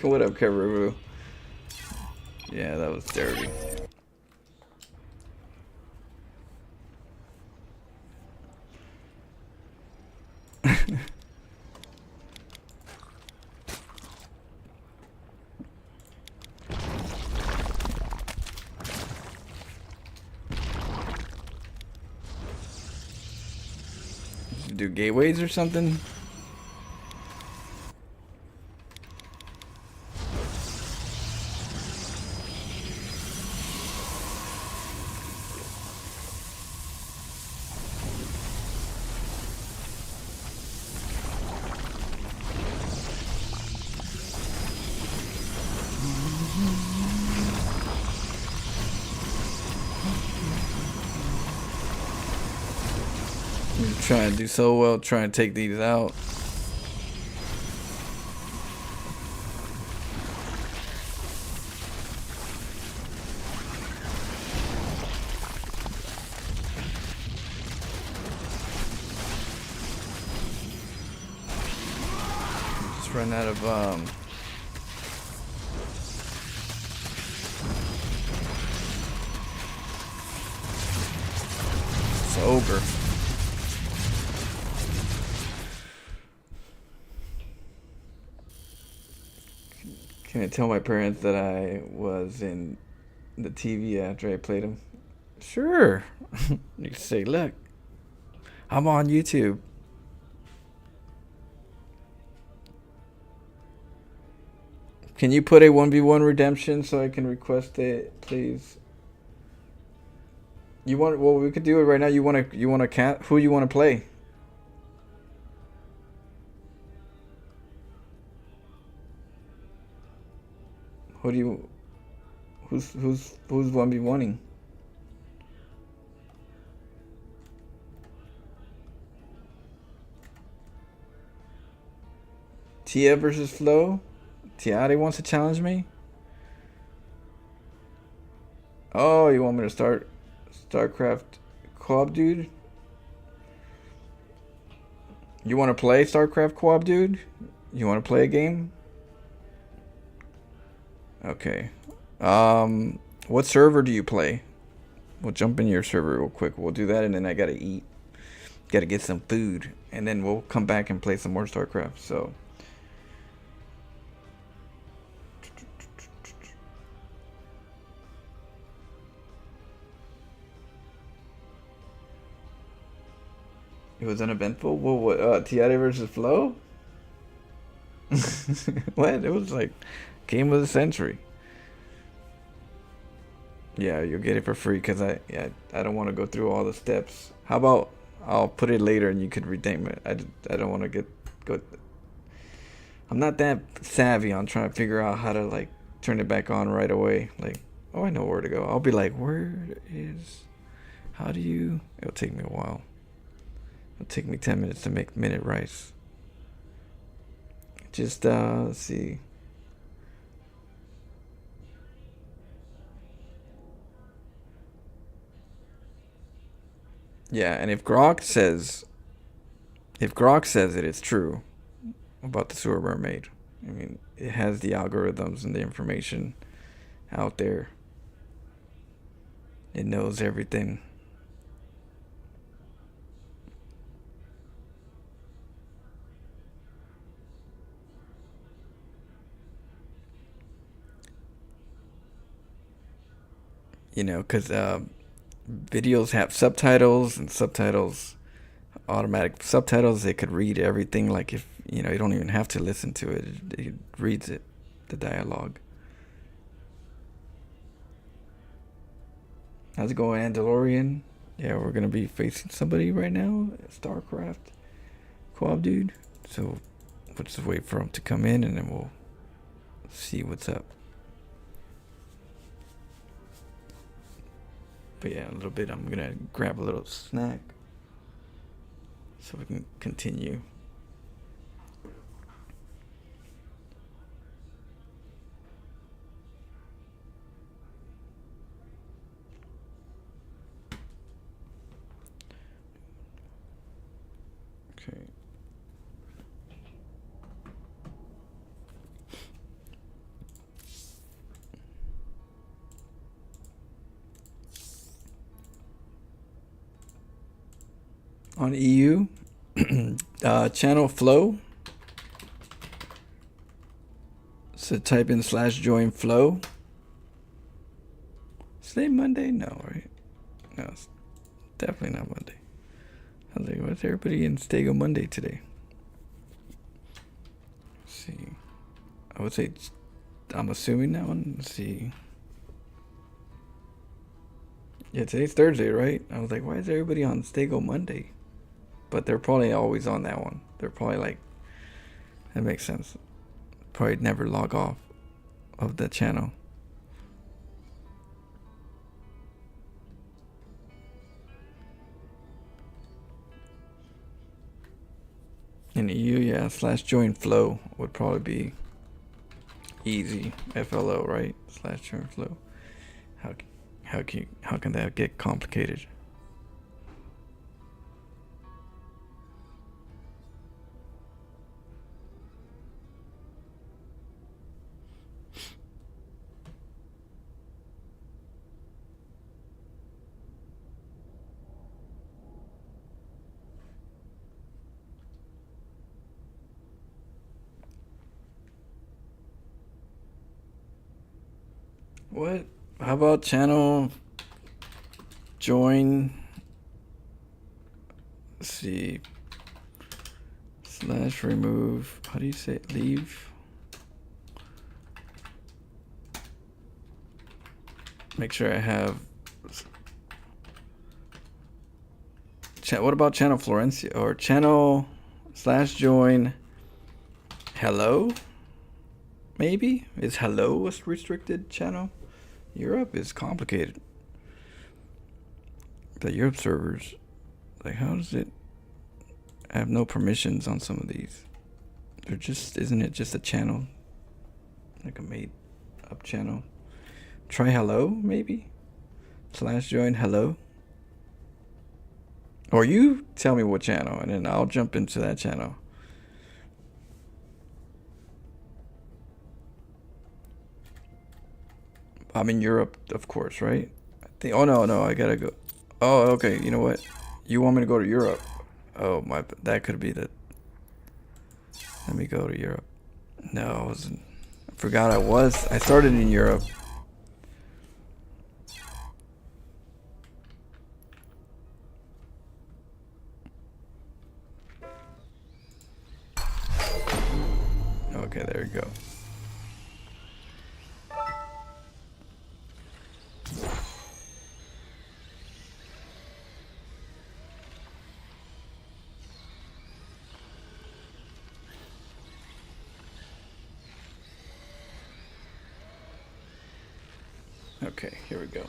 Speaker 1: What up, Karuru? Yeah, that was dirty. Do gateways or something? Trying to do so well, trying to take these out. Just run out of it's over. Can I tell my parents that I was in the TV after I played them? Sure. You can say, look, I'm on YouTube. Can you put a 1v1 redemption so I can request it, please? You want? Well, we could do it right now. You want to cat? Who you want to play? Who do you? Who's 1v1ing? Tia versus Flo? Tiare wants to challenge me? Oh, you want me to start StarCraft co-op, dude? You want to play StarCraft co-op, dude? You want to play a game? Okay. What server do you play? We'll jump in your server real quick. We'll do that, and then I gotta eat. Gotta get some food, and then we'll come back and play some more StarCraft. So. It was uneventful. What? Tiare versus Flo? What? It was like game of the century. Yeah, you'll get it for free because I don't want to go through all the steps. How about I'll put it later and you could redeem it. I don't want to go. I'm not that savvy on trying to figure out how to like turn it back on right away. Like, oh, I know where to go. I'll be like, how do you? It'll take me a while. It'll take me 10 minutes to make minute rice. Just let's see. Yeah, and if Grok says it, it's true about the sewer mermaid. I mean, it has the algorithms and the information out there. It knows everything. You know, because videos have subtitles, and subtitles, automatic subtitles, they could read everything. Like, if you know, you don't even have to listen to it, it reads it, the dialogue. How's it going, Andalorian? Yeah, we're gonna be facing somebody right now, StarCraft co-op dude. So we'll just wait for him to come in, and then we'll see what's up. But yeah, a little bit. I'm gonna grab a little snack so we can continue. Okay. On EU, channel flow. So type in /join flow. Is today Monday? No, right? No, it's definitely not Monday. I was like, what's everybody in Stego Monday today? Let's see. I would say, I'm assuming that one. Let's see. Yeah, today's Thursday, right? I was like, why is everybody on Stego Monday? But they're probably always on that one. They're probably like, that makes sense. Probably never log off of the channel. In EU, yeah, /join flow would probably be easy. FLO, right? /join flow. How can that get complicated? What? How about channel join? Let's see. /remove. How do you say it? Leave? Make sure I have. What about channel Florencia or channel /join? Hello? Maybe? Is hello a restricted channel? Europe is complicated. The Europe servers, like, how does it have no permissions on some of these? They're just, isn't it just a channel? Like a made up channel. Try hello, maybe? /join hello? Or you tell me what channel, and then I'll jump into that channel. I'm in Europe, of course, right? I think. Oh no, I gotta go. Oh, okay. You know what? You want me to go to Europe? Oh my, that could be the. Let me go to Europe. No, I wasn't. I forgot I was. I started in Europe. Okay, there you go. Okay, here we go.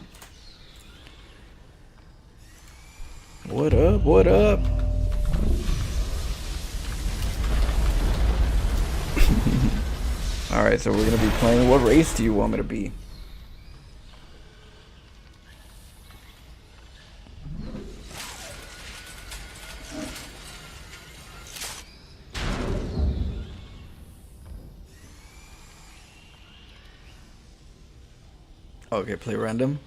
Speaker 1: What up? What up? Alright, so we're gonna be playing. What race do you want me to be? Okay, play random.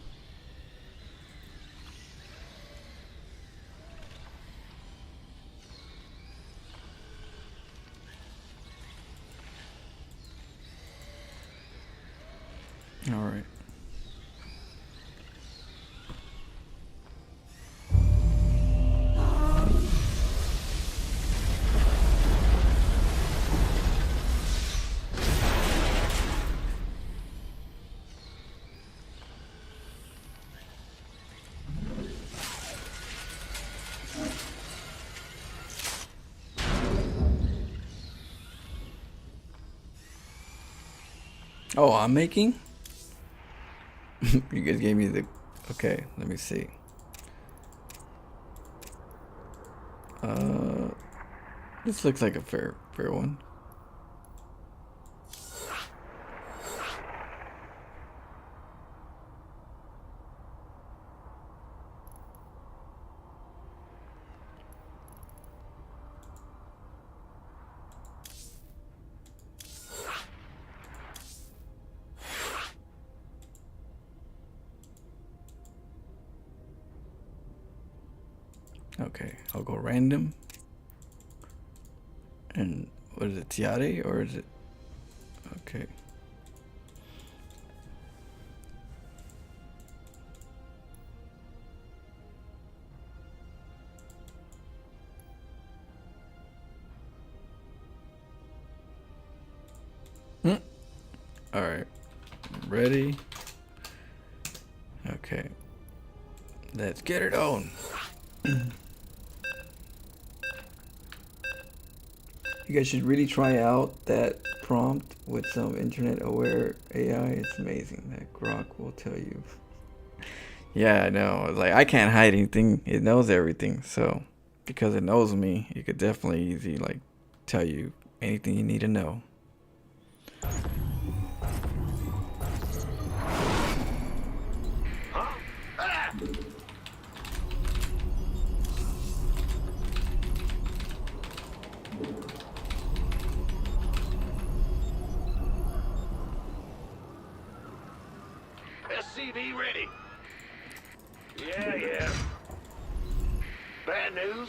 Speaker 1: All right. Oh, I'm making? You guys gave me the... Okay, let me see. This looks like a fair one. Okay, I'll go random. And what is it, Tiare, or is it? Okay. All right, ready? Okay, let's get it on. You guys should really try out that prompt with some internet-aware AI. It's amazing. That Grok will tell you. Yeah, I know. Like, I can't hide anything. It knows everything. So, because it knows me, it could definitely easy like tell you anything you need to know.
Speaker 7: SCV ready. Yeah. Bad news?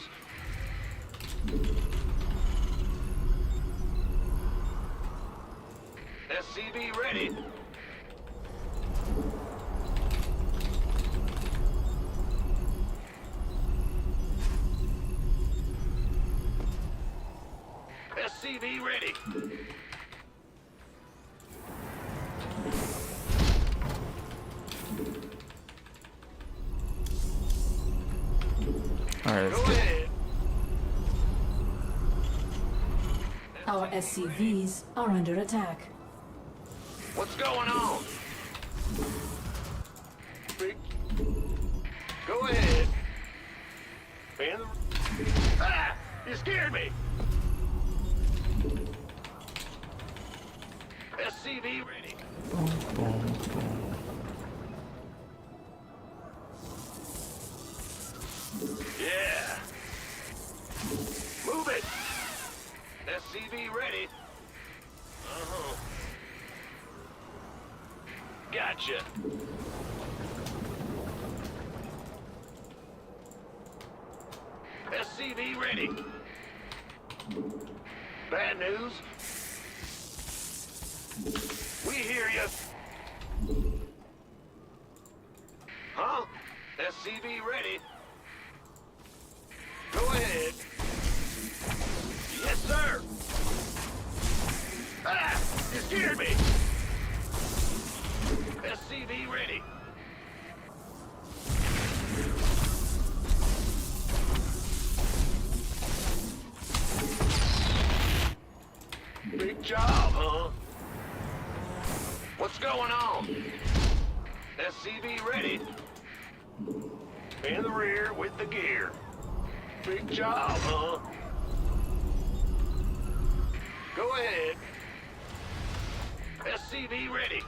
Speaker 7: SCV ready. SCV ready.
Speaker 1: All right, let's
Speaker 7: Go
Speaker 1: get it.
Speaker 7: ahead.
Speaker 8: Our SCVs are under attack.
Speaker 7: What's going on? Big. Go ahead. Man, ah! You scared me. SCV ready. Yeah. Move it. SCV ready. Uh-huh. Gotcha. SCV ready. Bad news. We hear you. Huh? SCV ready. Go ahead. Yes, sir. Ah! You scared me. SCV ready. Big job, huh? What's going on? SCV ready. In the rear with the gear. Big job, huh? Go ahead. SCV ready.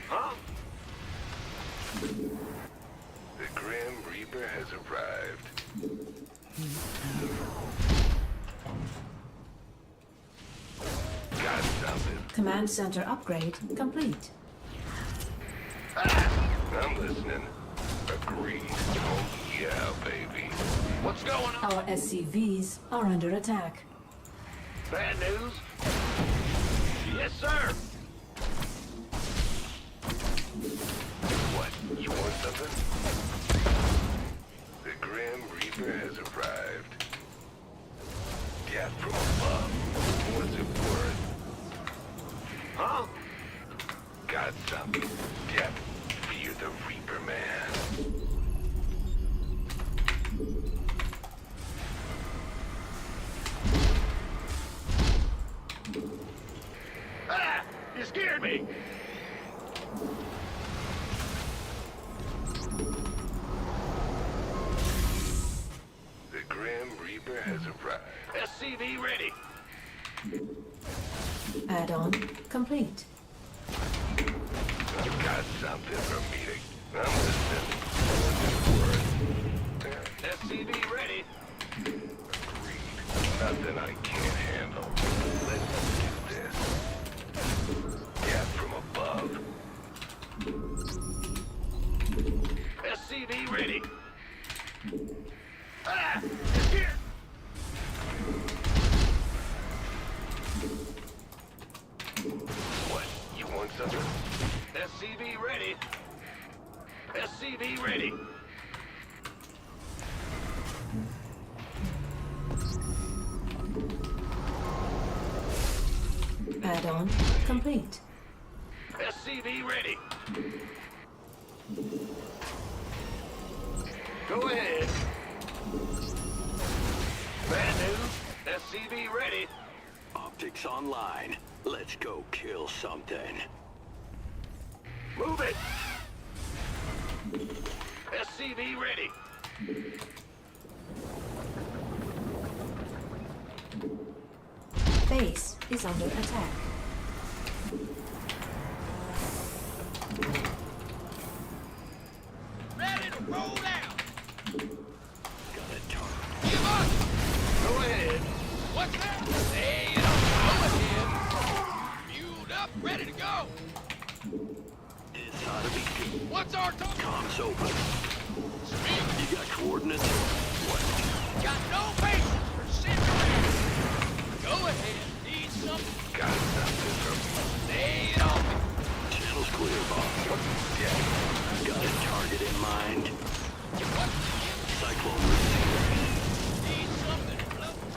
Speaker 7: Huh?
Speaker 3: The Grim Reaper has arrived. Got something.
Speaker 8: Command center upgrade complete.
Speaker 3: I'm listening. Agreed. Oh, yeah, baby.
Speaker 7: What's going on?
Speaker 8: Our SCVs are under attack.
Speaker 7: Bad news? Yes, sir.
Speaker 3: What? You want something? The Grim Reaper has arrived. Death from above. What's it worth?
Speaker 7: Huh?
Speaker 3: Got something. Death. Fear the Reaper Man.
Speaker 7: Ah! You scared me.
Speaker 3: The Grim Reaper has arrived.
Speaker 7: SCV ready.
Speaker 8: Add-on complete.
Speaker 3: I've got something for me to... I'm listening. What's it worth?
Speaker 7: SCV ready.
Speaker 3: Agreed. Nothing I can't handle. Let's do this. Death from above.
Speaker 7: SCV ready. Ah! It's here.
Speaker 3: What? You want something?
Speaker 7: SCV ready. SCV ready.
Speaker 8: Add-on complete.
Speaker 7: SCV ready. Go ahead. Bad news. SCV ready.
Speaker 9: Optics online. Let's go kill something.
Speaker 7: Move it. SCV ready.
Speaker 8: Base is under attack.
Speaker 7: Ready to roll out.
Speaker 9: Got a target.
Speaker 7: Give up. Go ahead. What's that? Hey, you don't go ahead. Fueled up, ready to go.
Speaker 9: This ought to be good.
Speaker 7: What's our target?
Speaker 9: Comms open.
Speaker 7: Speak.
Speaker 9: You got coordinates? What?
Speaker 7: Got no patience for sitting around. Go ahead. Need something.
Speaker 3: Got something for me.
Speaker 7: Lay it on me.
Speaker 9: Channel's clear, boss.
Speaker 3: Yeah.
Speaker 9: Got a target in mind.
Speaker 7: What?
Speaker 9: Cyclone receiver.
Speaker 7: Need something.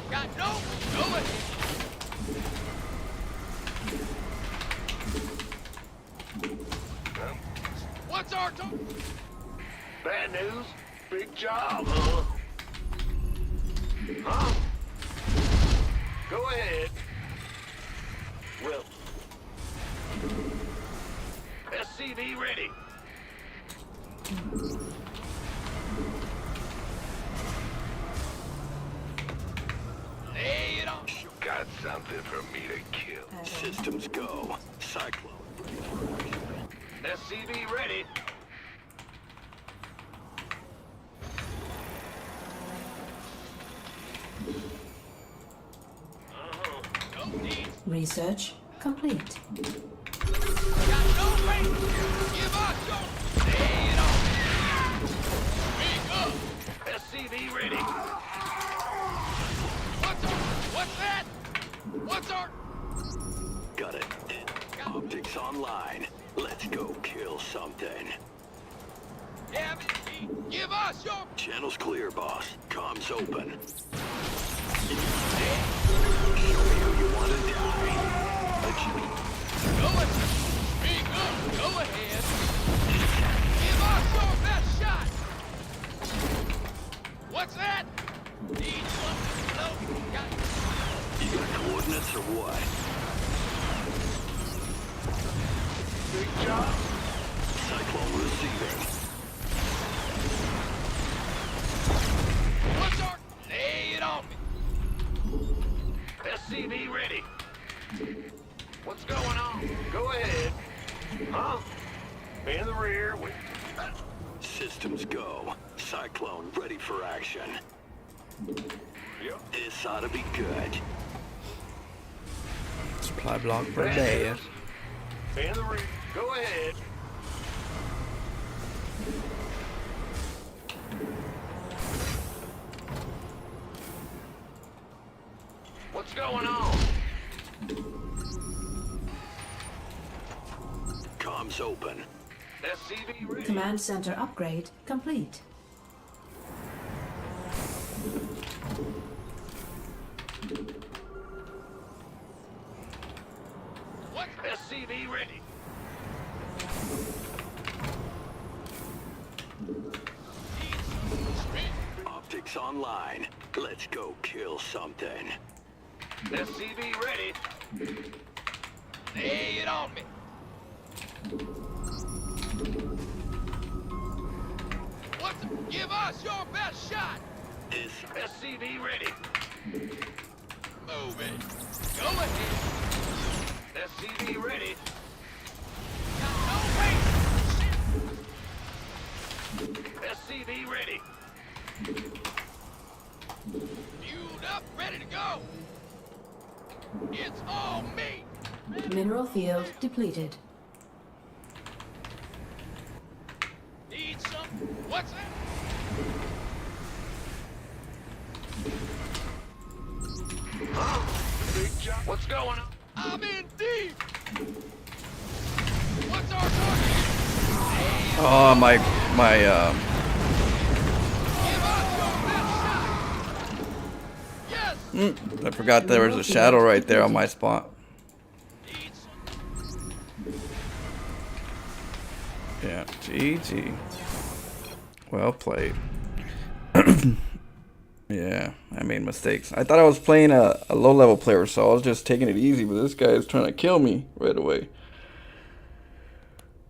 Speaker 7: Got no. Go ahead. What's our target? Bad news. Big job, huh? Huh? Go ahead. Well. SCV ready. Lay it on.
Speaker 3: Got something for me to kill.
Speaker 9: Systems go. Cyclone.
Speaker 7: SCV ready.
Speaker 8: Research complete.
Speaker 7: Got no faith. Give us your. Lay it on. Speak up. SCV ready. What's that? What's our?
Speaker 9: Got it. Optics online. Let's go kill something.
Speaker 7: Damn it. Give us your.
Speaker 9: Channel's clear, boss. Comms open. Show me who you want to die.
Speaker 7: Go ahead. Speak up. Go ahead. Give us your best shot. What's that? Need something low.
Speaker 9: You got coordinates or what?
Speaker 3: Big job.
Speaker 9: Cyclone receiving.
Speaker 7: What's our? Lay it on me.
Speaker 3: SCV ready. What's going on? Go ahead. Huh? Be in the rear.
Speaker 9: Systems go. Cyclone ready for action.
Speaker 3: Yep.
Speaker 9: This ought to be good.
Speaker 1: Supply block for a day.
Speaker 3: Be in the rear. Go ahead. What's going on?
Speaker 9: Comms open.
Speaker 3: SCV ready.
Speaker 8: Command center upgrade complete.
Speaker 7: What?
Speaker 3: SCV ready.
Speaker 9: Optics online. Let's go kill something.
Speaker 3: SCV ready.
Speaker 7: Lay it on me. What's? Give us your best shot.
Speaker 9: This
Speaker 3: SCV ready.
Speaker 7: Move it. Go ahead.
Speaker 3: SCV ready.
Speaker 7: Got no faith.
Speaker 3: SCV ready.
Speaker 7: Fueled up, ready to go. It's all me.
Speaker 8: Mineral field depleted.
Speaker 7: Need some. What's that?
Speaker 3: Huh? Big job. What's going on?
Speaker 7: I'm in deep. What's our target?
Speaker 1: Oh my
Speaker 7: Give us your best shot. Yes.
Speaker 1: I forgot there was a shadow right there on my spot.
Speaker 7: Need some.
Speaker 1: Yeah, GG. Well played. Yeah, I made mistakes. I thought I was playing a low-level player, so I was just taking it easy, but this guy is trying to kill me right away.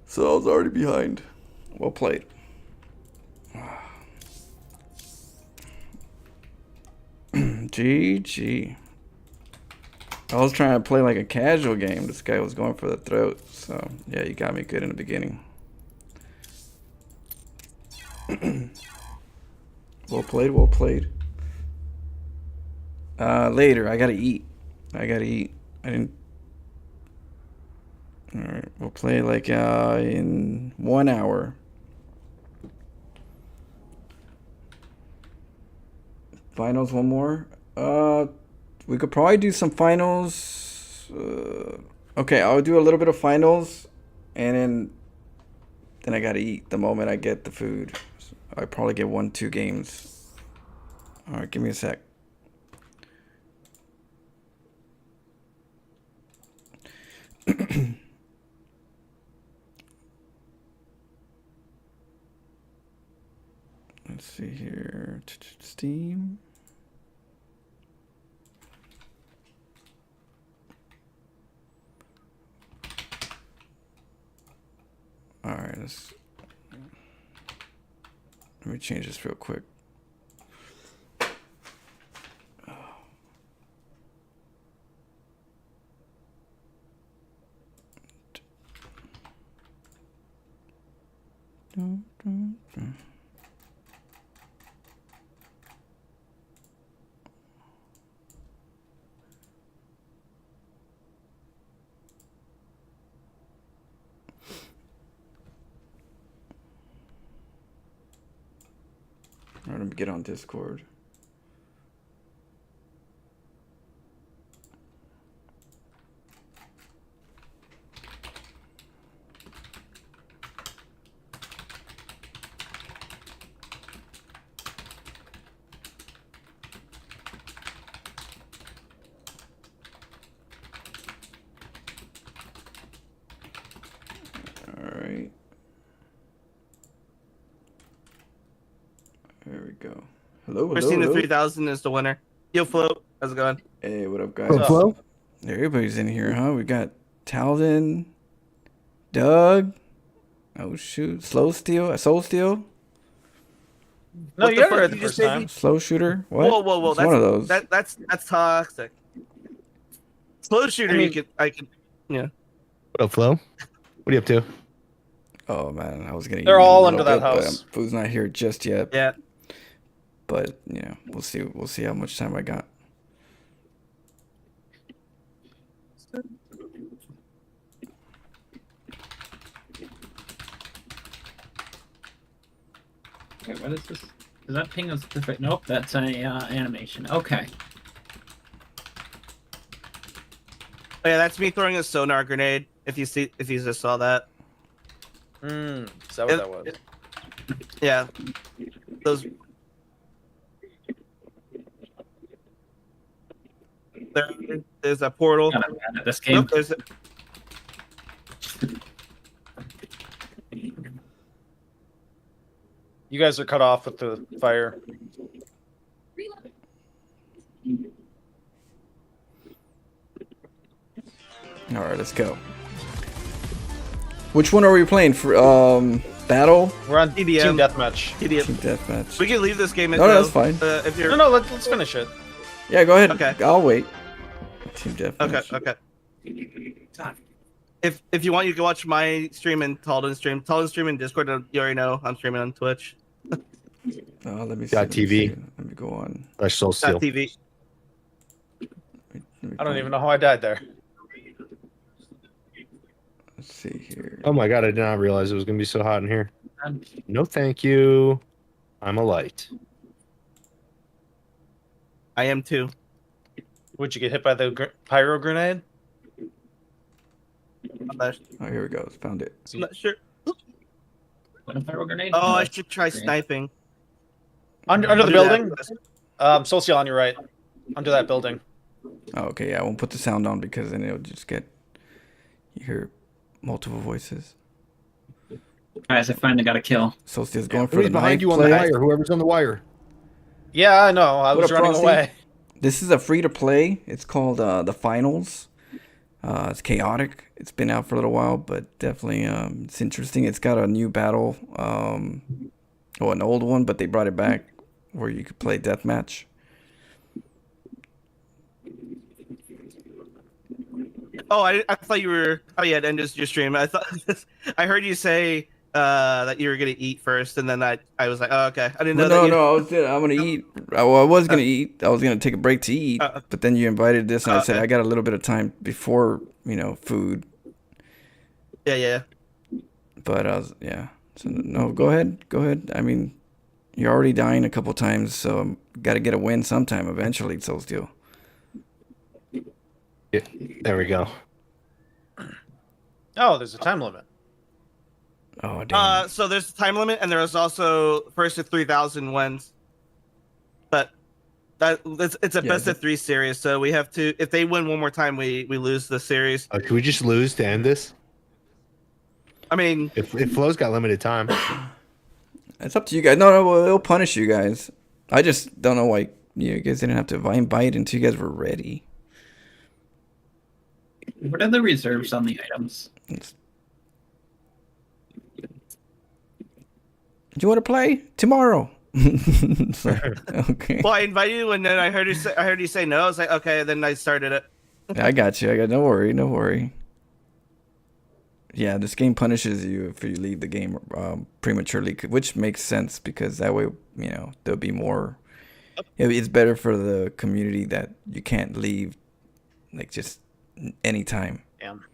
Speaker 1: So I was already behind. Well played. GG. I was trying to play like a casual game. This guy was going for the throat. So, yeah, you got me good in the beginning. Well played, well played. Later, I gotta eat. I didn't. Alright, we'll play like in 1 hour. Finals, one more. We could probably do some finals. Okay, I'll do a little bit of finals, and then I gotta eat the moment I get the food. So I probably get 1-2 games. All right, give me a sec. Let's see here. Steam. All right, let me change this real quick. Let me get on Discord. Alright. There we go. Hello, hello,
Speaker 10: Christina
Speaker 1: hello.
Speaker 10: 3000 is the winner. Yo, Float. How's it going?
Speaker 1: Hey, what up, guys?
Speaker 5: Flo?
Speaker 1: Everybody's in here, huh? We got Talvin, Doug. Oh shoot, Slow Steel, Soul Steel,
Speaker 11: No,
Speaker 10: What
Speaker 11: you
Speaker 10: the
Speaker 11: got it
Speaker 10: fuck
Speaker 11: right the
Speaker 10: you just
Speaker 11: first
Speaker 10: made
Speaker 11: time.
Speaker 10: me-
Speaker 1: Slow Shooter. What?
Speaker 10: Whoa, whoa, whoa!
Speaker 1: It's
Speaker 10: That's
Speaker 1: one of those.
Speaker 10: That's toxic. Slow shooter,
Speaker 11: I mean-
Speaker 10: I can, yeah.
Speaker 5: What up, Flo? What are you up to?
Speaker 1: Oh man, I was gonna.
Speaker 11: They're
Speaker 1: eat
Speaker 11: all
Speaker 1: a
Speaker 11: under
Speaker 1: little
Speaker 11: that
Speaker 1: bit,
Speaker 11: house.
Speaker 1: But food's not here just yet.
Speaker 10: Yeah.
Speaker 1: But you know, we'll see. We'll see how much time I got.
Speaker 12: Okay, what is this? Does that ping us perfect? Nope, that's a animation. Okay.
Speaker 10: Oh, yeah, that's me throwing a sonar grenade. If you just saw that.
Speaker 11: Is that what that was?
Speaker 10: Yeah. Those. There's a portal.
Speaker 12: Kind of bad at this game.
Speaker 10: Nope, there's a,
Speaker 11: You guys are cut off with the fire.
Speaker 1: All right, let's go. Which one are we playing for? Battle.
Speaker 11: We're on
Speaker 10: TDM.
Speaker 11: Team Deathmatch.
Speaker 10: TDM.
Speaker 1: Team Deathmatch.
Speaker 10: We can leave this game.
Speaker 1: No, that's fine.
Speaker 10: If you're
Speaker 11: No, let's finish it.
Speaker 1: Yeah, go ahead.
Speaker 10: Okay.
Speaker 1: I'll wait. Team Deathmatch.
Speaker 10: Okay. If you want, you can watch my stream and Talden stream. Talden stream in Discord. You already know I'm streaming on Twitch.
Speaker 1: Oh, let me see.
Speaker 5: Got
Speaker 1: let me
Speaker 5: TV.
Speaker 1: see. Let me go on.
Speaker 5: That's Soul Steel.
Speaker 10: TV.
Speaker 1: Let me
Speaker 11: I don't
Speaker 1: find-
Speaker 11: even know how I died there.
Speaker 1: Let's see here.
Speaker 5: Oh my god, I did not realize it was gonna be so hot in here. No, thank you. I'm a light.
Speaker 10: I am too.
Speaker 11: Would you get hit by the pyro grenade?
Speaker 10: I'm not,
Speaker 1: Oh, here we go. Found it.
Speaker 10: I'm not sure.
Speaker 12: What a pyro grenade?
Speaker 10: Oh,
Speaker 12: No,
Speaker 10: I
Speaker 12: that's
Speaker 10: should try
Speaker 12: great.
Speaker 10: sniping.
Speaker 11: Under the
Speaker 10: I'll do
Speaker 11: building?
Speaker 10: that.
Speaker 11: Soul Steel on your right. Under that building.
Speaker 1: Oh, okay, yeah, I won't put the sound on because then it'll just get. You hear multiple voices.
Speaker 12: Guys, I finally got a kill.
Speaker 1: So Steel's going for
Speaker 5: Somebody's
Speaker 1: the
Speaker 5: behind
Speaker 1: knife
Speaker 5: you on the
Speaker 1: play.
Speaker 5: wire. Whoever's on the wire.
Speaker 11: Yeah, I know. I
Speaker 1: What
Speaker 11: was
Speaker 1: up,
Speaker 11: running
Speaker 1: Frosty?
Speaker 11: away.
Speaker 1: This is a free to play. It's called the Finals. It's chaotic. It's been out for a little while, but definitely it's interesting. It's got a new battle, an old one, but they brought it back where you could play deathmatch.
Speaker 10: Oh, I thought you were. Oh yeah, then just your stream. I thought I heard you say that you were gonna eat first, and then I was like, oh okay, I didn't know
Speaker 1: No,
Speaker 10: that.
Speaker 1: no, I'm gonna eat. I was gonna eat. I was gonna take a break to eat, but then you invited this, and I said
Speaker 10: okay.
Speaker 1: I got a little bit of time before food.
Speaker 10: Yeah.
Speaker 1: But I was So no, go ahead. I mean, you're already dying a couple times, so got to get a win sometime eventually. Soul Steel.
Speaker 5: Yeah, there we go.
Speaker 11: Oh, there's a time limit.
Speaker 1: Oh damn.
Speaker 10: So there's a time limit, and there was also first to 3,000 wins. But it's a best of 3 series, so we have to. If they win one more time, we lose the series.
Speaker 5: Can we just lose to end this?
Speaker 10: I mean,
Speaker 5: if Flo's got limited time,
Speaker 1: It's up to you guys. No, well, it'll punish you guys. I just don't know why you guys didn't have to invite until you guys were ready.
Speaker 12: What are the reserves on the items?
Speaker 1: Do you want to play tomorrow? Okay.
Speaker 10: well, I invited you, and then I heard you say no. I was like, okay. Then I started it.
Speaker 1: I got you. No worry. Yeah, this game punishes you if you leave the game prematurely, which makes sense because that way, there'll be more. It's better for the community that you can't leave, like just anytime.
Speaker 11: Damn.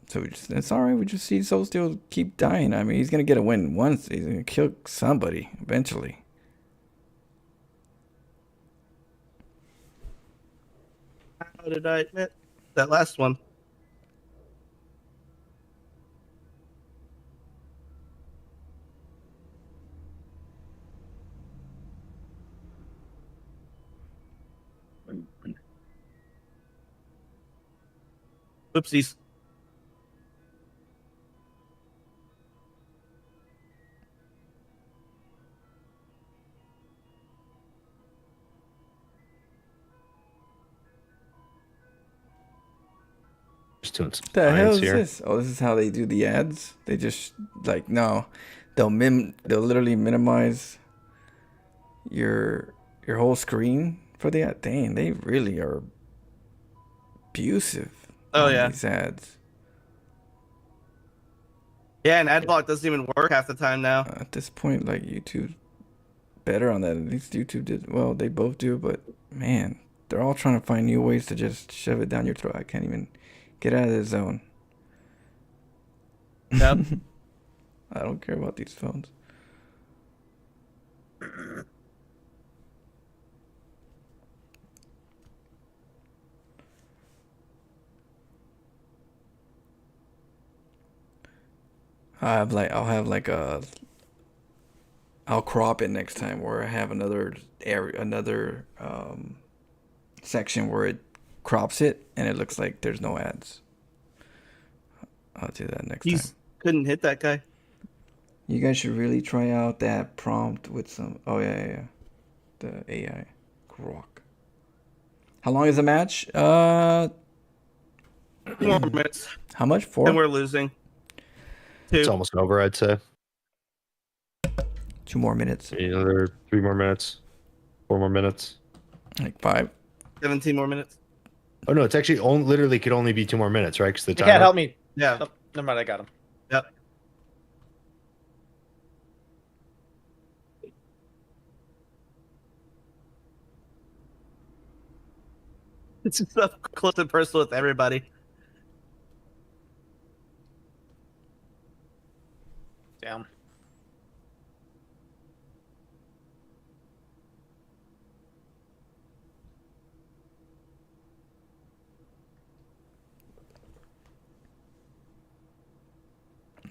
Speaker 1: So So it's all right. We just see Soul Steel keep dying. I mean, he's gonna get a win once. He's gonna kill somebody eventually.
Speaker 10: How did I admit that last one? Oopsies.
Speaker 5: Just doing some
Speaker 1: The hell
Speaker 5: science
Speaker 1: is
Speaker 5: here.
Speaker 1: this? Oh, this is how they do the ads. They just like no, they'll literally minimize your whole screen for the ad. Dang, they really are abusive
Speaker 10: Oh
Speaker 1: on
Speaker 10: yeah.
Speaker 1: these ads.
Speaker 10: Yeah, and AdBlock doesn't even work half the time now.
Speaker 1: At this point, like YouTube better on that. At least YouTube did well. They both do, but man, they're all trying to find new ways to just shove it down your throat. I can't even get out of the zone.
Speaker 10: Yep.
Speaker 1: I don't care about these phones. I'll crop it next time where I have another area, another section where it crops it and it looks like there's no ads. I'll do that next time.
Speaker 10: Couldn't hit that guy.
Speaker 1: You guys should really try out that prompt with some. Oh yeah. The AI, Grok. How long is the match?
Speaker 10: 4 more minutes.
Speaker 1: How much? 4?
Speaker 10: And we're losing. 2.
Speaker 5: It's almost over, I'd say.
Speaker 1: 2 more minutes.
Speaker 5: Another 3 more minutes. 4 more minutes.
Speaker 1: Like 5.
Speaker 10: 17 more minutes.
Speaker 5: Oh no, it's actually literally could only be 2 more minutes, right? Because the
Speaker 11: You
Speaker 5: timer.
Speaker 11: can't help me.
Speaker 10: Yeah.
Speaker 11: Nope, never mind, I got him.
Speaker 10: Yep. It's just up close and personal with everybody.
Speaker 11: Damn.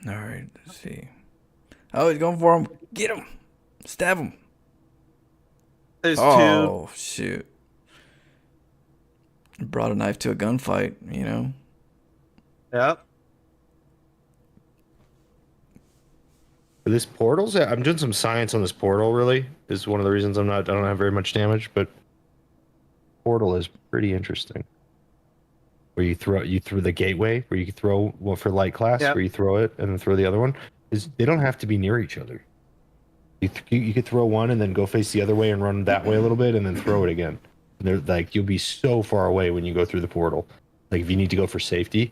Speaker 1: All right, let's see. Oh, he's going for him. Get him. Stab him.
Speaker 10: There's
Speaker 1: Oh, shoot. Brought a knife to a gunfight, you know?
Speaker 10: 2. Yep.
Speaker 5: For this portals, I'm doing some science on this portal. Really, is one of the reasons I don't have very much damage, but portal is pretty interesting. Where you throw the gateway, where you can throw one for light class,
Speaker 10: Yep.
Speaker 5: where you throw it and then throw the other one. Is they don't have to be near each other. You could throw one and then go face the other way and run that way a little bit and then throw it again. And they're like you'll be so far away when you go through the portal. Like if you need to go for safety,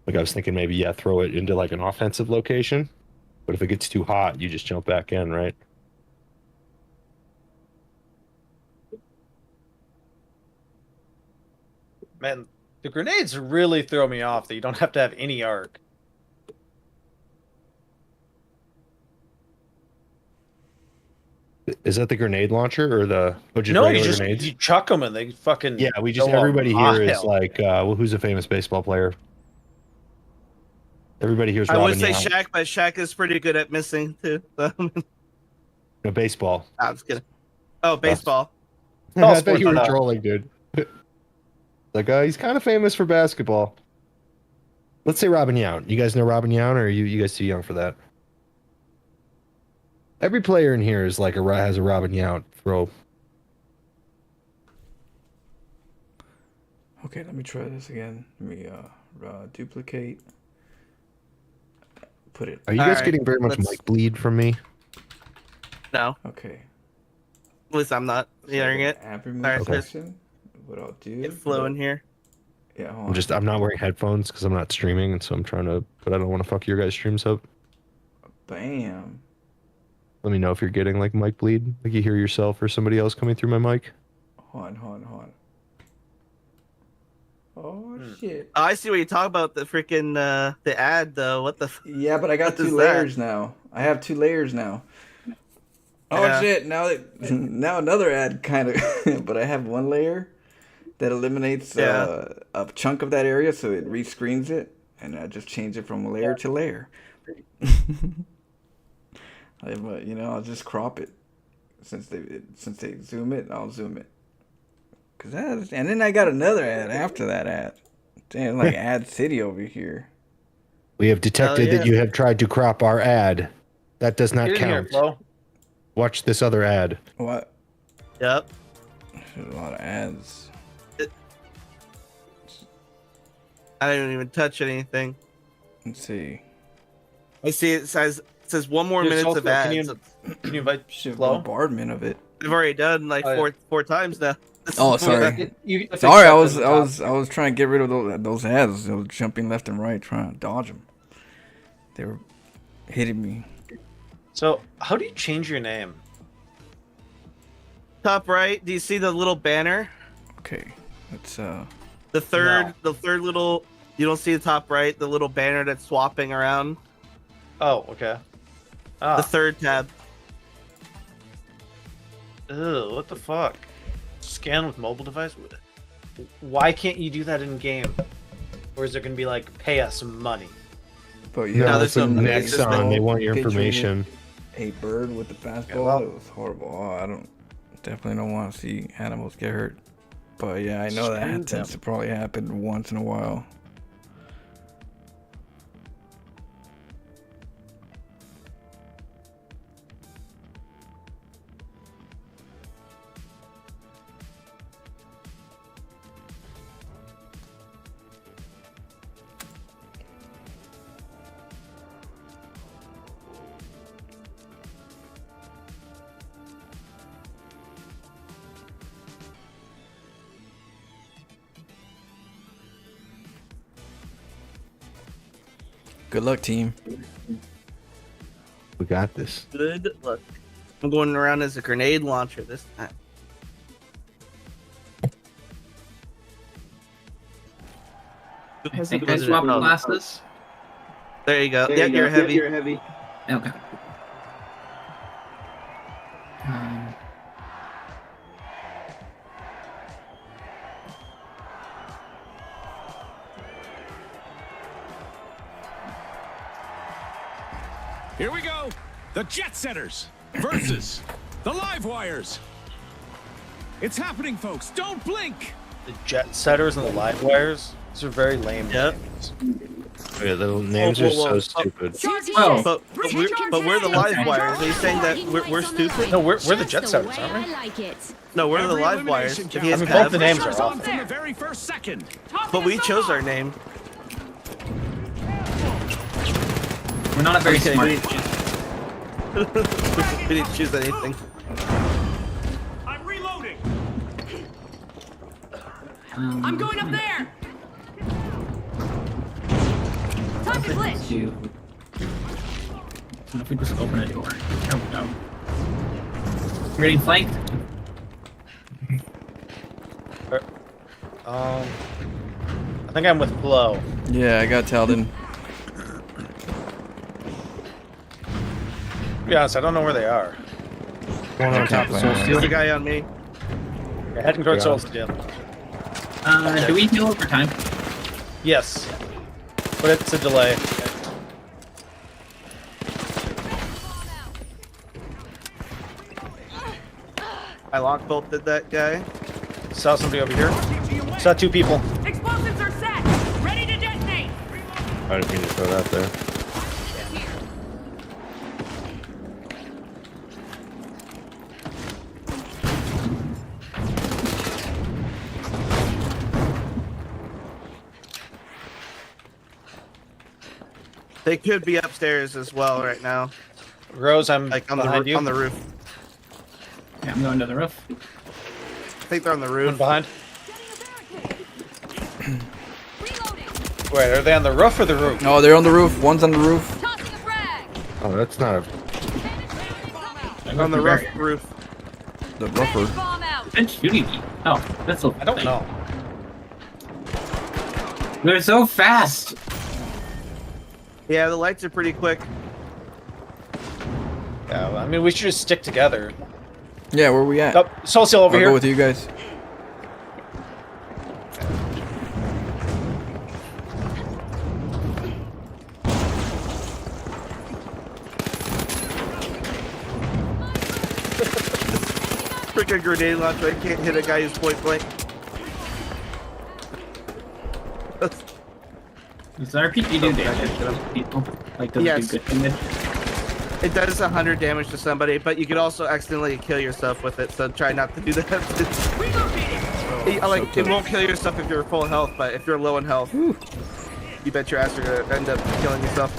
Speaker 5: like I was thinking maybe throw it into like an offensive location. But if it gets too hot, you just jump back in, right?
Speaker 11: Man, the grenades really throw me off that you don't have to have any arc.
Speaker 5: Is that the grenade launcher or the just
Speaker 11: No,
Speaker 5: regular grenades?
Speaker 11: you chuck them and they fucking
Speaker 5: Yeah, we just
Speaker 11: go a
Speaker 5: everybody here is
Speaker 11: mile.
Speaker 5: like, who's a famous baseball player? Everybody here is
Speaker 10: I
Speaker 5: Robin
Speaker 10: would say
Speaker 5: Yount.
Speaker 10: Shaq, but Shaq is pretty good at missing too.
Speaker 5: No, baseball.
Speaker 10: I'm just kidding. Oh, baseball.
Speaker 5: I thought you were trolling, dude. Like, he's kind of famous for basketball. Let's say Robin Yount. You guys know Robin Yount, or are you guys too young for that? Every player in here is like has a Robin Yount throw.
Speaker 1: Okay, let me try this again. Let me duplicate. Put it.
Speaker 5: Are you guys
Speaker 10: Alright,
Speaker 5: getting very much mic bleed from me?
Speaker 10: No,
Speaker 1: Okay.
Speaker 10: at least I'm not hearing it.
Speaker 1: App remove
Speaker 10: Alright, Chris.
Speaker 1: section. What I'll do.
Speaker 10: Get flow in here.
Speaker 1: Yeah, hold on.
Speaker 5: I'm not wearing headphones because I'm not streaming, and so I'm trying to, but I don't want to fuck your guys' streams up.
Speaker 1: Bam.
Speaker 5: Let me know if you're getting like mic bleed, like you hear yourself or somebody else coming through my mic.
Speaker 1: Hold on. Oh shit.
Speaker 10: Oh, I see what you're talking about. The freaking the ad though. What the?
Speaker 1: Yeah, but I got
Speaker 10: What is
Speaker 1: 2 layers now. I have 2 layers now. Oh
Speaker 10: Yeah.
Speaker 1: shit! Now another ad kind of, but I have 1 layer that eliminates a chunk of that area, so it rescreens it, and I just change it from layer to layer. I'll just crop it since they zoom it. I'll zoom it. And then I got another ad after that ad. Damn, like Ad City over here.
Speaker 5: We have detected that you have tried to crop our ad. That does not
Speaker 11: Get in here,
Speaker 5: count.
Speaker 11: Flo.
Speaker 5: Watch this other ad.
Speaker 1: What?
Speaker 10: Yep.
Speaker 1: There's a lot of ads.
Speaker 10: I didn't even touch anything.
Speaker 1: Let's see.
Speaker 10: I see it says 1 more
Speaker 11: Here's
Speaker 10: minutes of
Speaker 11: Flo.
Speaker 10: ads.
Speaker 11: Can you invite
Speaker 1: Shit,
Speaker 11: Flo?
Speaker 1: bombardment of it.
Speaker 10: We've already done like
Speaker 11: Oh, yeah.
Speaker 10: four times now. This
Speaker 1: Oh,
Speaker 10: is-
Speaker 1: sorry.
Speaker 11: You fix
Speaker 1: Sorry,
Speaker 11: that
Speaker 1: I
Speaker 11: at
Speaker 1: was
Speaker 11: the
Speaker 1: I
Speaker 11: top.
Speaker 1: was trying to get rid of those ads. They were jumping left and right, trying to dodge them. They were hitting me.
Speaker 11: So, how do you change your name?
Speaker 10: Top right. Do you see the little banner?
Speaker 1: Okay, let's
Speaker 10: The third little. You don't see the top right. The little banner that's swapping around.
Speaker 11: Oh, okay.
Speaker 10: The
Speaker 11: Ah,
Speaker 10: third tab.
Speaker 11: ew, what the fuck? Scan with mobile device? Why can't you do that in game? Or is it gonna be like, pay us money?
Speaker 1: But
Speaker 5: No,
Speaker 10: there's
Speaker 5: it's a
Speaker 10: no-
Speaker 5: next
Speaker 10: there's
Speaker 5: on.
Speaker 10: no
Speaker 5: They want your
Speaker 1: picture of it.
Speaker 5: information.
Speaker 1: a bird with the fastball.
Speaker 11: well-
Speaker 1: It was horrible. Oh, I definitely don't want to see animals get hurt. But yeah, I know
Speaker 11: Screw
Speaker 1: that
Speaker 11: them.
Speaker 1: tends to probably happen once in a while. Good luck, team.
Speaker 5: We got this.
Speaker 10: Good luck. I'm going around as a grenade launcher this time.
Speaker 12: I think I swapped glasses.
Speaker 10: There you go. Yeah, you're heavy.
Speaker 12: You're heavy. Okay.
Speaker 7: Here we go. The Jet Setters versus the Live Wires. It's happening, folks. Don't blink.
Speaker 11: The jet setters and the live wires? These are very lame
Speaker 10: Yep.
Speaker 11: names.
Speaker 5: Yeah, the names are so stupid.
Speaker 12: Oh,
Speaker 10: But we're the live wires. Are you saying that we're stupid?
Speaker 11: No, we're the jet setters, aren't we?
Speaker 10: No, we're the
Speaker 7: Every
Speaker 10: live wires.
Speaker 7: elimination
Speaker 10: If he has
Speaker 11: I mean, both the
Speaker 10: Pav.
Speaker 11: names are
Speaker 7: Pressure's on
Speaker 11: awful.
Speaker 7: from the very first second.
Speaker 10: But we chose our name.
Speaker 12: we're not a very
Speaker 10: Okay,
Speaker 12: smart.
Speaker 10: we didn't we didn't choose anything.
Speaker 7: I'm reloading.
Speaker 12: I'm
Speaker 8: Going up there! Time to glitch!
Speaker 12: to. What if we just open a door? Oh no. We're getting flanked.
Speaker 11: I think I'm with Flo.
Speaker 1: Yeah, I got Talden.
Speaker 11: To be honest, I don't know where they are.
Speaker 5: One on top of Soul
Speaker 10: There's
Speaker 5: Steel.
Speaker 10: a guy on me.
Speaker 11: They're heading towards
Speaker 5: Yeah.
Speaker 11: Soul Steel.
Speaker 12: Do we heal over time?
Speaker 11: Yes. But it's a delay.
Speaker 10: I lock bolted that guy.
Speaker 11: Saw somebody over here. Saw 2 people.
Speaker 8: Explosives are set! Ready to detonate!
Speaker 5: I didn't mean to throw that there.
Speaker 10: They could be upstairs as well right now,
Speaker 11: Rose, I'm
Speaker 10: like on the
Speaker 11: behind you.
Speaker 10: on the roof.
Speaker 12: Yeah, I'm going to the roof.
Speaker 10: I think they're on the
Speaker 11: One
Speaker 10: roof.
Speaker 11: behind. Wait, are they on the roof or the roof?
Speaker 1: Oh, they're on the roof. One's on the roof.
Speaker 8: Tossing a frag!
Speaker 5: Oh, that's not a.
Speaker 10: On the roof.
Speaker 1: The ruffer.
Speaker 8: Bomb out!
Speaker 12: It's shooting me. Oh, that's a
Speaker 11: I don't know.
Speaker 12: They're so fast.
Speaker 10: Yeah, the lights are pretty quick.
Speaker 11: Yeah, I mean, we should just stick together.
Speaker 1: Yeah, where we at?
Speaker 11: Oh, Soul Seal over
Speaker 1: I'll
Speaker 11: here.
Speaker 1: go with you guys.
Speaker 10: Freaking grenade launcher. I can't hit a guy who's point blank.
Speaker 12: Does the RPG do damage to those people? Like, does
Speaker 10: Yes.
Speaker 12: it do good damage?
Speaker 10: It does 100 damage to somebody, but you can also accidentally kill yourself with it, so try not to do that. Like, it won't kill yourself if you're full health, but if you're low in health, you bet your ass you're gonna end up killing yourself.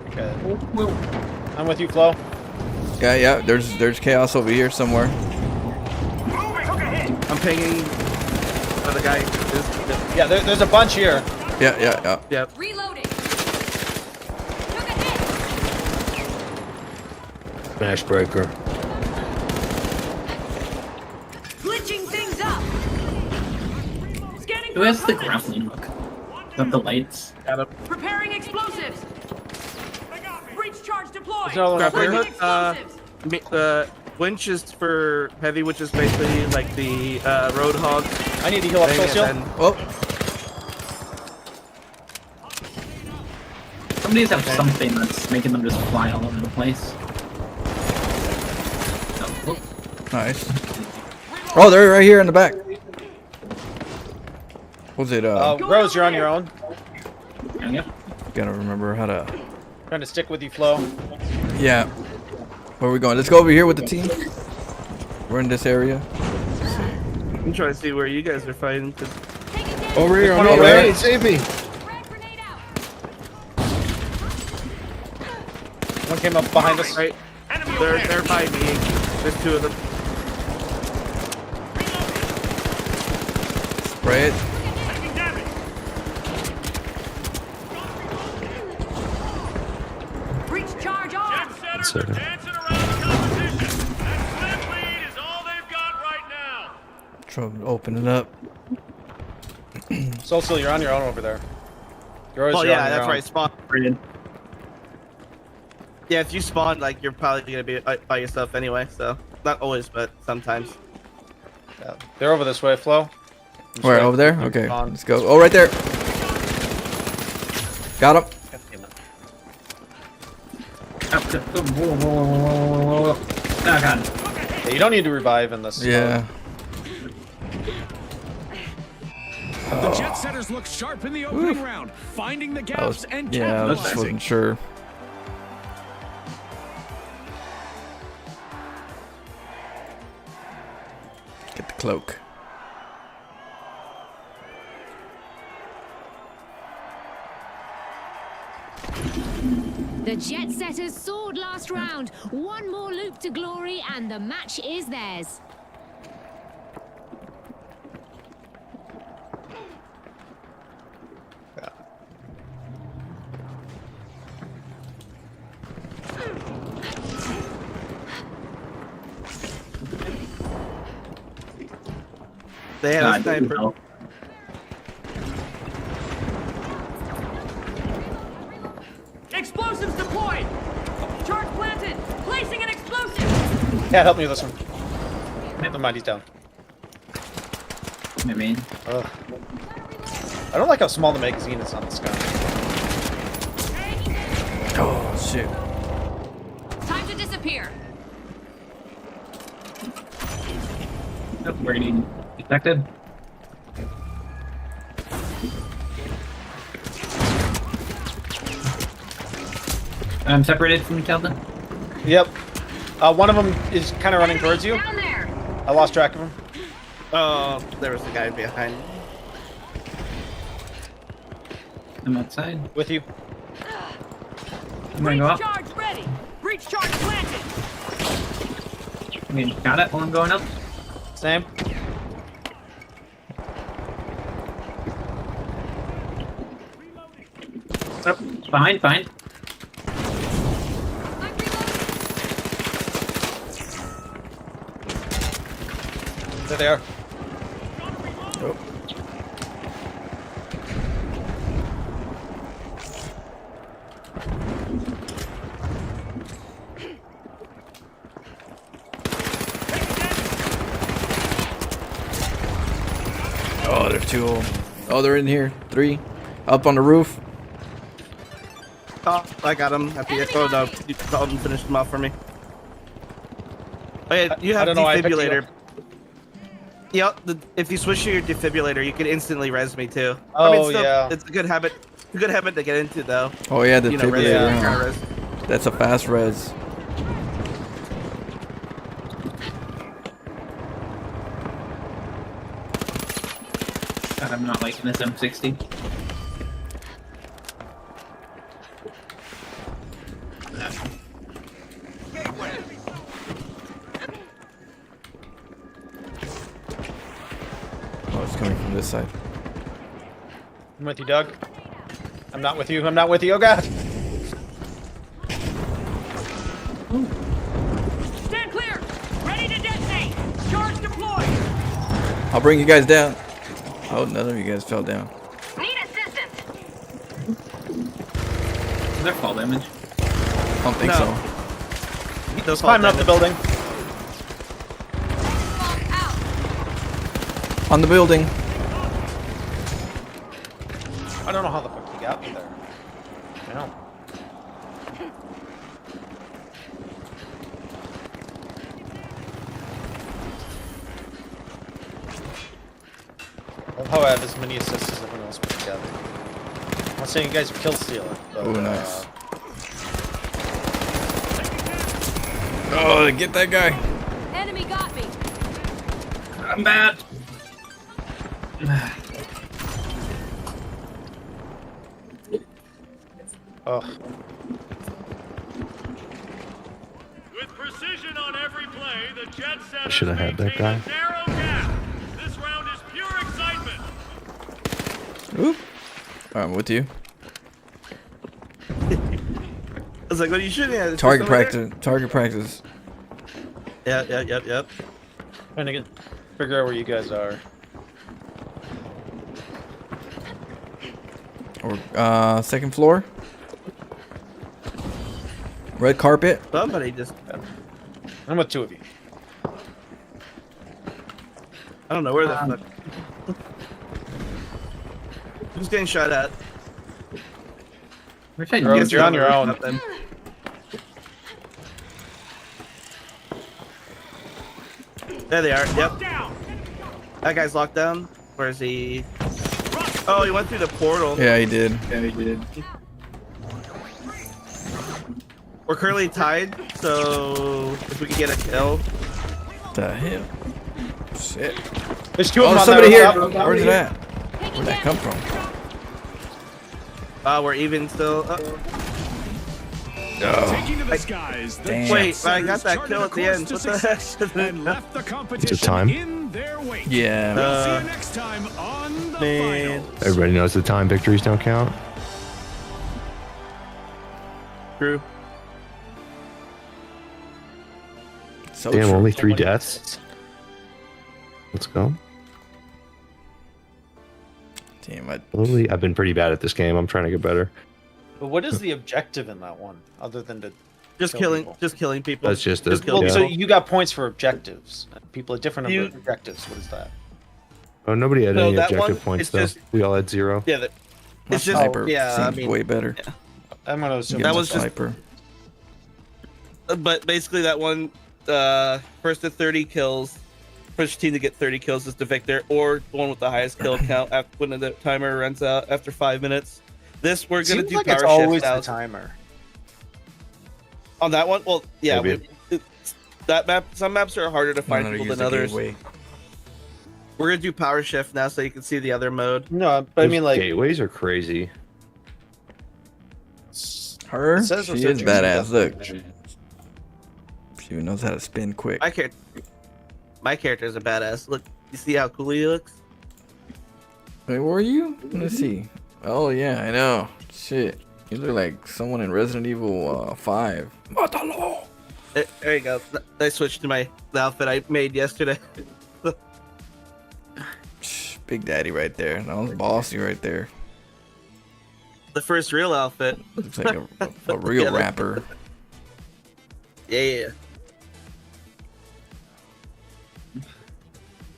Speaker 11: Okay. I'm with you, Flo.
Speaker 1: Yeah, yeah. There's chaos over here somewhere.
Speaker 10: I'm pinging for the guy.
Speaker 11: Yeah, there's a bunch here.
Speaker 1: Yeah, yeah, yeah.
Speaker 10: Yep.
Speaker 8: Reloading.
Speaker 5: Smash breaker.
Speaker 8: Glitching things up.
Speaker 12: Who has the grappling hook? Is that the lights?
Speaker 8: Preparing explosives. Breach charge deployed.
Speaker 11: There's another one up
Speaker 10: Grappling
Speaker 11: here.
Speaker 10: hook. Winch is for heavy, which is basically like the Roadhog.
Speaker 11: I need to heal up Soul Seal.
Speaker 1: Oh,
Speaker 12: Some of these have something that's making them just fly all over the place. Oh,
Speaker 1: nice. Oh, they're right here in the back. Was it?
Speaker 11: Rose, you're on your own.
Speaker 12: yep.
Speaker 1: Gotta remember how to.
Speaker 11: Trying to stick with you, Flo.
Speaker 1: Yeah. Where are we going? Let's go over here with the team. We're in this area.
Speaker 10: I'm trying to see where you guys are fighting. 'Cause
Speaker 5: Over here,
Speaker 11: one
Speaker 5: on
Speaker 11: over
Speaker 5: the
Speaker 11: there.
Speaker 5: way. Save me.
Speaker 11: One came up behind us.
Speaker 10: right, they're by me. There's two of them.
Speaker 1: Spray it.
Speaker 8: Breach charge on.
Speaker 5: So,
Speaker 3: Dancing around the competition. That slim lead is all they've got right now.
Speaker 1: Try to open it up.
Speaker 11: Soul Seal, you're on your own over there. Rose,
Speaker 10: Well,
Speaker 11: you're
Speaker 10: yeah,
Speaker 11: on your
Speaker 10: that's
Speaker 11: own.
Speaker 10: right. Spawn.
Speaker 12: Brilliant.
Speaker 10: Yeah, if you spawn, like, you're probably gonna be by yourself anyway. So not always, but sometimes.
Speaker 11: Yeah. They're over this way, Flo. I'm
Speaker 1: Where,
Speaker 11: just
Speaker 1: over there?
Speaker 11: gonna keep
Speaker 1: Okay,
Speaker 11: on.
Speaker 1: let's go. Oh, right there. Got him.
Speaker 12: Oh god.
Speaker 11: Yeah, you don't need to revive in this.
Speaker 1: Yeah.
Speaker 7: The jet setters look sharp in the opening round, finding the
Speaker 1: I
Speaker 7: gaps
Speaker 1: was,
Speaker 7: and
Speaker 1: yeah, I just
Speaker 7: capitalizing.
Speaker 1: wasn't sure. Get the cloak.
Speaker 13: The jet setters soared last round. One more loop to glory and the match is theirs.
Speaker 10: They have a sniper.
Speaker 8: Explosives deployed. Charge planted. Placing an explosive.
Speaker 11: Yeah, help me with this one. Never mind, he's down.
Speaker 12: Maybe.
Speaker 11: Ugh. I don't like how small the magazine is on this gun.
Speaker 1: Oh, shit.
Speaker 8: Time to disappear.
Speaker 12: Nope, we're getting detected. I'm separated from Kelvin.
Speaker 11: Yep. One of them is kind of running towards you.
Speaker 8: Down there.
Speaker 11: I lost track of him.
Speaker 10: Oh, there was the guy behind.
Speaker 12: I'm outside.
Speaker 11: With you.
Speaker 12: I'm gonna go up.
Speaker 8: Charge ready. Breach charge planted.
Speaker 12: I mean, got it while I'm going up.
Speaker 11: Same.
Speaker 12: Up. Behind.
Speaker 11: There they are.
Speaker 1: Oh, two of them. Oh, they're in here. 3. Up on the roof.
Speaker 10: Oh, I got him. Oh no, Dalton finished him off for me. Oh yeah, you have defibrillator. Yep. If you switch to your defibrillator, you can instantly res me too.
Speaker 11: Oh yeah.
Speaker 10: It's a good habit. A good habit to get into though.
Speaker 1: Oh yeah, the
Speaker 10: You know,
Speaker 1: defibrillator.
Speaker 10: res-
Speaker 1: huh?
Speaker 10: res.
Speaker 1: That's a fast res.
Speaker 12: God, I'm not liking this M60.
Speaker 1: Oh, it's coming from this side.
Speaker 11: I'm with you, Doug. I'm not with you. I'm not with you. Oh god.
Speaker 7: Stand clear! Ready to detonate! Charge deployed!
Speaker 1: I'll bring you guys down. Oh, none of you guys fell down.
Speaker 7: Need assistance!
Speaker 12: Is that fall damage?
Speaker 1: I don't think
Speaker 10: No.
Speaker 1: so.
Speaker 10: Those
Speaker 11: Climbing up the building.
Speaker 1: On the building.
Speaker 11: I don't know how the fuck you got me there. I know. I love how I have as many assists as everyone else put together. I'm not saying you guys are kill stealing. But,
Speaker 1: Oh, nice. Oh, get that guy.
Speaker 13: Enemy got me.
Speaker 12: I'm bad.
Speaker 11: Oh.
Speaker 7: With precision on every play, the jet
Speaker 5: I should have had that guy.
Speaker 7: narrow gap. This round is pure excitement.
Speaker 1: Oop. I'm with you.
Speaker 10: I was like, what are you shooting at? Is
Speaker 1: Target
Speaker 10: there
Speaker 1: practice. Target practice.
Speaker 10: somebody there? Yep.
Speaker 11: Trying to figure out where you guys are.
Speaker 1: Or second floor. Red carpet.
Speaker 10: Somebody just.
Speaker 11: I'm with 2 of you.
Speaker 10: I don't know where the fuck. Who's getting shot at?
Speaker 12: Wish I
Speaker 11: You're,
Speaker 12: used
Speaker 11: you're on your own.
Speaker 10: Nothing. There they are. Yep. That guy's locked down. Where is he? Oh, he went through the portal.
Speaker 1: Yeah, he did.
Speaker 12: Yeah, he did.
Speaker 10: We're currently tied, so if we could get a kill.
Speaker 1: The hell? Shit.
Speaker 11: There's 2 of
Speaker 1: Oh,
Speaker 11: them on
Speaker 1: somebody here.
Speaker 11: that rooftop.
Speaker 1: Where's it at? Where'd that come from?
Speaker 10: We're even still.
Speaker 1: Oh.
Speaker 7: To the skies, the
Speaker 1: Damn.
Speaker 10: Wait, I got that kill at the end. What the heck?
Speaker 7: and left the competition
Speaker 5: time?
Speaker 7: in their wake.
Speaker 1: Yeah.
Speaker 7: We'll see you next time on the
Speaker 10: Man.
Speaker 7: finals.
Speaker 5: Everybody knows the time victories don't count.
Speaker 10: True.
Speaker 1: So
Speaker 5: Damn,
Speaker 1: true.
Speaker 5: only 3 deaths. Let's go.
Speaker 1: Damn,
Speaker 5: Literally, I've been pretty bad at this game. I'm trying to get better.
Speaker 11: But what is the objective in that one, other than to
Speaker 10: Just
Speaker 11: kill
Speaker 10: killing,
Speaker 11: people?
Speaker 10: just killing people.
Speaker 5: That's just a
Speaker 11: Well,
Speaker 5: yeah.
Speaker 11: so you got points for objectives. People at different
Speaker 10: You-
Speaker 11: objectives. What is that?
Speaker 5: Oh, nobody had
Speaker 10: No,
Speaker 5: any
Speaker 10: that
Speaker 5: objective
Speaker 10: one,
Speaker 5: points
Speaker 10: it's
Speaker 5: though.
Speaker 10: just-
Speaker 5: We all had 0.
Speaker 10: Yeah,
Speaker 1: my
Speaker 10: it's just
Speaker 1: sniper
Speaker 10: yeah. I
Speaker 1: seems
Speaker 10: mean,
Speaker 1: way better.
Speaker 11: I'm gonna assume
Speaker 1: Get
Speaker 10: That
Speaker 1: my
Speaker 10: was just-
Speaker 1: sniper.
Speaker 10: but basically that one, first to 30 kills, first team to get 30 kills is the victor, or the one with the highest kill count after when the timer runs out after 5 minutes. This we're gonna
Speaker 11: Seems
Speaker 10: do
Speaker 11: like
Speaker 10: power
Speaker 11: it's always
Speaker 10: shift now.
Speaker 11: the timer.
Speaker 10: On that one, well, yeah,
Speaker 5: Maybe.
Speaker 10: that map. Some maps are harder to find
Speaker 1: Learn how to
Speaker 10: people
Speaker 1: use
Speaker 10: than
Speaker 1: the
Speaker 10: others.
Speaker 1: gateway.
Speaker 10: We're gonna do power shift now, so you can see the other mode.
Speaker 11: No, but I mean like
Speaker 5: gateways are crazy.
Speaker 1: Her?
Speaker 11: It says
Speaker 1: She
Speaker 11: we're
Speaker 1: is
Speaker 11: searching
Speaker 1: badass.
Speaker 11: for
Speaker 1: Look.
Speaker 11: that.
Speaker 1: She even knows how to spin quick.
Speaker 10: My character's a badass. Look, you see how cool he looks?
Speaker 1: Wait, where are you? Let's see. Oh, yeah, I know. Shit. You look like someone in Resident Evil 5. Matalo!
Speaker 10: There you go. I switched to the outfit I made yesterday.
Speaker 1: Big Daddy right there. That was bossy right there.
Speaker 10: The first real outfit.
Speaker 1: Looks like a real
Speaker 10: Yeah,
Speaker 1: rapper.
Speaker 10: Yeah.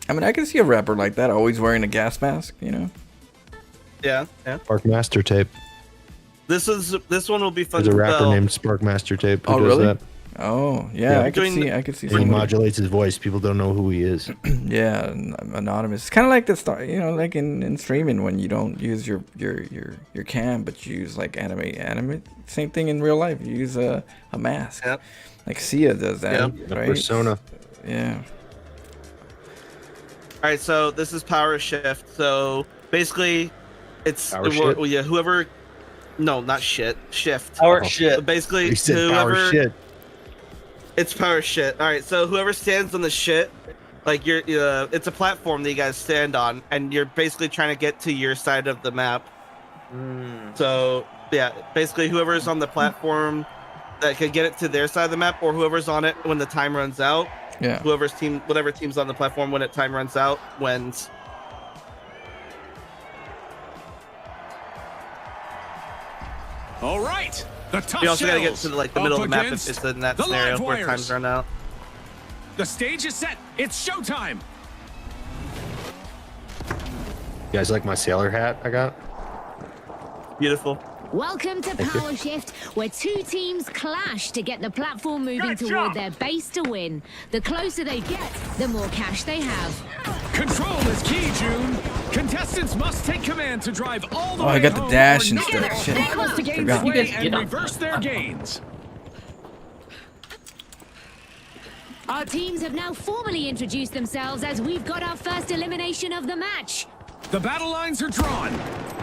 Speaker 1: I mean, I can see a rapper like that always wearing a gas mask, you know?
Speaker 10: Yeah, yeah.
Speaker 5: Spark Master Tape.
Speaker 10: This one will be fun.
Speaker 5: There's a
Speaker 10: to
Speaker 5: rapper
Speaker 10: spell.
Speaker 5: named Spark Master Tape who
Speaker 1: Oh,
Speaker 5: does
Speaker 1: really?
Speaker 5: that.
Speaker 1: Oh, yeah, I could see. I could see.
Speaker 5: And he
Speaker 1: somebody-
Speaker 5: modulates his voice. People don't know who he is.
Speaker 1: Yeah, anonymous. It's kind of like the start, you know, like in streaming when you don't use your cam, but you use like anime. Same thing in real life. You use a mask.
Speaker 10: Yep.
Speaker 1: Like Sia does that,
Speaker 10: Yep.
Speaker 5: A
Speaker 1: right?
Speaker 5: persona.
Speaker 1: Yeah.
Speaker 10: All right, so this is power shift. So basically, it's
Speaker 5: Power shit?
Speaker 10: yeah, whoever. No, not shit. Shift.
Speaker 11: Power
Speaker 5: Oh.
Speaker 11: shit.
Speaker 10: Basically,
Speaker 5: He said
Speaker 10: whoever.
Speaker 5: power shit.
Speaker 10: It's power shit. All right, so whoever stands on the shit, like it's a platform that you guys stand on, and you're basically trying to get to your side of the map. So yeah, basically whoever's on the platform that can get it to their side of the map, or whoever's on it when the time runs out.
Speaker 1: Yeah.
Speaker 10: Whatever team's on the platform when time runs out wins.
Speaker 7: All right. The tough
Speaker 10: You also gotta get
Speaker 7: shells
Speaker 10: to the middle of the map if
Speaker 7: against
Speaker 10: it's in that
Speaker 7: the
Speaker 10: scenario
Speaker 7: live
Speaker 10: where
Speaker 7: wires.
Speaker 10: time's run out.
Speaker 7: The stage is set. It's showtime.
Speaker 5: You guys like my sailor hat I got?
Speaker 10: Beautiful.
Speaker 13: Welcome to Power Shift, where two teams clash to get the platform moving toward their base to win. The closer they get, the more cash they have.
Speaker 7: Control is key, June. Contestants must take command to drive all the
Speaker 1: Oh,
Speaker 7: way
Speaker 1: I got the
Speaker 7: home
Speaker 1: dash
Speaker 7: or
Speaker 1: and stuff.
Speaker 7: not.
Speaker 1: Shit.
Speaker 7: They must gain
Speaker 1: Forgot.
Speaker 7: sway
Speaker 12: You guys
Speaker 7: and
Speaker 12: get on
Speaker 7: reverse their gains.
Speaker 13: Our teams have now formally introduced themselves as we've got our first elimination of the match.
Speaker 7: The battle lines are drawn.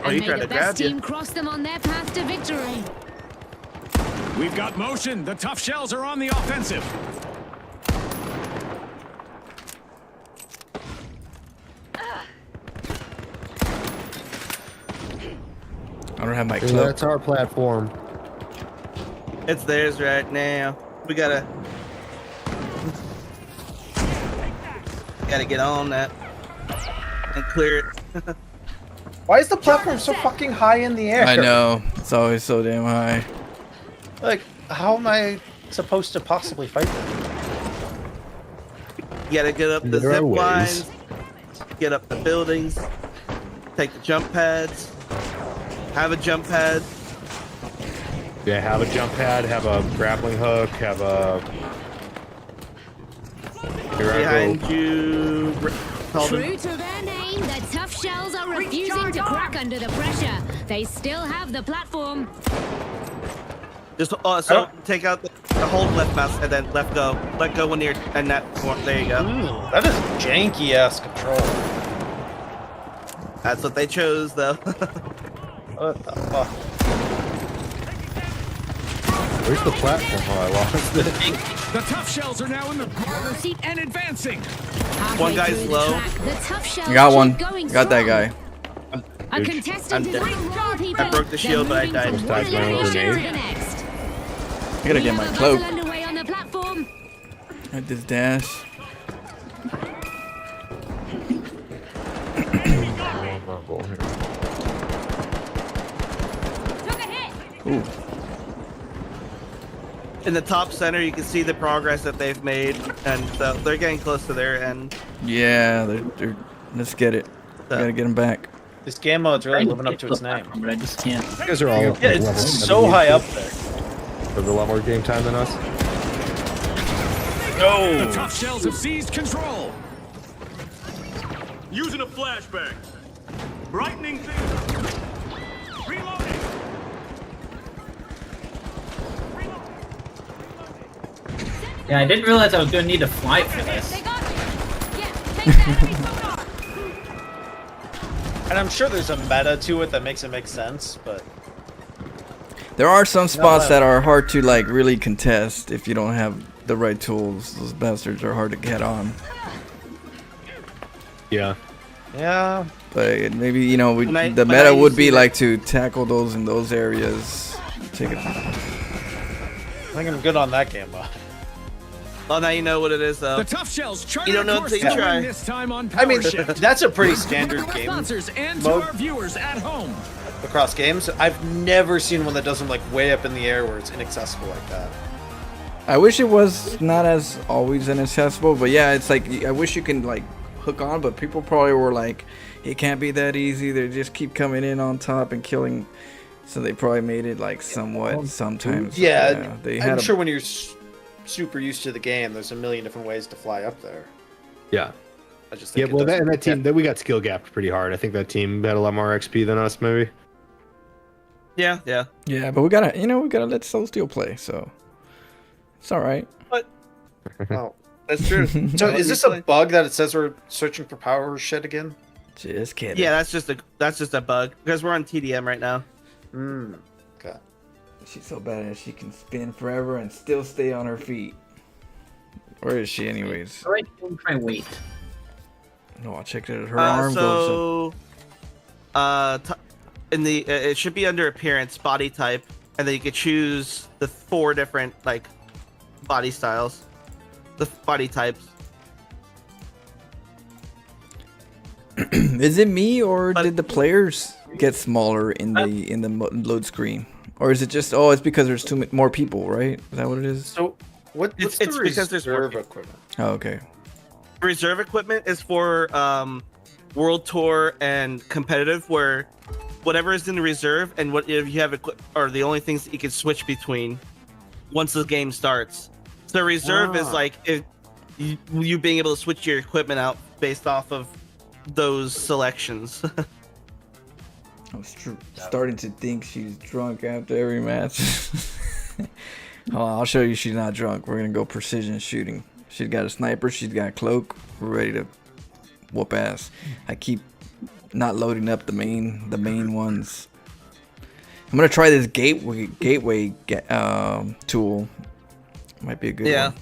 Speaker 10: Oh,
Speaker 13: And
Speaker 10: you
Speaker 13: may
Speaker 10: tried
Speaker 13: the
Speaker 10: to
Speaker 13: best
Speaker 10: grab you.
Speaker 13: team cross them on their path to victory.
Speaker 7: We've got motion. The tough shells are on the offensive.
Speaker 1: I don't have my
Speaker 5: Hey,
Speaker 1: cloak.
Speaker 5: that's our platform.
Speaker 10: It's theirs right now. We gotta get on that and clear it.
Speaker 11: Why is the platform so fucking high in the air?
Speaker 1: I know. It's always so damn high.
Speaker 11: Like, how am I supposed to possibly fight them?
Speaker 10: You gotta get up the
Speaker 5: There are
Speaker 10: zip
Speaker 5: ways.
Speaker 10: lines, get up the buildings, take the jump pads, have a jump pad.
Speaker 5: Yeah, have a jump pad, have a grappling hook, have a. Here I
Speaker 10: Behind
Speaker 5: go.
Speaker 10: you. Tell them-
Speaker 13: True to their name, the tough shells are refusing to crack under the pressure. They still have the platform.
Speaker 10: Just take out the hold left mouse and then let go. Let go when you're and that. There you go.
Speaker 11: Ooh, that is janky ass control.
Speaker 10: That's what they chose, though.
Speaker 11: What the fuck?
Speaker 5: Where's the platform? Oh, I lost it.
Speaker 7: The tough shells are now in the driver's seat and advancing.
Speaker 13: Halfway
Speaker 10: One guy's
Speaker 13: through the
Speaker 10: low.
Speaker 13: track, the tough shells
Speaker 1: I got
Speaker 13: keep
Speaker 1: one.
Speaker 13: going
Speaker 1: Got that
Speaker 13: strong.
Speaker 1: guy.
Speaker 13: A
Speaker 10: I'm
Speaker 13: contestant is
Speaker 10: dead.
Speaker 13: roll people.
Speaker 10: I broke the shield, but I
Speaker 13: They're
Speaker 10: died.
Speaker 13: moving from one
Speaker 5: Just died by an
Speaker 13: elimination to
Speaker 5: grenade.
Speaker 13: the next.
Speaker 1: I gotta
Speaker 13: We
Speaker 1: get my
Speaker 13: have a
Speaker 1: cloak.
Speaker 13: battle underway on the platform.
Speaker 1: At this dash. Ooh.
Speaker 10: In the top center, you can see the progress that they've made, and so they're getting close to their end.
Speaker 1: Yeah, they're let's get it. We gotta get him back.
Speaker 11: This game mode's really living up to its name.
Speaker 12: But I just can't.
Speaker 5: You guys are all
Speaker 11: Yeah,
Speaker 5: level
Speaker 11: it's
Speaker 5: 7
Speaker 11: so high up
Speaker 5: used
Speaker 11: there.
Speaker 5: to. Have a lot more game time than us.
Speaker 7: The
Speaker 11: No.
Speaker 7: tough shells have seized control.
Speaker 3: Using a flashbang. Brightening things. Reloading.
Speaker 12: Yeah, I didn't realize I was gonna need to fly for this.
Speaker 11: And I'm sure there's a meta to it that makes it make sense, but
Speaker 1: There are some spots that are hard to like really contest if you don't have the right tools. Those bastards are hard to get on.
Speaker 5: Yeah.
Speaker 11: yeah.
Speaker 1: But maybe, you know,
Speaker 10: When I-
Speaker 1: the
Speaker 10: when
Speaker 1: meta
Speaker 10: I
Speaker 1: would
Speaker 10: see
Speaker 1: be
Speaker 10: that-
Speaker 1: like to tackle those in those areas. Take it.
Speaker 11: I think I'm good on that game mode.
Speaker 10: Well, now you know what it is, though.
Speaker 7: The tough shells chart
Speaker 10: You don't know
Speaker 7: a course
Speaker 10: until you
Speaker 7: to
Speaker 10: try.
Speaker 7: win this time on
Speaker 11: I mean,
Speaker 7: Power Shift.
Speaker 11: that's a pretty standard
Speaker 7: To our
Speaker 11: game
Speaker 7: sponsors and to
Speaker 11: mode
Speaker 7: our viewers at home.
Speaker 11: across games. I've never seen one that doesn't like way up in the air where it's inaccessible like that.
Speaker 1: I wish it was not as always inaccessible, but yeah, it's like I wish you can like hook on, but people probably were like, it can't be that easy. They just keep coming in on top and killing. So they probably made it like somewhat sometimes.
Speaker 11: Yeah,
Speaker 1: they
Speaker 11: I'm
Speaker 1: had
Speaker 11: sure when you're super used to the game, there's a million different ways to fly up there.
Speaker 5: Yeah.
Speaker 11: I just think
Speaker 5: Yeah, well, that team, that we got skill gapped pretty hard. I think that team had a lot more XP than us, maybe.
Speaker 10: Yeah, yeah.
Speaker 1: Yeah, but we gotta let Soul Steel play, so it's all right.
Speaker 10: But
Speaker 11: Oh,
Speaker 10: that's true.
Speaker 11: so is this a bug that it says we're searching for power shit again?
Speaker 1: Just kidding.
Speaker 10: Yeah, that's just a bug because we're on TDM right now.
Speaker 11: Okay.
Speaker 1: She's so bad that she can spin forever and still stay on her feet. Where is she, anyways?
Speaker 12: Right, try weight.
Speaker 1: No, I checked it. Her arm goes up.
Speaker 10: In the it should be under appearance, body type, and then you could choose the 4 different like body styles, the body types.
Speaker 1: Is it me or did the players get smaller in the load screen, or is it just it's because there's more people, right? Is that what it is?
Speaker 11: So what's
Speaker 10: It's
Speaker 11: the
Speaker 10: because there's more
Speaker 11: reserve equipment?
Speaker 1: Oh, okay.
Speaker 10: Reserve equipment is for World Tour and competitive, where whatever is in the reserve and what if you have are the only things that you can switch between once the game starts. So reserve is like if you being able to switch your equipment out based off of those selections.
Speaker 1: I'm starting to think she's drunk after every match. Hold on, I'll show you she's not drunk. We're gonna go precision shooting. She's got a sniper, she's got a cloak. We're ready to whoop ass. I keep not loading up the main ones. I'm gonna try this gateway tool. Might be a good one.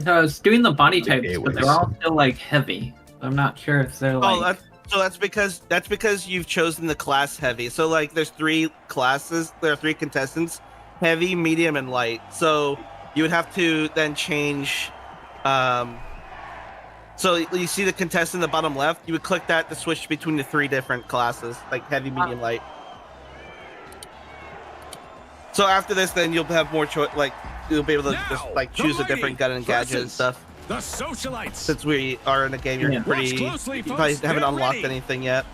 Speaker 12: No, I was doing the body types, but
Speaker 5: gateways.
Speaker 12: they're all still like heavy. I'm not sure if they're like.
Speaker 10: That's because you've chosen the class heavy. So like there's 3 classes, there are 3 contestants, heavy, medium, and light. So you would have to then change so you see the contestant in the bottom left, you would click that to switch between the 3 different classes, like heavy, medium, light. So after this, then you'll have more choice, like you'll be able to just like choose a different gun and gadget and stuff.
Speaker 7: The socialites.
Speaker 10: Since we are in the game, you're pretty.
Speaker 7: Closely,
Speaker 10: You probably
Speaker 7: folks.
Speaker 10: haven't
Speaker 7: Get
Speaker 10: unlocked
Speaker 7: ready.
Speaker 10: anything yet.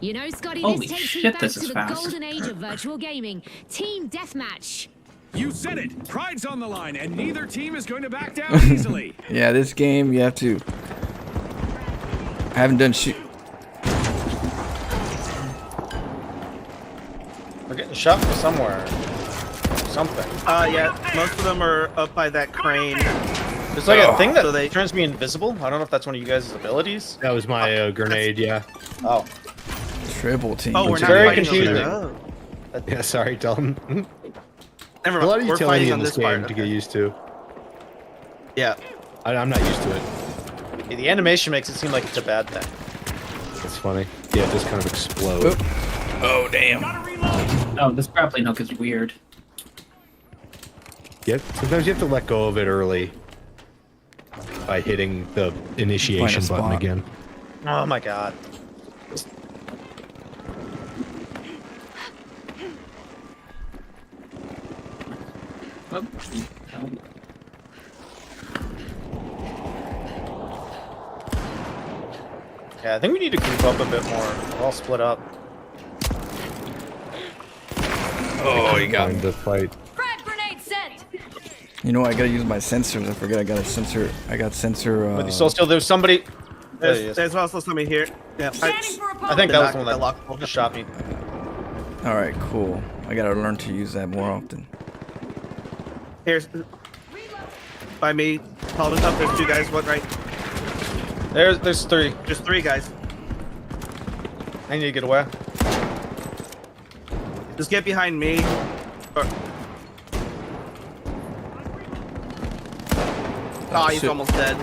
Speaker 13: You know, Scotty,
Speaker 12: Holy
Speaker 13: this takes me
Speaker 12: shit,
Speaker 13: back
Speaker 12: this
Speaker 13: to
Speaker 12: is
Speaker 13: the
Speaker 12: fast.
Speaker 13: golden age of virtual gaming. Team deathmatch.
Speaker 7: You said it. Pride's on the line, and neither team is going to back down easily.
Speaker 1: Yeah, this game you have to. I haven't done shoot.
Speaker 11: We're getting shot from somewhere. Something.
Speaker 10: Yeah, most of them are up by that crane.
Speaker 11: There's like a thing that
Speaker 10: So
Speaker 11: turns me invisible. I don't know if that's one of you guys' abilities.
Speaker 5: That was my grenade, yeah.
Speaker 11: Oh.
Speaker 1: Triple team.
Speaker 10: Oh, we're
Speaker 11: It's
Speaker 10: not
Speaker 11: very
Speaker 10: fighting over
Speaker 11: confusing.
Speaker 10: there. Oh.
Speaker 5: Yeah, sorry, tell them.
Speaker 10: Never
Speaker 5: A
Speaker 10: mind.
Speaker 5: lot of
Speaker 10: We're
Speaker 5: utility
Speaker 10: fighting
Speaker 5: in
Speaker 10: on
Speaker 5: this
Speaker 10: this
Speaker 5: game
Speaker 10: part.
Speaker 5: to get used to.
Speaker 10: Yeah.
Speaker 5: I'm not used to it.
Speaker 11: Yeah, the animation makes it seem like it's a bad thing.
Speaker 5: It's funny. Yeah, it just kind of explode.
Speaker 1: Oop. Oh damn.
Speaker 12: Oh, this grappling hook is weird.
Speaker 5: Yeah, sometimes you have to let go of it early by hitting the initiation
Speaker 1: Find a
Speaker 5: button
Speaker 1: spot.
Speaker 5: again.
Speaker 11: Oh my god.
Speaker 12: Oh,
Speaker 11: Yeah, I think we need to group up a bit more. We're all split up.
Speaker 1: Oh, you got
Speaker 5: Time
Speaker 1: me.
Speaker 5: to fight.
Speaker 8: Frag grenade sent.
Speaker 1: You know what? I gotta use my sensors. I forget I got a sensor. I got sensor.
Speaker 11: With the soul steel, there's somebody. There he is.
Speaker 10: There's also somebody here. Yeah.
Speaker 8: Scanning for
Speaker 11: I think that was the one
Speaker 10: That
Speaker 11: that
Speaker 10: locked.
Speaker 11: just shot me.
Speaker 1: All right, cool. I gotta learn to use that more often.
Speaker 10: Here's by me. Holding up. There's 2 guys. One right.
Speaker 11: There's 3.
Speaker 10: Just 3 guys.
Speaker 11: I need to get away.
Speaker 10: Just get behind me. Oh, he's
Speaker 1: shit.
Speaker 10: almost dead.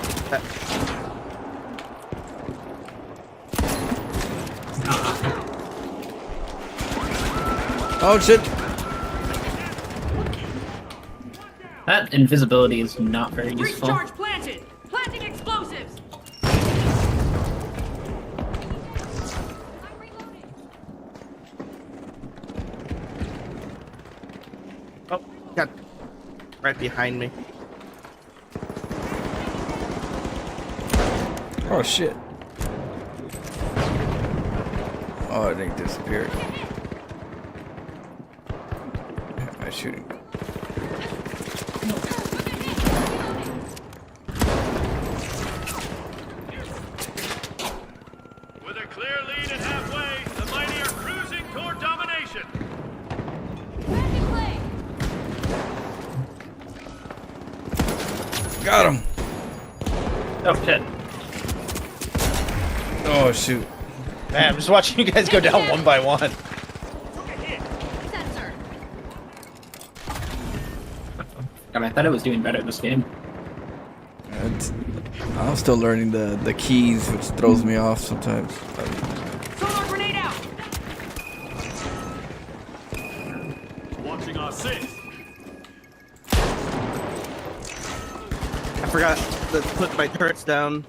Speaker 1: Oh shit!
Speaker 12: that invisibility is not very useful.
Speaker 8: Recharge planted. Planting explosives.
Speaker 10: Oh, God. right behind me.
Speaker 1: Oh shit. Oh, I think disappeared. Yeah, am I shooting?
Speaker 7: With a clear lead at halfway, the mighty are cruising toward domination.
Speaker 1: Got him.
Speaker 11: Oh shit.
Speaker 1: Oh shoot.
Speaker 11: Man, I'm just watching you guys go down one by one.
Speaker 12: God, I thought I was doing better this game.
Speaker 1: I'm still learning the keys, which throws me off sometimes.
Speaker 7: Solar grenade out. Watching our six.
Speaker 10: I forgot to put my turrets down.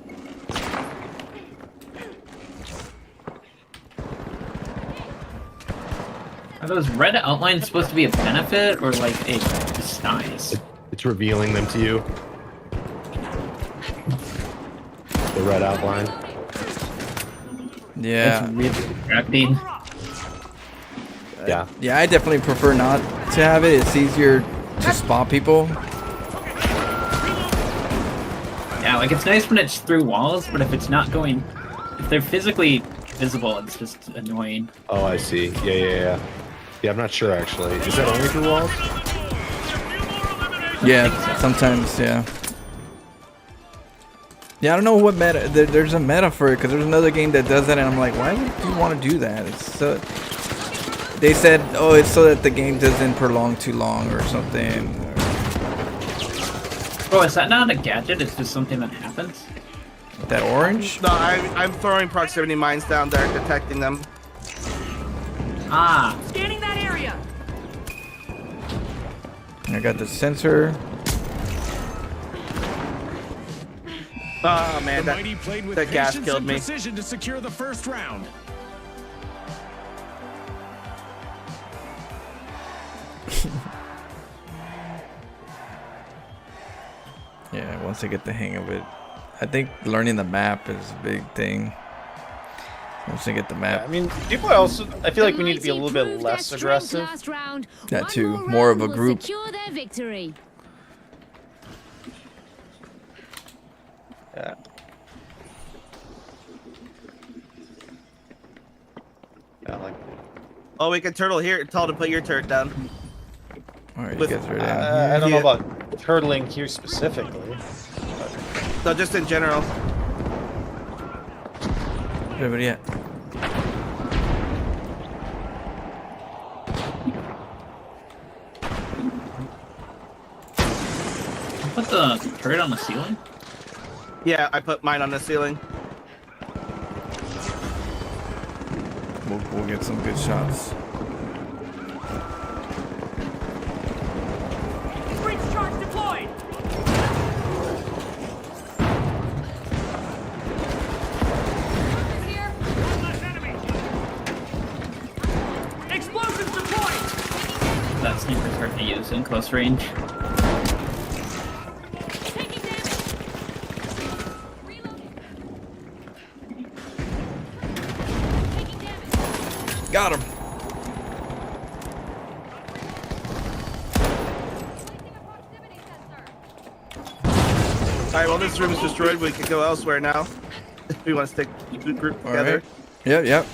Speaker 12: Are those red outlines supposed to be a benefit or like a disguise?
Speaker 5: It's revealing them to you. The red outline.
Speaker 1: Yeah.
Speaker 12: It's really distracting.
Speaker 5: Yeah.
Speaker 1: Yeah, I definitely prefer not to have it. It's easier to spot people.
Speaker 12: Yeah, like it's nice when it's through walls, but if it's not going, if they're physically visible, it's just annoying.
Speaker 5: Oh, I see. Yeah. Yeah, I'm not sure actually. Is that only through walls?
Speaker 1: Yeah, sometimes, yeah. Yeah, I don't know what meta. There's a meta for it because there's another game that does that, and I'm like, why would you want to do that? It's so. They said, oh, it's so that the game doesn't prolong too long or something.
Speaker 12: Oh, is that not a gadget? It's just something that happens?
Speaker 1: That orange?
Speaker 10: No, I'm throwing proximity mines down there, detecting them.
Speaker 12: Ah.
Speaker 7: Scanning that area.
Speaker 1: I got the sensor.
Speaker 10: Oh man, that gas killed me.
Speaker 7: Precision to secure the first round.
Speaker 1: Yeah, once I get the hang of it. I think learning the map is a big thing. Once I get the map.
Speaker 11: I mean, people also, I feel like we need to be a little bit less aggressive.
Speaker 1: That too, more of a group.
Speaker 13: Secure their victory.
Speaker 11: Yeah. Yeah, like.
Speaker 10: Oh, we can turtle here. Tell to put your turret down.
Speaker 1: Alright, you
Speaker 10: With-
Speaker 1: guys are down
Speaker 11: I don't
Speaker 1: here.
Speaker 11: know about turtling here specifically.
Speaker 10: No, just in general.
Speaker 1: Everybody at?
Speaker 12: Put the turret on the ceiling?
Speaker 10: Yeah, I put mine on the ceiling.
Speaker 1: We'll get some good shots.
Speaker 7: Breach charge deployed. Explosives deployed.
Speaker 12: That sniper's hard to use in close range.
Speaker 1: Got him.
Speaker 10: Alright, well this room is destroyed. We can go elsewhere now. If we want to stick the group together.
Speaker 1: Right. Yep.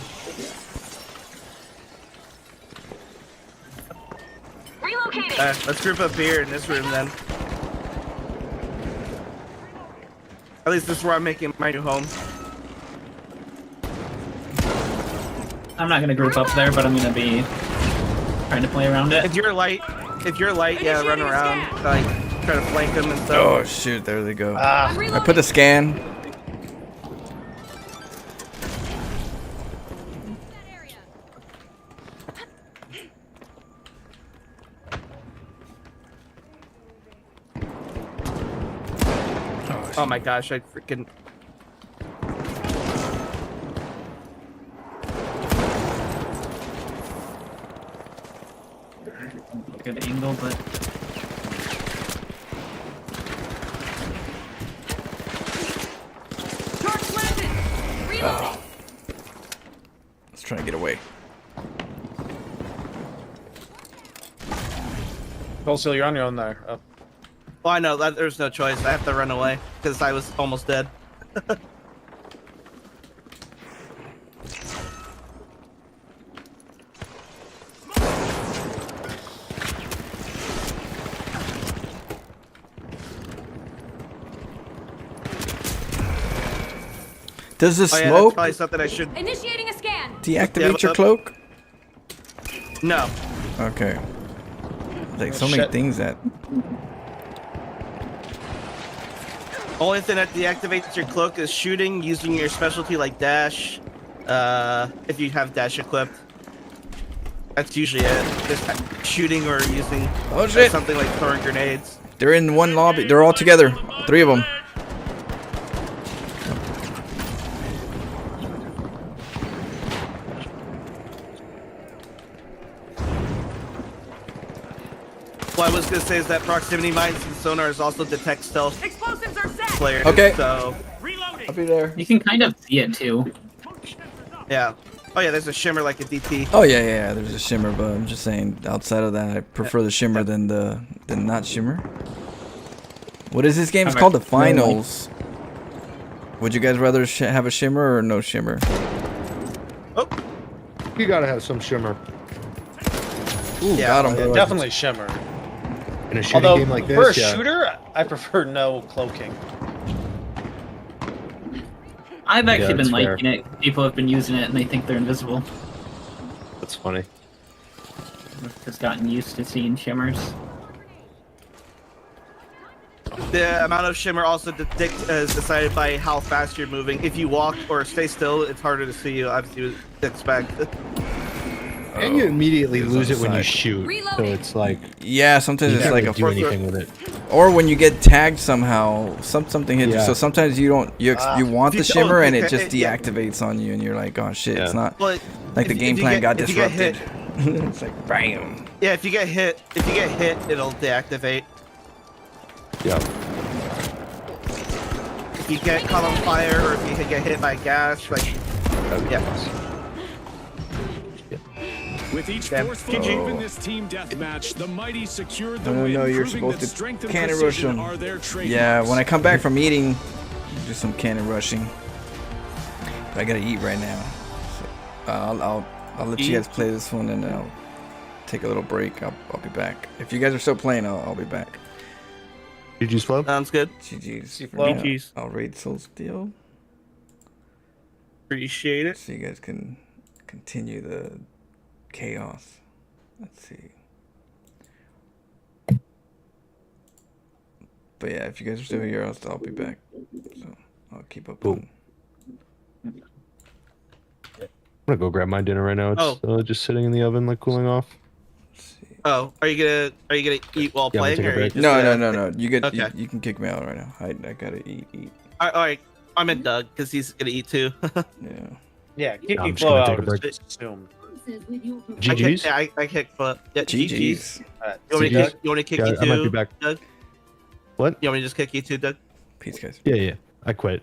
Speaker 10: Relocating. Let's group up here in this room then. At least this is where I'm making my new home.
Speaker 12: I'm not gonna group up there, but I'm gonna be trying to play around it.
Speaker 10: If you're light, yeah, run around, like try to flank them and stuff.
Speaker 1: Oh shoot, there they go.
Speaker 10: Ah.
Speaker 1: I put the scan.
Speaker 10: Oh my gosh, I freaking.
Speaker 12: Good angle, but
Speaker 1: trying to get away.
Speaker 11: Wholesale, you're on your own there. Oh.
Speaker 10: Well, I know that there's no choice. I have to run away because I was almost dead.
Speaker 1: Does the
Speaker 10: Oh, yeah, that's
Speaker 1: smoke
Speaker 10: probably something I should.
Speaker 13: Initiating a scan.
Speaker 1: deactivate your
Speaker 10: up.
Speaker 1: cloak?
Speaker 10: No.
Speaker 1: Okay. Like
Speaker 11: Oh,
Speaker 1: so many
Speaker 11: shit.
Speaker 1: things that.
Speaker 10: Only thing that deactivates your cloak is shooting using your specialty like dash. If you have dash equipped. That's usually it. Just shooting or using
Speaker 1: Oh, shit.
Speaker 10: something like throwing grenades.
Speaker 1: They're in one lobby. They're all together. 3 of them.
Speaker 10: What I was gonna say is that proximity mines and sonars also detect stealth
Speaker 7: Explosives are set.
Speaker 10: players.
Speaker 1: Okay.
Speaker 10: So
Speaker 1: I'll be there.
Speaker 12: You can kind of see it too.
Speaker 10: yeah. Oh yeah, there's a shimmer like a DT.
Speaker 1: Oh yeah. There's a shimmer, but I'm just saying. Outside of that, I prefer the shimmer than not shimmer. What is this game? It's called the Finals. Would you guys rather have a shimmer or no shimmer?
Speaker 10: Oh.
Speaker 5: You gotta have some shimmer.
Speaker 1: Ooh,
Speaker 10: Yeah,
Speaker 1: got him.
Speaker 11: Yeah, definitely shimmer.
Speaker 5: In a shooting
Speaker 11: Although
Speaker 5: game like this,
Speaker 11: for a
Speaker 5: yeah.
Speaker 11: shooter, I prefer no cloaking.
Speaker 12: I've actually
Speaker 5: that's
Speaker 12: been
Speaker 5: fair.
Speaker 12: liking it. People have been using it and they think they're invisible.
Speaker 5: That's funny.
Speaker 12: I've just gotten used to seeing shimmers.
Speaker 10: The amount of shimmer also is decided by how fast you're moving. If you walk or stay still, it's harder to see you, as you would expect.
Speaker 5: And you immediately
Speaker 1: It's
Speaker 5: lose
Speaker 1: on
Speaker 5: it
Speaker 1: the
Speaker 5: when you
Speaker 1: side.
Speaker 5: shoot. So it's like
Speaker 1: Yeah, sometimes
Speaker 5: you
Speaker 1: it's
Speaker 5: can't
Speaker 1: like
Speaker 5: really do anything with it.
Speaker 1: or when you get tagged somehow, something hits you.
Speaker 5: Yeah.
Speaker 1: So sometimes you don't you want the
Speaker 10: If you-
Speaker 1: shimmer
Speaker 10: oh,
Speaker 1: and it
Speaker 10: okay,
Speaker 1: just
Speaker 10: yeah.
Speaker 1: deactivates on you, and you're like, oh shit, it's
Speaker 5: Yeah.
Speaker 1: not
Speaker 10: Well,
Speaker 1: like the
Speaker 10: if
Speaker 1: game
Speaker 10: you
Speaker 1: plan
Speaker 10: get-
Speaker 1: got
Speaker 10: if you get
Speaker 1: disrupted.
Speaker 10: hit-
Speaker 1: It's like bam.
Speaker 10: Yeah, if you get hit, it'll deactivate.
Speaker 5: Yeah.
Speaker 10: If you get caught on fire or if you get hit by gas, like yeah.
Speaker 14: With each
Speaker 10: Damn.
Speaker 14: forceful
Speaker 10: GG.
Speaker 14: move in this team deathmatch, the mighty secured the
Speaker 1: No,
Speaker 14: win,
Speaker 1: you're
Speaker 14: proving
Speaker 1: supposed
Speaker 14: that
Speaker 1: to
Speaker 14: strength and
Speaker 1: cannon rush
Speaker 14: precision
Speaker 1: them.
Speaker 14: are their
Speaker 1: Yeah,
Speaker 14: trademarks.
Speaker 1: when I come back from eating, do some cannon rushing. But I gotta eat right now. So, I'll let you guys play this one and I'll take a little break. I'll be back. If you guys are still playing, I'll be back.
Speaker 5: GG's Flow?
Speaker 10: Sounds good.
Speaker 1: GG's.
Speaker 11: Flo.
Speaker 1: For now.
Speaker 10: GG's.
Speaker 1: I'll raid Soul Steel
Speaker 10: Appreciate it.
Speaker 1: so you guys can continue the chaos. Let's see. But yeah, if you guys are still here, I'll be back. So I'll keep up.
Speaker 5: Cool. I'm gonna go grab my dinner right now. It's just sitting in the oven, like cooling off.
Speaker 10: Oh, are you gonna eat while
Speaker 5: Yeah, I'm gonna
Speaker 10: playing?
Speaker 5: take a
Speaker 10: Or are you
Speaker 5: break.
Speaker 10: just
Speaker 1: No,
Speaker 10: gonna...
Speaker 1: no. You get
Speaker 10: Okay.
Speaker 1: you can kick me out right now. I gotta eat.
Speaker 10: All right, I'm in Doug because he's gonna eat too.
Speaker 1: Yeah.
Speaker 11: Yeah, keep
Speaker 5: I'm
Speaker 11: me
Speaker 5: just
Speaker 11: flow
Speaker 5: gonna
Speaker 11: out.
Speaker 5: take a break.
Speaker 11: Just assume.
Speaker 5: GG's?
Speaker 10: I kick Flip. Yeah,
Speaker 1: GG's.
Speaker 11: Alright,
Speaker 10: You want me
Speaker 5: GG's?
Speaker 10: to kick
Speaker 5: Yeah,
Speaker 10: you
Speaker 5: I might
Speaker 10: too,
Speaker 5: be back.
Speaker 10: Doug?
Speaker 5: What?
Speaker 10: You want me to just kick you too, Doug?
Speaker 1: Peace, guys.
Speaker 5: Yeah. I quit.